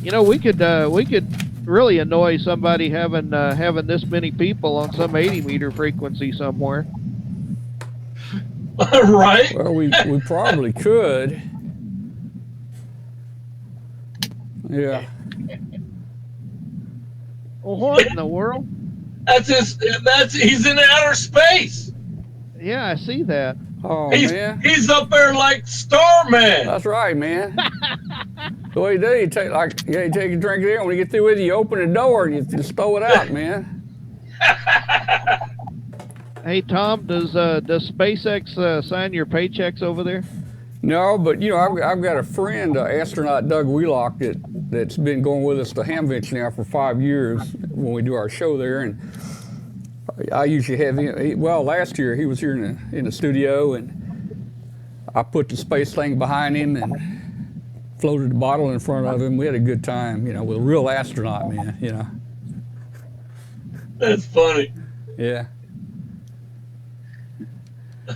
Speaker 16: You know, we could really annoy somebody having this many people on some 80 meter frequency somewhere.
Speaker 14: Right.
Speaker 2: Well, we probably could. Yeah.
Speaker 16: Well, what in the world?
Speaker 14: He's in outer space.
Speaker 16: Yeah, I see that.
Speaker 2: Oh, man.
Speaker 14: He's up there like Starman.
Speaker 2: That's right, man. The way you do, you take a drink there, and when you get through with it, you open the door and you just throw it out, man.
Speaker 16: Hey, Tom, does SpaceX sign your paychecks over there?
Speaker 2: No, but you know, I've got a friend, astronaut Doug Wheelock, that's been going with us to Hamcation now for 5 years when we do our show there, and I usually have him. Well, last year he was here in the studio, and I put the space thing behind him and floated the bottle in front of him. We had a good time, you know, with a real astronaut, man. You know.
Speaker 14: That's funny.
Speaker 2: Yeah.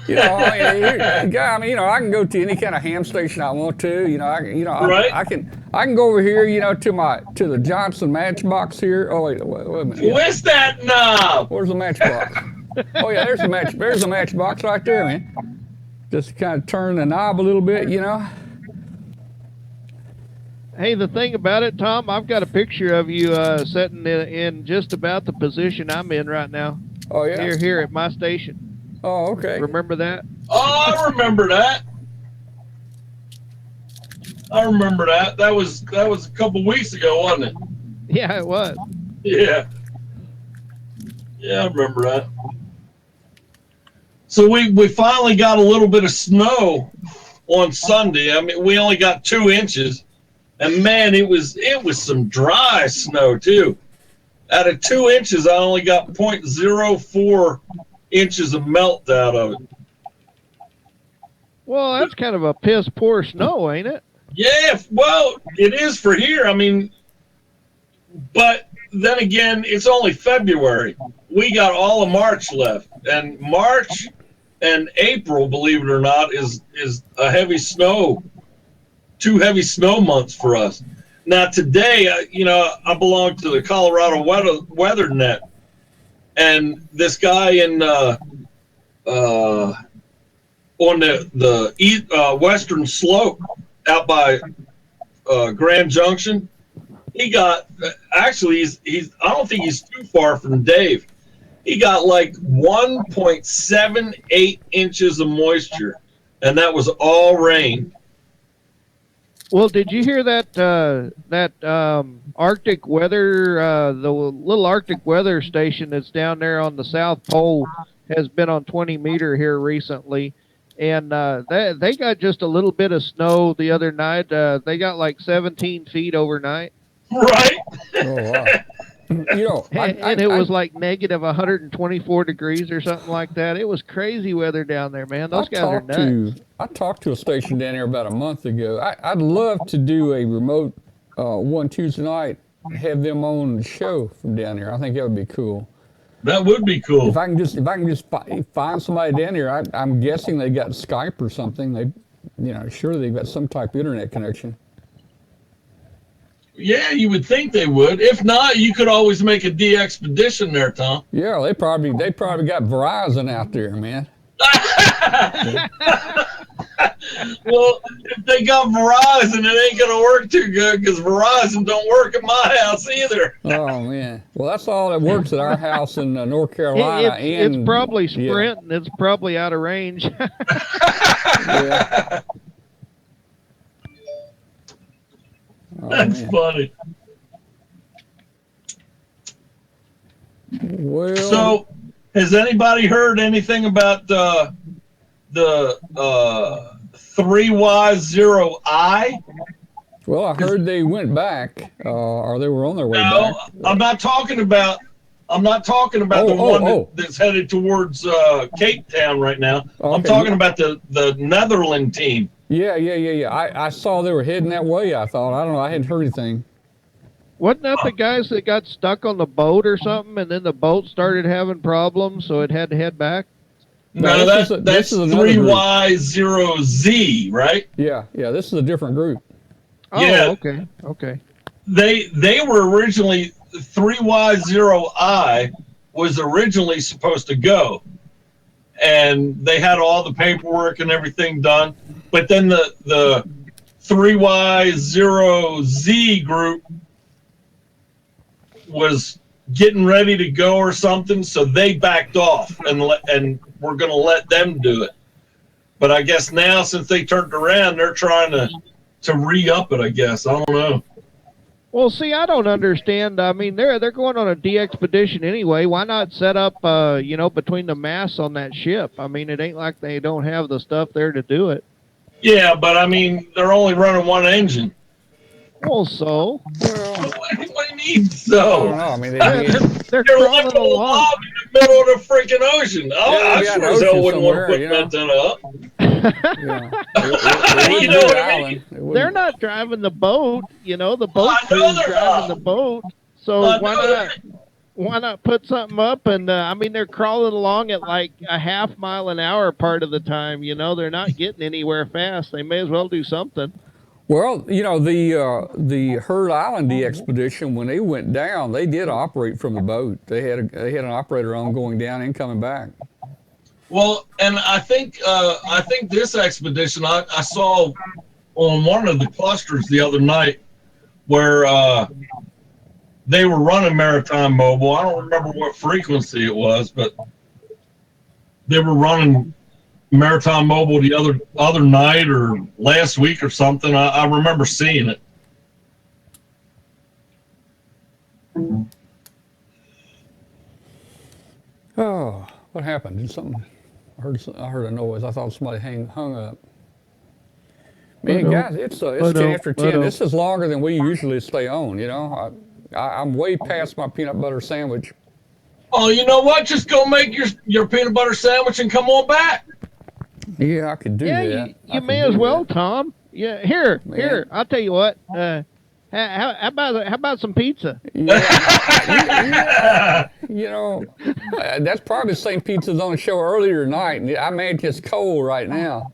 Speaker 2: You know, I mean, you know, I can go to any kind of ham station I want to. You know, I can go over here, you know, to the Johnson Matchbox here. Oh wait a minute. Yeah.
Speaker 14: Where's that knob?
Speaker 2: Where's the matchbox? Oh yeah, there's the matchbox right there, man. Just kind of turn the knob a little bit, you know.
Speaker 16: Hey, the thing about it, Tom, I've got a picture of you sitting in just about the position I'm in right now.
Speaker 2: Oh yeah.
Speaker 16: Here at my station.
Speaker 2: Oh, okay.
Speaker 16: Remember that?
Speaker 14: Oh, I remember that. That was a couple weeks ago, wasn't it?
Speaker 16: Yeah, it was.
Speaker 14: Yeah. Yeah, I remember that. So we finally got a little bit of snow on Sunday. I mean, we only got 2 inches, and man, it was some dry snow too. Out of 2 inches, I only got 0.04 inches of melt out of it.
Speaker 16: Well, that's kind of a piss poor snow, ain't it?
Speaker 14: Yeah, well, it is for here. I mean, But then again, it's only February. We got all of March left, and March and April, believe it or not, is a heavy snow, 2 heavy snow months for us. Now today, I belong to the Colorado Weather Net, and this guy in on the western slope out by Grand Junction, he got actually he's I don't think he's too far from Dave. He got like 1.78 inches of moisture, and that was all rain.
Speaker 16: Well, did you hear that Arctic weather, the little Arctic weather station that's down there on the South Pole has been on 20 meter here recently, and they got just a little bit of snow the other night. They got like 17 feet overnight.
Speaker 14: Right.
Speaker 2: Oh, wow.
Speaker 16: And it was like negative 124 degrees or something like that. It was crazy weather down there, man. Those guys are nuts.
Speaker 2: I talked to a station down there about a month ago. I'd love to do a remote one Tuesday night, have them on the show from down there. I think that would be cool.
Speaker 14: That would be cool.
Speaker 2: If I can just find somebody down there, I'm guessing they got Skype or something. Surely they've got some type of internet connection.
Speaker 14: Yeah, you would think they would. If not, you could always make a DxPedition there, Tom.
Speaker 2: Yeah, they probably got Verizon out there, man.
Speaker 14: Well, if they got Verizon, it ain't gonna work too good because Verizon don't work at my house either.
Speaker 2: Oh man, well that's all that works at our house in North Carolina.
Speaker 16: It's probably Sprint, and it's probably out of range.
Speaker 2: Yeah. Oh,
Speaker 14: That's funny.
Speaker 2: Well,
Speaker 14: so, has anybody heard anything about the 3Y0I?
Speaker 2: Well, I heard they went back, or they were on their way back.
Speaker 14: No, I'm not talking about the one that's headed towards Cape Town right now. Okay. I'm talking about the Netherlands team.
Speaker 2: Yeah. I saw they were heading that way. I thought, I don't know, I hadn't heard anything.
Speaker 16: Wasn't that the guys that got stuck on the boat or something, and then the boat started having problems, so it had to head back?
Speaker 14: No, that's 3Y0Z, right?
Speaker 2: Yeah, this is a different group.
Speaker 16: Oh, yeah. Okay.
Speaker 14: They were originally 3Y0I was originally supposed to go, and they had all the paperwork and everything done. But then the 3Y0Z group was getting ready to go or something, so they backed off and we're going to let them do it. But I guess now, since they turned around, they're trying to re-up it, I guess. I don't know.
Speaker 16: Well, see, I don't understand. I mean, they're going on a DxPedition anyway. Why not set up, between the masts on that ship? I mean, it ain't like they don't have the stuff there to do it.
Speaker 14: Yeah, but I mean, they're only running one engine.
Speaker 16: Well, so?
Speaker 14: What do you mean, so?
Speaker 2: I don't know. I mean,
Speaker 14: they're like a lob in the middle of the freaking ocean. I sure as hell wouldn't want to put that up.
Speaker 16: They're not driving the boat. The boat crew's driving the boat. So why not put something up? And they're crawling along at like a half mile an hour part of the time. They're not getting anywhere fast. They may as well do something.
Speaker 2: Well, the Heard Island DxPedition, when they went down, they did operate from the boat. They had an operator on going down and coming back.
Speaker 14: Well, and I think this expedition I saw on one of the clusters the other night where they were running Maritime Mobile. I don't remember what frequency it was, but they were running Maritime Mobile the other night or last week or something. I remember seeing it.
Speaker 2: Oh, what happened? Did something? I heard a noise. I thought somebody hung up. Man, guys, it's 10 after 10. This is longer than we usually stay on. I'm way past my peanut butter sandwich.
Speaker 14: Oh, you know what? Just go make your peanut butter sandwich and come on back.
Speaker 2: Yeah, I could do that.
Speaker 16: You may as well, Tom. Yeah, here. I'll tell you what. How about some pizza?
Speaker 2: Yeah. That's probably the same pizza on the show earlier tonight. I made this cold right now.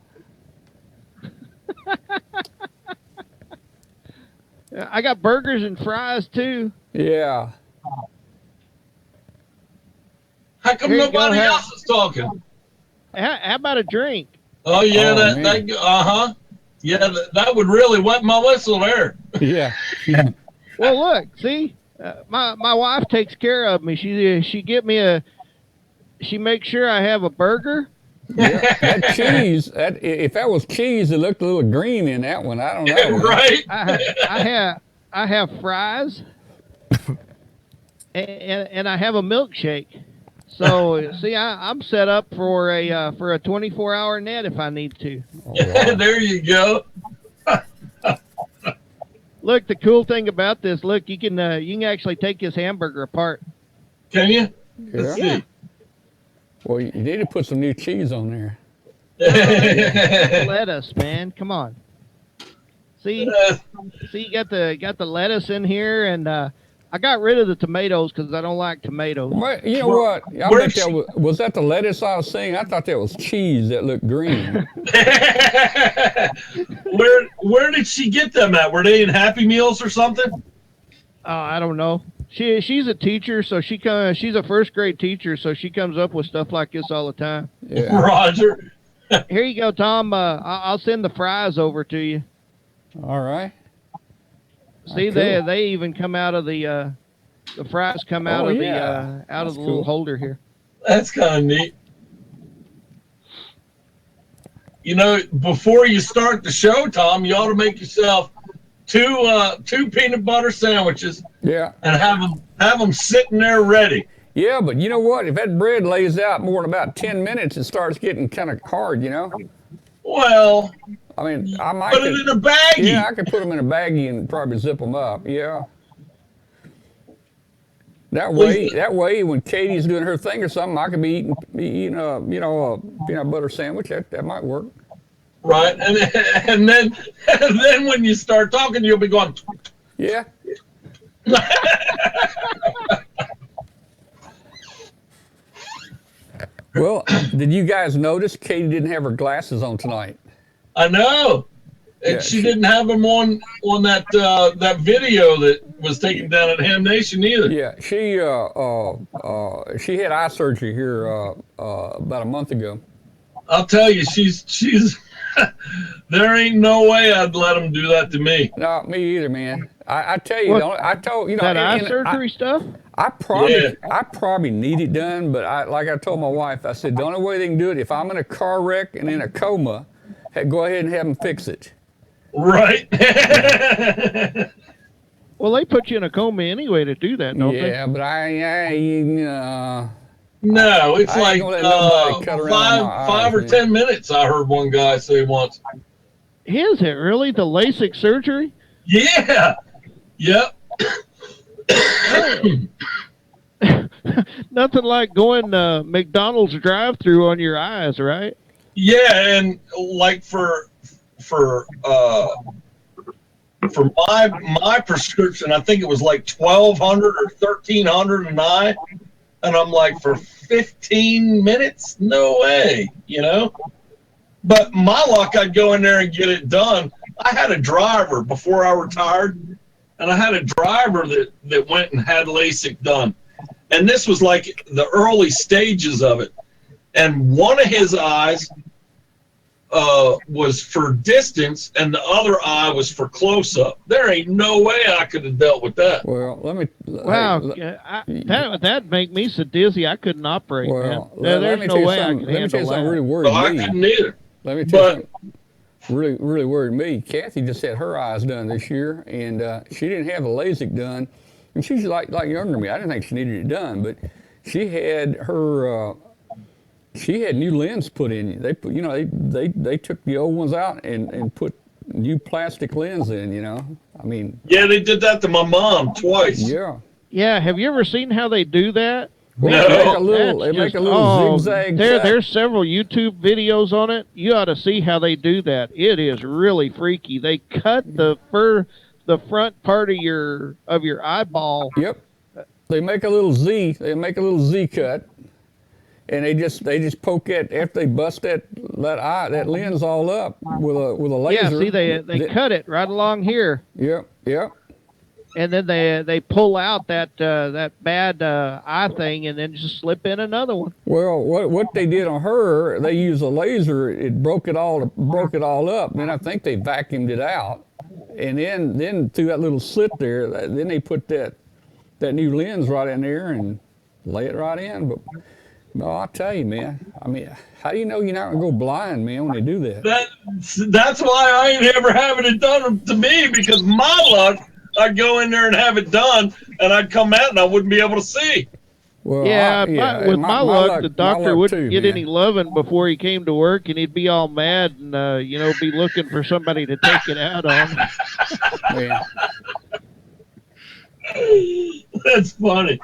Speaker 16: I got burgers and fries too.
Speaker 2: Yeah.
Speaker 14: How come nobody else is talking?
Speaker 16: How about a drink?
Speaker 14: Oh yeah, yeah, that would really wet my whistle there.
Speaker 2: Yeah.
Speaker 16: Well, look, see, my wife takes care of me. She makes sure I have a burger.
Speaker 2: Yeah, that cheese. If that was cheese, it looked a little green in that one. I don't know.
Speaker 14: Right.
Speaker 16: I have fries, and I have a milkshake. So see, I'm set up for a 24-hour net if I need to.
Speaker 2: Oh, wow.
Speaker 14: There you go.
Speaker 16: Look, the cool thing about this, look, you can actually take this hamburger apart.
Speaker 14: Can you?
Speaker 2: Yeah. Well, you need to put some new cheese on there.
Speaker 16: Lettuce, man, come on. See, you got the lettuce in here, and I got rid of the tomatoes because I don't like tomatoes.
Speaker 2: Well, you know what? I bet that was that the lettuce I was seeing? I thought that was cheese that looked green.
Speaker 14: Where did she get them at? Were they in Happy Meals or something?
Speaker 16: I don't know. She's a teacher, so she's a first grade teacher, so she comes up with stuff like this all the time.
Speaker 2: Yeah.
Speaker 14: Roger.
Speaker 16: Here you go, Tom. I'll send the fries over to you.
Speaker 2: All right.
Speaker 16: See, cool. they even come out of the fries come out of the little holder here.
Speaker 14: That's kind of neat. You know, before you start the show, Tom, you ought to make yourself two peanut butter sandwiches.
Speaker 2: Yeah.
Speaker 14: And have them sitting there ready.
Speaker 2: Yeah, but you know what? If that bread lays out more than about 10 minutes, it starts getting kind of hard, you know?
Speaker 14: Well,
Speaker 2: I mean, I might
Speaker 14: put it in a baggie.
Speaker 2: Yeah, I could put them in a baggie and probably zip them up. Yeah. That way, when Katie's doing her thing or something, I could be eating a peanut butter sandwich. That might work.
Speaker 14: Right, and then when you start talking, you'll be going.
Speaker 2: Yeah. Well, did you guys notice Katie didn't have her glasses on tonight?
Speaker 14: I know. And she didn't have them on that video that was taken down at Ham Nation either.
Speaker 2: Yeah, she had eye surgery here about a month ago.
Speaker 14: I'll tell you, she's there ain't no way I'd let them do that to me.
Speaker 2: No, me either, man. I tell you,
Speaker 16: that eye surgery stuff.
Speaker 2: I probably need it done, but like I told my wife, I said the only way they can do it if I'm in a car wreck and in a coma, go ahead and have them fix it.
Speaker 14: Right.
Speaker 16: Well, they put you in a coma anyway to do that, don't they?
Speaker 2: Yeah, but
Speaker 14: no, it's like 5 or 10 minutes. I heard one guy say once.
Speaker 16: Is it really the LASIK surgery?
Speaker 14: Yeah. Yep.
Speaker 16: Nothing like going McDonald's drive-through on your eyes, right?
Speaker 14: Yeah, and like for my prescription, I think it was like $1,200 or $1,300 an eye, and I'm like, for 15 minutes? No way, you know. But my luck, I'd go in there and get it done. I had a driver before I retired, and I had a driver that went and had LASIK done, and this was like the early stages of it, and one of his eyes was for distance, and the other eye was for close-up. There ain't no way I could have dealt with that.
Speaker 2: Well, let me.
Speaker 16: Wow, that make me so dizzy I couldn't operate.
Speaker 2: Well,
Speaker 16: man. There's no way I could handle that.
Speaker 2: Let me tell you something really worried me.
Speaker 14: I couldn't either.
Speaker 2: Let me tell you something really worried me. Kathy just had her eyes done this year, and she didn't have the LASIK done. And she's like younger than me. I didn't think she needed it done, but she had her. She had new lens put in. They put, they took the old ones out and put new plastic lens in. You know, I mean.
Speaker 14: Yeah, they did that to my mom twice.
Speaker 2: Yeah.
Speaker 16: Yeah. Have you ever seen how they do that?
Speaker 2: Well, they make a little zigzag.
Speaker 16: There's several YouTube videos on it. You ought to see how they do that. It is really freaky. They cut the the front part of your eyeball.
Speaker 2: Yep. They make a little Z. They make a little Z cut, and they just poke that after they bust that lens all up with a laser.
Speaker 16: Yeah, see, they cut it right along here.
Speaker 2: Yep. Yep.
Speaker 16: And then they pull out that bad eye thing, and then just slip in another one.
Speaker 2: Well, what they did on her, they used a laser. It broke it all up. Then I think they vacuumed it out, and then through that little slit there, then they put that new lens right in there and lay it right in. But no, I'll tell you, man. I mean, how do you know you're not gonna go blind, man, when they do that?
Speaker 14: That's why I ain't ever having it done to me, because my luck, I'd go in there and have it done, and I'd come out and I wouldn't be able to see.
Speaker 2: Well,
Speaker 16: with my luck, the doctor wouldn't get any loving before he came to work, and he'd be all mad and be looking for somebody to take it out on.
Speaker 2: Yeah.
Speaker 14: That's funny.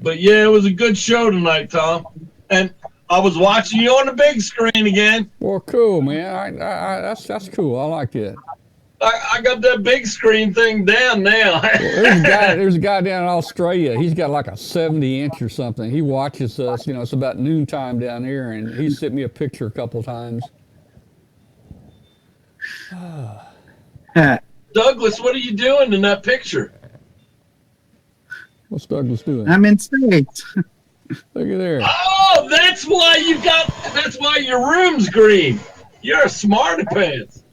Speaker 14: But yeah, it was a good show tonight, Tom. And I was watching you on the big screen again.
Speaker 2: Well, cool, man. That's cool. I like it.
Speaker 14: I got that big screen thing down now.
Speaker 2: There's a guy down in Australia. He's got like a 70-inch or something. He watches us. It's about noontime down here, and he sent me a picture a couple times.
Speaker 14: Douglas, what are you doing in that picture?
Speaker 2: What's Douglas doing?
Speaker 12: I'm in space.
Speaker 2: Look at there.
Speaker 14: Oh, that's why your room's green. You're a smarty pants.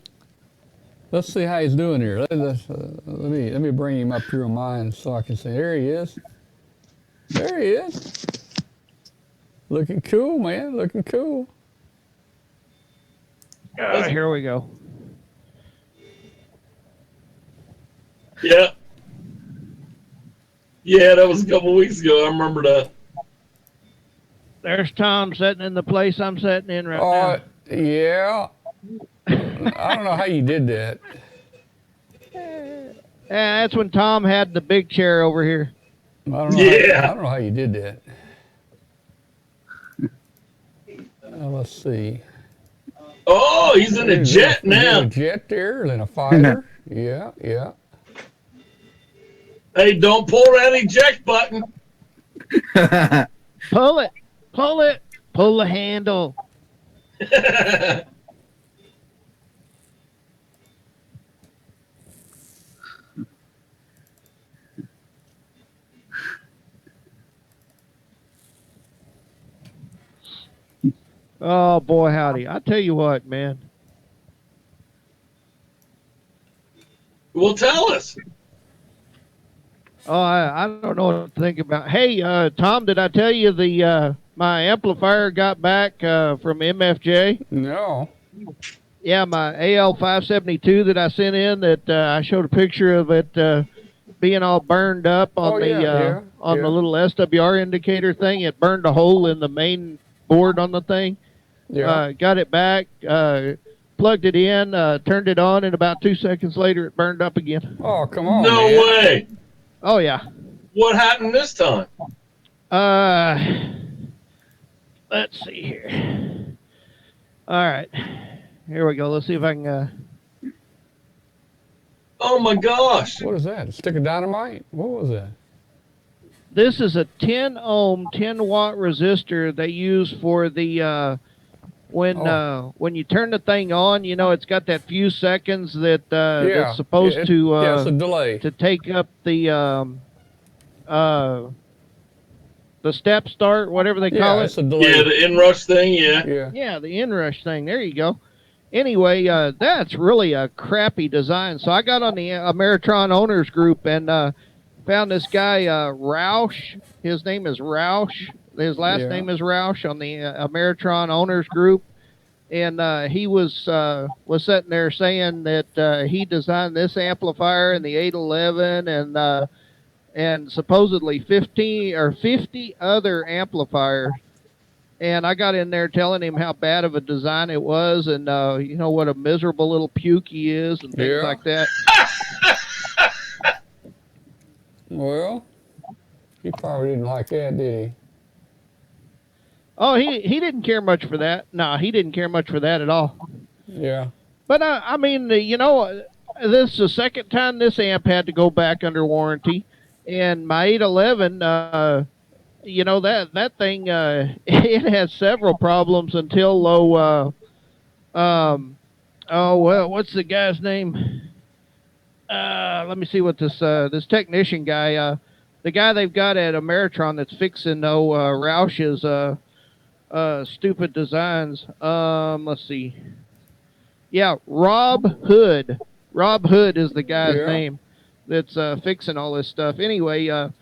Speaker 2: Let's see how he's doing here. Let me bring him up here on mine so I can see. There he is. There he is. Looking cool, man. Looking cool.
Speaker 16: Here we go.
Speaker 14: Yeah. Yeah, that was a couple weeks ago. I remember that.
Speaker 16: There's Tom sitting in the place I'm sitting in right now.
Speaker 2: Yeah. I don't know how you did that.
Speaker 16: Yeah, that's when Tom had the big chair over here.
Speaker 2: I don't know how you did that. Let's see.
Speaker 14: Oh, he's in a jet now.
Speaker 2: A jet there, then a fighter. Yeah, yeah.
Speaker 14: Hey, don't pull that eject button.
Speaker 16: Pull it. Pull it. Pull the handle. Oh, boy, howdy. I tell you what, man.
Speaker 14: Well, tell us.
Speaker 16: Oh, I don't know what to think about. Hey, Tom, did I tell you my amplifier got back from MFJ?
Speaker 2: No.
Speaker 16: Yeah, my AL572 that I sent in, that I showed a picture of it being all burned up on the little SWR indicator thing. It burned a hole in the main board on the thing.
Speaker 2: Yeah.
Speaker 16: Got it back, plugged it in, turned it on, and about 2 seconds later it burned up again.
Speaker 2: Oh, come on,
Speaker 14: No
Speaker 2: man.
Speaker 14: way.
Speaker 16: Oh, yeah.
Speaker 14: What happened this time?
Speaker 16: Let's see here. All right. Here we go. Let's see if I can...
Speaker 14: Oh, my gosh.
Speaker 2: What is that? A stick of dynamite? What was that?
Speaker 16: This is a 10 ohm, 10 watt resistor they use for the... When you turn the thing on, it's got that few seconds that that's supposed to
Speaker 2: it's a delay
Speaker 16: to take up the step start, whatever they call it.
Speaker 2: It's a delay.
Speaker 14: Yeah, the inrush thing. Yeah.
Speaker 16: Yeah, the inrush thing. There you go. Anyway, that's really a crappy design. So I got on the Ameritron owners group and found this guy Roush. His name is Roush. His last name is Roush on the Ameritron owners group, and he was sitting there saying that he designed this amplifier and the 811 and supposedly 50 other amplifiers. And I got in there telling him how bad of a design it was, and what a miserable little puke he is, and things like that.
Speaker 2: Well, he probably didn't like that, did he?
Speaker 16: Oh, he didn't care much for that. No, he didn't care much for that at all.
Speaker 2: Yeah.
Speaker 16: But I mean, this is the second time this amp had to go back under warranty, and my 811, that thing, it has several problems until low. Oh well, what's the guy's name? Let me see what this technician guy, the guy they've got at Ameritron that's fixing Roush's stupid designs. Let's see. Yeah, Rob Hood. Rob Hood is the guy's name that's fixing all this stuff. Anyway, I'm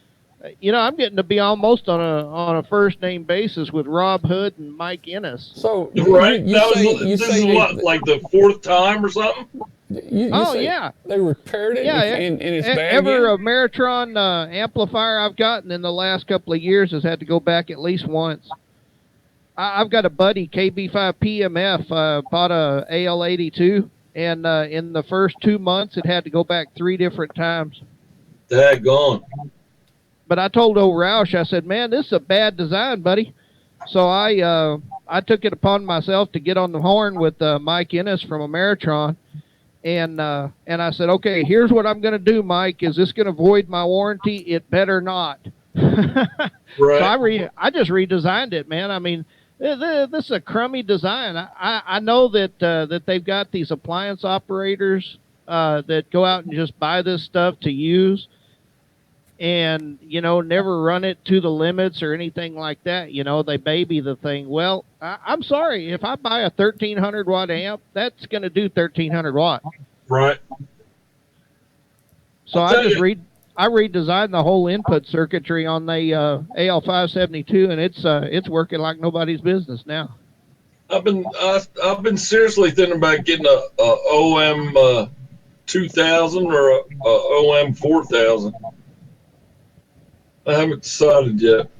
Speaker 16: getting to be almost on a first name basis with Rob Hood and Mike Ennis.
Speaker 2: So
Speaker 14: right, this is what, like the fourth time or something?
Speaker 16: Yeah,
Speaker 2: they repaired it. And it's bad
Speaker 16: every
Speaker 2: again?
Speaker 16: Ameritron amplifier I've gotten in the last couple of years has had to go back at least once. I've got a buddy, KB5PMF, bought a AL82, and in the first 2 months, it had to go back 3 different times.
Speaker 14: Daggone.
Speaker 16: But I told old Roush, I said, man, this is a bad design, buddy. So I took it upon myself to get on the horn with Mike Ennis from Ameritron, and I said, okay, here's what I'm going to do, Mike. Is this going to void my warranty? It better not.
Speaker 14: Right.
Speaker 16: So I just redesigned it, man. I mean, this is a crummy design. I know that they've got these appliance operators that go out and just buy this stuff to use, and never run it to the limits or anything like that. They baby the thing. Well, I'm sorry, if I buy a 1300 watt amp, that's going to do 1300 watt.
Speaker 14: Right.
Speaker 16: So I redesigned the whole input circuitry on the AL572, and it's working like nobody's business now.
Speaker 14: I've been seriously thinking about getting a OM 2000 or a OM 4000. I haven't decided yet.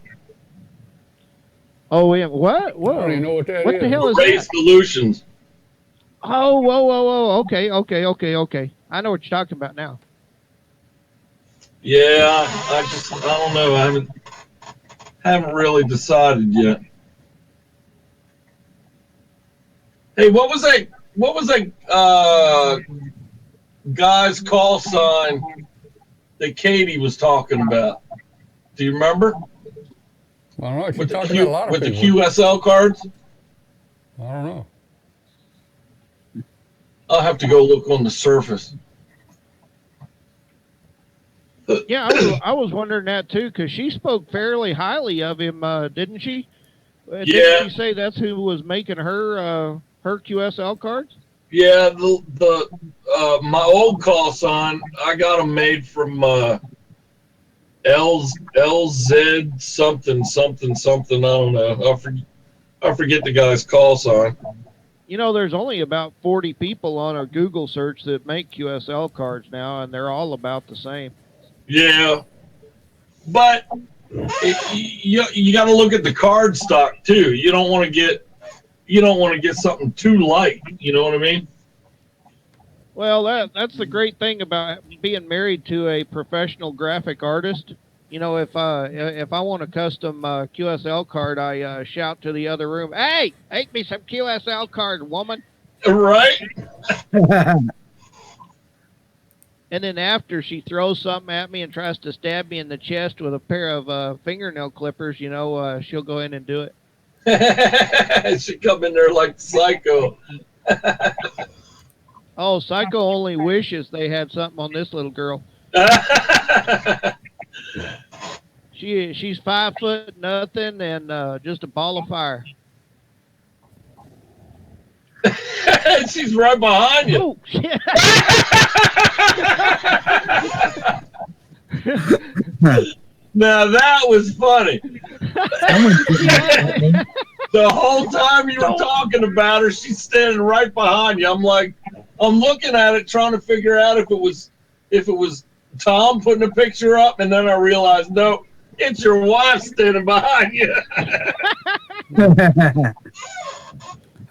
Speaker 16: Oh, yeah. What? Whoa.
Speaker 2: I don't even know what that is.
Speaker 16: What the hell is
Speaker 14: Ray
Speaker 16: that?
Speaker 14: Solutions.
Speaker 16: Oh, whoa. Okay. I know what you're talking about now.
Speaker 14: Yeah, I don't know. I haven't really decided yet. Hey, what was that guy's call sign that Katie was talking about? Do you remember?
Speaker 2: I don't know. She's talking about a lot of
Speaker 14: with
Speaker 2: people.
Speaker 14: the QSL cards?
Speaker 2: I don't know.
Speaker 14: I'll have to go look on the surface.
Speaker 16: Yeah, I was wondering that too, because she spoke fairly highly of him, didn't she? Didn't she say that's who was making her QSL cards?
Speaker 14: Yeah, the my old call sign, I got them made from LZ something. I don't know. I forget the guy's call sign.
Speaker 16: There's only about 40 people on a Google search that make QSL cards now, and they're all about the same.
Speaker 14: Yeah, but you got to look at the card stock too. You don't want to get something too light. You know what I mean?
Speaker 16: Well, that's the great thing about being married to a professional graphic artist. If I want a custom QSL card, I shout to the other room, "Hey, make me some QSL card, woman!"
Speaker 14: Right.
Speaker 16: And then after she throws something at me and tries to stab me in the chest with a pair of fingernail clippers, she'll go in and do it.
Speaker 14: She come in there like Psycho.
Speaker 16: Oh, Psycho only wishes they had something on this little girl. She's 5 foot nothing and just a ball of fire.
Speaker 14: She's right behind you.
Speaker 16: Oh, shit.
Speaker 14: Now that was funny. The whole time you were talking about her, she's standing right behind you. I'm looking at it, trying to figure out if it was Tom putting a picture up, and then I realized, no, it's your wife standing behind you.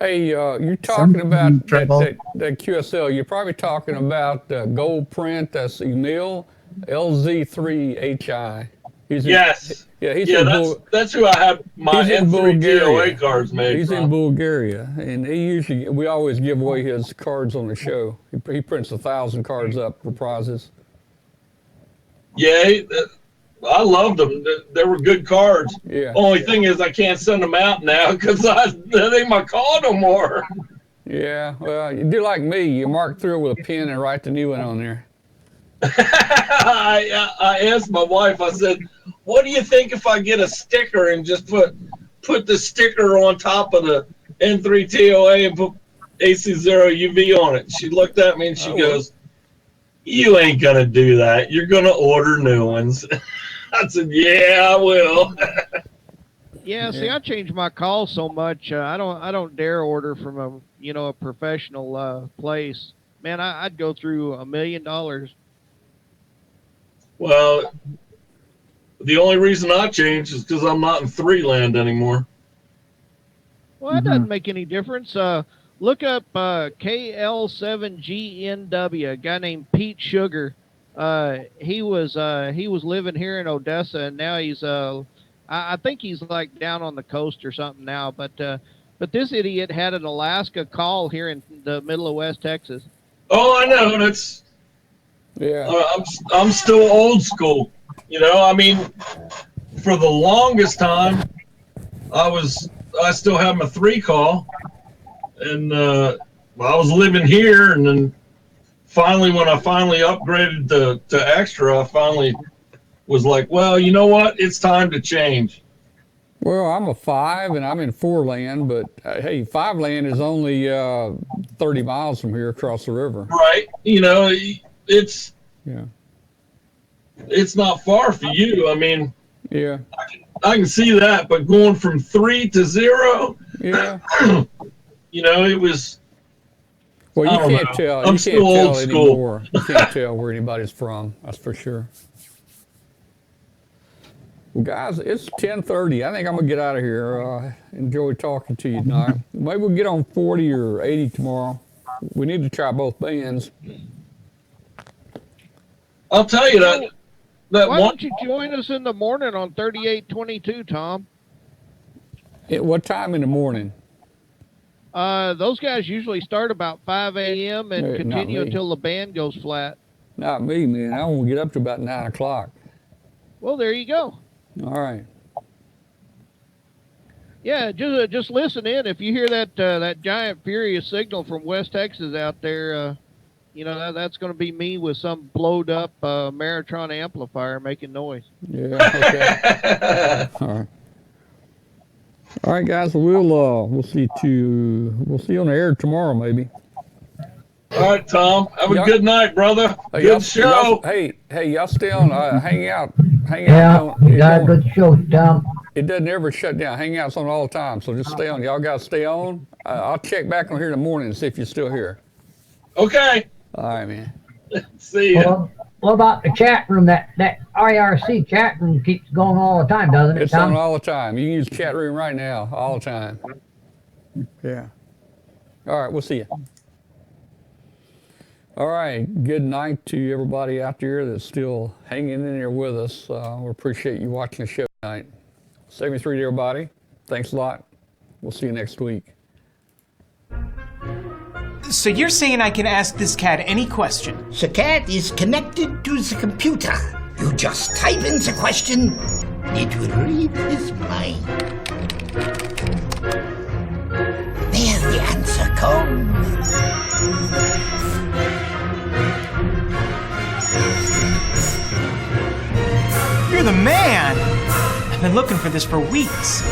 Speaker 2: Hey, you're talking about that QSL. You're probably talking about gold print. That's Emil LZ3HI.
Speaker 14: Yes.
Speaker 2: He's
Speaker 14: Yeah,
Speaker 2: in
Speaker 14: that's who I have my
Speaker 2: he's in
Speaker 14: N3
Speaker 2: Bulgaria.
Speaker 14: TOA cards made
Speaker 2: He's
Speaker 14: from.
Speaker 2: in Bulgaria, and we always give away his cards on the show. He prints 1,000 cards up for prizes.
Speaker 14: Yeah, I loved them. They were good cards.
Speaker 2: Yeah.
Speaker 14: Only thing is I can't send them out now because that ain't my call no more.
Speaker 2: Yeah, well, you do like me. You mark through with a pen and write the new one on there.
Speaker 14: I asked my wife, I said, what do you think if I get a sticker and just put the sticker on top of the N3 TOA and put AC0 UV on it? She looked at me and she goes, you ain't going to do that. You're going to order new ones. I said, yeah, I will.
Speaker 16: Yeah, see, I changed my call so much. I don't dare order from a professional place. Man, I'd go through $1 million.
Speaker 14: Well, the only reason I changed is because I'm not in 3 land anymore.
Speaker 16: Well, that doesn't make any difference. Look up KL7GNW, a guy named Pete Sugar. He was living here in Odessa, and now he's I think he's like down on the coast or something now. But this idiot had an Alaska call here in the middle of West Texas.
Speaker 14: Oh, I know. That's
Speaker 2: yeah.
Speaker 14: I'm still old school. You know, I mean, for the longest time, I still have my 3 call, and I was living here, and then finally, when I upgraded to extra, I finally was like, well, you know what? It's time to change.
Speaker 2: Well, I'm a 5 and I'm in 4 land, but hey, 5 land is only 30 miles from here across the river.
Speaker 14: Right. You know, it's not far for you. I mean,
Speaker 2: yeah,
Speaker 14: I can see that, but going from 3 to 0,
Speaker 2: yeah,
Speaker 14: you know, it was.
Speaker 2: Well, you can't tell.
Speaker 14: I'm
Speaker 2: You
Speaker 14: still
Speaker 2: can't tell
Speaker 14: old school.
Speaker 2: anymore. You can't tell where anybody's from. That's for sure. Well, guys, it's 10:30. I think I'm gonna get out of here. Enjoy talking to you tonight. Maybe we'll get on 40 or 80 tomorrow. We need to try both bands.
Speaker 14: I'll tell you that.
Speaker 16: Why don't you join us in the morning on 3822, Tom?
Speaker 2: At what time in the morning?
Speaker 16: Those guys usually start about 5 a.m. and
Speaker 2: Hey,
Speaker 16: continue
Speaker 2: not me.
Speaker 16: until the band goes flat.
Speaker 2: Not me, man. I won't get up to about 9 o'clock.
Speaker 16: Well, there you go.
Speaker 2: All right.
Speaker 16: Yeah, just listen in. If you hear that giant furious signal from West Texas out there, you know that's going to be me with some blowed up Maritron amplifier making noise.
Speaker 2: Yeah. Okay. All right, guys. We'll see you on the air tomorrow, maybe.
Speaker 14: All right, Tom. Have a good night, brother. Good show.
Speaker 2: Hey, y'all stay on. Hang out.
Speaker 11: Yeah, you got a good show, Tom.
Speaker 2: It doesn't ever shut down. Hangouts on all the time, so just stay on. Y'all got to stay on. I'll check back on here in the morning and see if you're still here.
Speaker 14: Okay.
Speaker 2: All right, man.
Speaker 14: See ya.
Speaker 11: Well, what about the chat room? That IRC chat room keeps going all the time, doesn't it,
Speaker 2: It's
Speaker 11: Tom?
Speaker 2: on all the time. You can use the chat room right now, all the time. Yeah. All right, we'll see you. All right, good night to everybody out there that's still hanging in there with us. We appreciate you watching the show tonight. 73 to everybody. Thanks a lot. We'll see you next week.
Speaker 17: So you're saying I can ask this cat any question?
Speaker 18: The cat is connected to the computer. You just type in the question, it will read his mind. There the answer comes.
Speaker 17: You're the man! I've been looking for this for weeks.